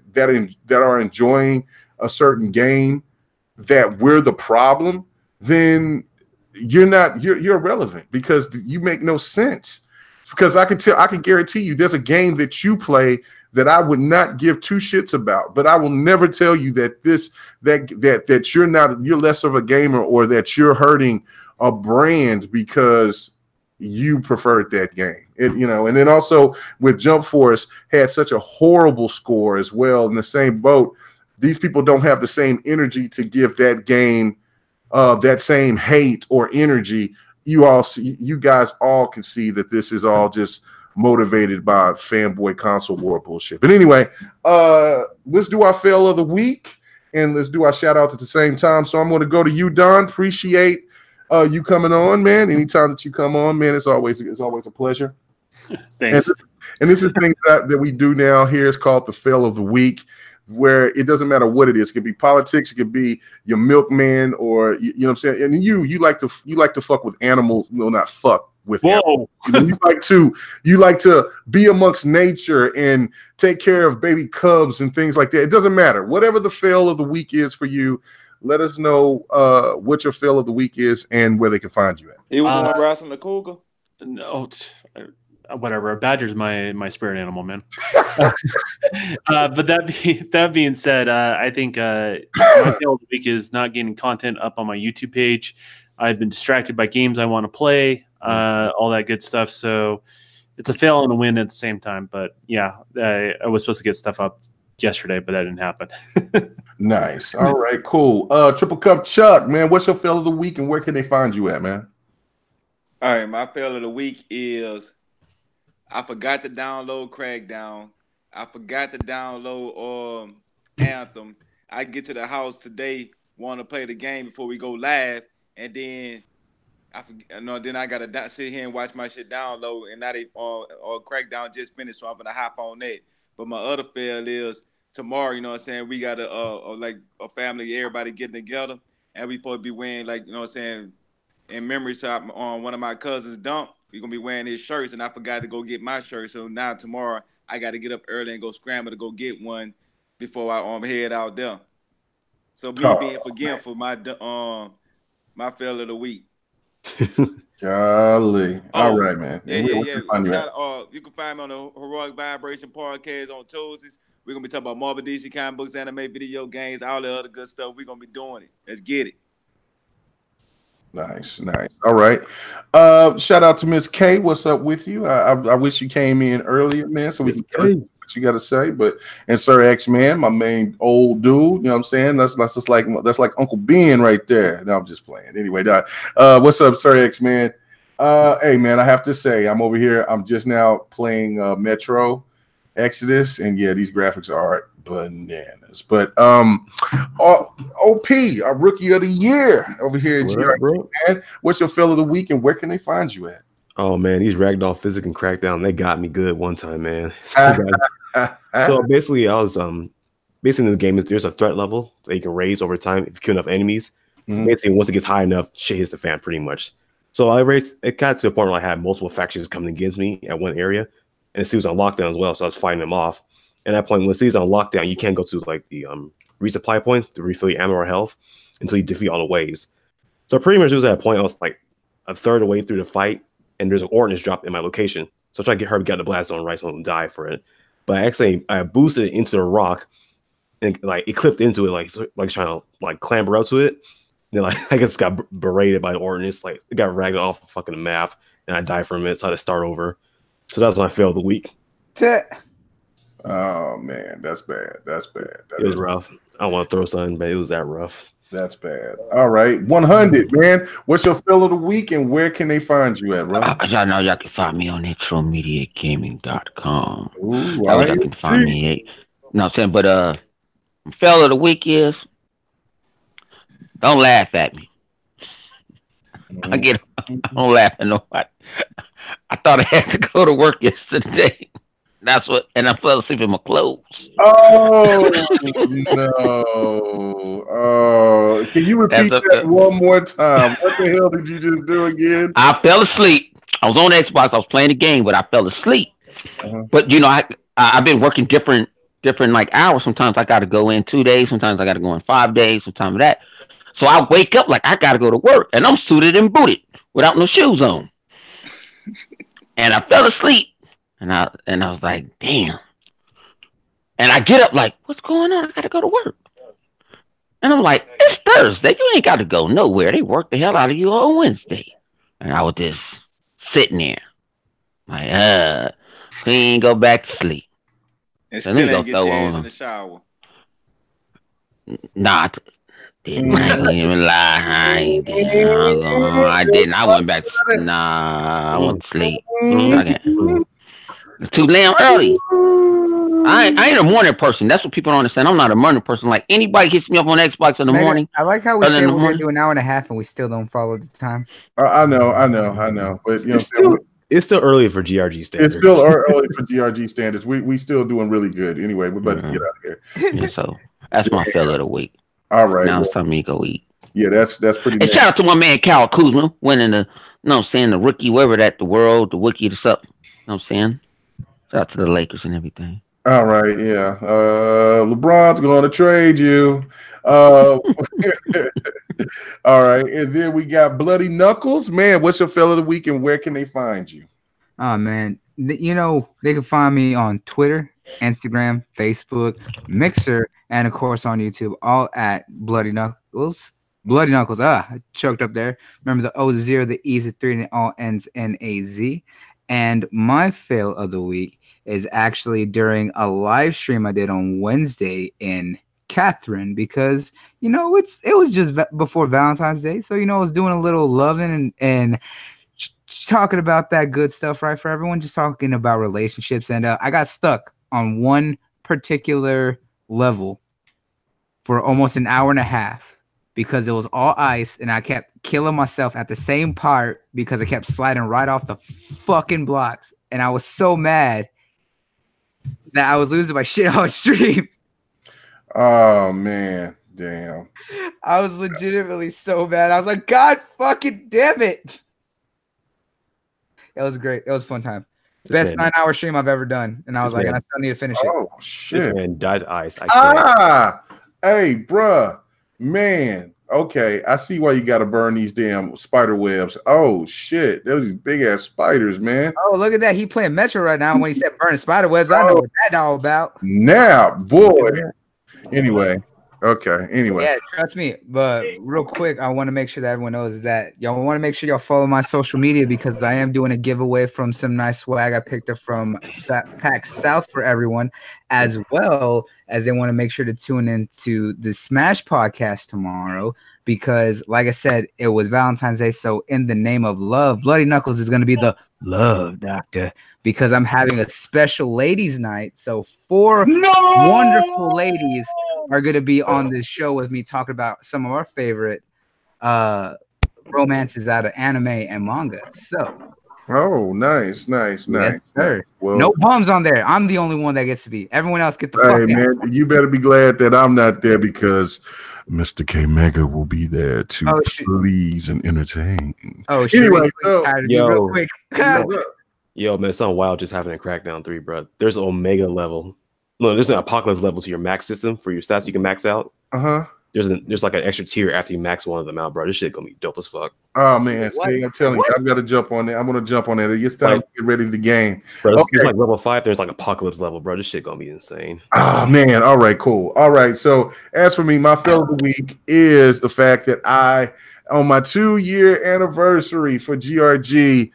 are enjoying a certain game, that we're the problem, then you're irrelevant, because you make no sense. Because I can guarantee you there's a game that you play that I would not give two shits about, but I will never tell you that you're less of a gamer, or that you're hurting a brand because you preferred that game. And then also with Jump Force had such a horrible score as well, in the same boat. These people don't have the same energy to give that game that same hate or energy. You guys all can see that this is all just motivated by fanboy console war bullshit. But anyway, let's do our fail of the week, and let's do our shout outs at the same time. So I'm going to go to you, Don. Appreciate you coming on, man. Anytime that you come on, man, it's always a pleasure.
Thanks.
And this is things that we do now here. It's called the fail of the week, where it doesn't matter what it is. It could be politics, it could be your milkman, or you know what I'm saying. And you like to fuck with animals. Well, not fuck with animals. You like to be amongst nature and take care of baby cubs and things like that. It doesn't matter. Whatever the fail of the week is for you, let us know what your fail of the week is and where they can find you at.
He was on wrestling the cougar.
No, whatever. A badger's my spirit animal, man. But that being said, I think my fail of the week is not getting content up on my YouTube page. I've been distracted by games I want to play, all that good stuff. So it's a fail and a win at the same time. But yeah, I was supposed to get stuff up yesterday, but that didn't happen.
Nice. All right, cool. Triple Cup Chuck, man, what's your fail of the week and where can they find you at, man?
All right, my fail of the week is I forgot to download Crackdown. I forgot to download Anthem. I get to the house today, want to play the game before we go live, and then I gotta sit here and watch my shit download, and now Crackdown just finished, so I'm gonna hop on that. But my other fail is tomorrow, you know what I'm saying, we got like a family, everybody getting together, and we supposed to be wearing, like, you know what I'm saying, in memory shop on one of my cousins' dump, we're going to be wearing his shirts, and I forgot to go get my shirt, so now tomorrow I got to get up early and go scramble to go get one before I head out there. So me being forgetful, my fail of the week.
Golly. All right, man.
Yeah. You can find me on the Heroic Vibration Podcast on Tuesdays. We're going to be talking about Marvel, DC, comic books, anime, video games, all the other good stuff. We're going to be doing it. Let's get it.
Nice. All right. Shout out to Miss K. What's up with you? I wish you came in earlier, man, so we can get what you got to say. And Sir X Man, my main old dude, you know what I'm saying? That's like Uncle Ben right there. No, I'm just playing. Anyway, what's up, Sir X Man? Hey man, I have to say, I'm over here. I'm just now playing Metro Exodus, and yeah, these graphics are bananas. But OP, our rookie of the year over here at GRG, man. What's your fail of the week and where can they find you at?
Oh man, these Ragdoll Physics and Crackdown, they got me good one time, man. So basically, I was basically in the game, there's a threat level that you can raise over time if you kill enough enemies. So basically, once it gets high enough, shit hits the fan pretty much. So it got to a point where I had multiple factions coming against me at one area, and the was on lockdown as well, so I was fighting them off. And at that point, when the on lockdown, you can't go to like the resupply points to refill your ammo or health until you defeat all the waves. So pretty much it was at a point I was like a third of the way through the fight, and there's an ordnance drop in my location. So I tried to get her to get the blast zone right so I don't die for it. But I boosted it into the rock, and like it clipped into it, like trying to like clamber up to it. And then, like I just got berated by the ordnance, like it got ragged off the fucking map, and I died from it. So I had to start over. So that's when I failed the week.
Oh man, that's bad.
It was rough. I don't want to throw something, but it was that rough.
That's bad. All right, 100, man. What's your fail of the week and where can they find you at, bro?
Y'all know y'all can find me on intromediagaming.com.
Ooh,
y'all can find me. No, I'm saying, but fail of the week is don't laugh at me. Don't laugh at nobody. I thought I had to go to work yesterday. And I fell asleep in my clothes.
Oh no! Oh, can you repeat that one more time? What the hell did you just do again?
I fell asleep. I was on Xbox. I was playing the game, but I fell asleep. But you know, I've been working different like hours. Sometimes I got to go in 2 days. Sometimes I got to go in 5 days. Sometimes that. So I wake up like I got to go to work, and I'm suited and booted without no shoes on. And I fell asleep. And I was like, damn. And I get up like, what's going on? I got to go to work. And I'm like, it's Thursday. You ain't got to go nowhere. They work the hell out of you on Wednesday. And I was just sitting there. Like, clean, go back to sleep.
And still ain't get your hands in the shower.
Nah, I didn't even lie. I didn't. I went back. I went to sleep. It's too damn early. I ain't a morning person. That's what people don't understand. I'm not a morning person. Like anybody hits me up on Xbox in the morning.
I like how we say we're gonna do an hour and a half and we still don't follow the time.
I know. But
it's still early for GRG standards.
It's still early for GRG standards. We still doing really good. Anyway, we're about to get out of here.
Yeah, so that's my fella of the week.
All right.
Now it's time for me to go eat.
Yeah, that's pretty.
And shout out to my man Kyle Kuzma winning the, the rookie, whatever that, the world, the wiki, the stuff. You know what I'm saying? Shout out to the Lakers and everything.
All right, yeah. LeBron's going to trade you. All right, and then we got Bloody Knuckles. Man, what's your fella of the week and where can they find you?
Oh, man. They can find me on Twitter, Instagram, Facebook, Mixer, and, of course, on YouTube, all at Bloody Knuckles. Bloody Knuckles. I choked up there. Remember the O's 0, the E's at 3, and it all ends in a Z. And my fail of the week is actually during a live stream I did on Wednesday in Catherine because, it was just before Valentine's Day. So, I was doing a little loving and talking about that good stuff, right, for everyone, just talking about relationships. And I got stuck on one particular level for almost an hour and a half because it was all ice and I kept killing myself at the same part because I kept sliding right off the fucking blocks. And I was so mad that I was losing my shit on stream.
Oh, man. Damn.
I was legitimately so mad. I was like, God fucking damn it. It was great. It was a fun time. Best 9-hour stream I've ever done. And I was like, and I still need to finish it.
Oh, shit.
This man died ice.
Hey, bruh. Man. Okay, I see why you got to burn these damn spider webs. Oh, shit. Those big-ass spiders, man.
Oh, look at that. He playing Metro right now. When he said burning spider webs, I know what that's all about.
Now, boy. Anyway.
Yeah, trust me. But real quick, I want to make sure that everyone knows that y'all want to make sure y'all follow my social media because I am doing a giveaway from some nice swag I picked up from PAX South for everyone, as well as they want to make sure to tune into the Smash podcast tomorrow because, like I said, it was Valentine's Day. So in the name of love, Bloody Knuckles is going to be the love doctor because I'm having a special ladies night. So 4 wonderful ladies are going to be on this show with me talking about some of our favorite romances out of anime and manga. So,
nice.
Yes, sir. Well, no bums on there. I'm the only one that gets to be. Everyone else get the fuck out.
Man, you better be glad that I'm not there because Mr. K Mega will be there to please and entertain.
Oh, shit.
Anyway,
real quick. Yo, man, something wild just happened in Crackdown 3, bro. There's an Omega level. No, there's an Apocalypse level to your max system for your stats you can max out. There's like an extra tier after you max one of them out, bro. This shit gonna be dope as fuck.
Oh man, see, I'm telling you, I've got to jump on that. I'm gonna jump on that. It's time to get ready to game.
Bro, it's like level 5. There's like Apocalypse level, bro. This shit gonna be insane.
Oh man, all right, cool. All right, so as for me, my fail of the week is the fact that I, on my 2-year anniversary for GRG,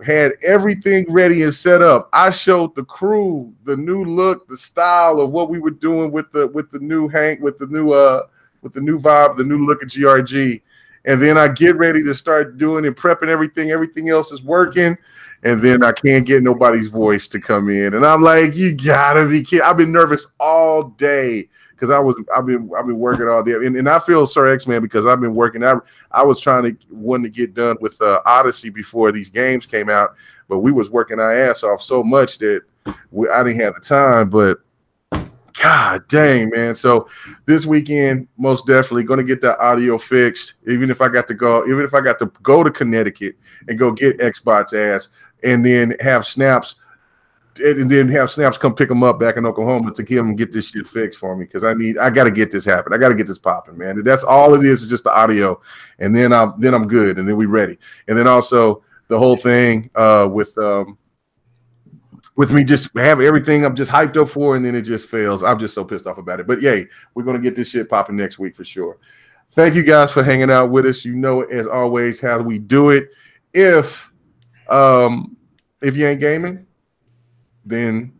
had everything ready and set up. I showed the crew the new look, the style of what we were doing with the new vibe, the new look of GRG. And then I get ready to start doing and prepping everything. Everything else is working. And then I can't get nobody's voice to come in. And I'm like, you gotta be kidding. I've been nervous all day because I've been working all day. And I feel Sir X, man, because I've been working. I was trying to get done with Odyssey before these games came out, but we was working our ass off so much that I didn't have the time. But God dang, man. So this weekend, most definitely going to get that audio fixed. Even if I got to go to Connecticut and go get Xbox ass and then have Snaps come pick them up back in Oklahoma to get this shit fixed for me because I got to get this happen. I got to get this popping, man. That's all it is just the audio, and then I'm good, and then we ready. And then also the whole thing with me just have everything I'm just hyped up for, and then it just fails. I'm just so pissed off about it. But yay, we're gonna get this shit popping next week for sure. Thank you guys for hanging out with us. You know, as always, how we do it. If you ain't gaming, then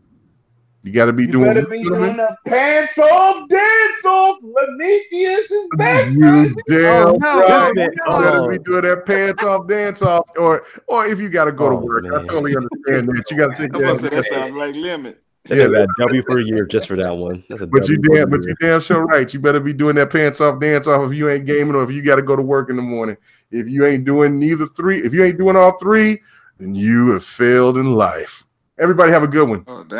you got to be doing.
Better be doing the pants off, dance off. Prometheus is back.
You damn right. You better be doing that pants off, dance off, or if you got to go to work. Man. I totally understand that. You got to take that.
That sounds like Lemon.
Yeah, got W for a year just for that one. That's a
but you
W.
damn sure right. You better be doing that pants off, dance off if you ain't gaming or if you got to go to work in the morning. If you ain't doing if you ain't doing all three, then you have failed in life. Everybody have a good one.
Oh, damn.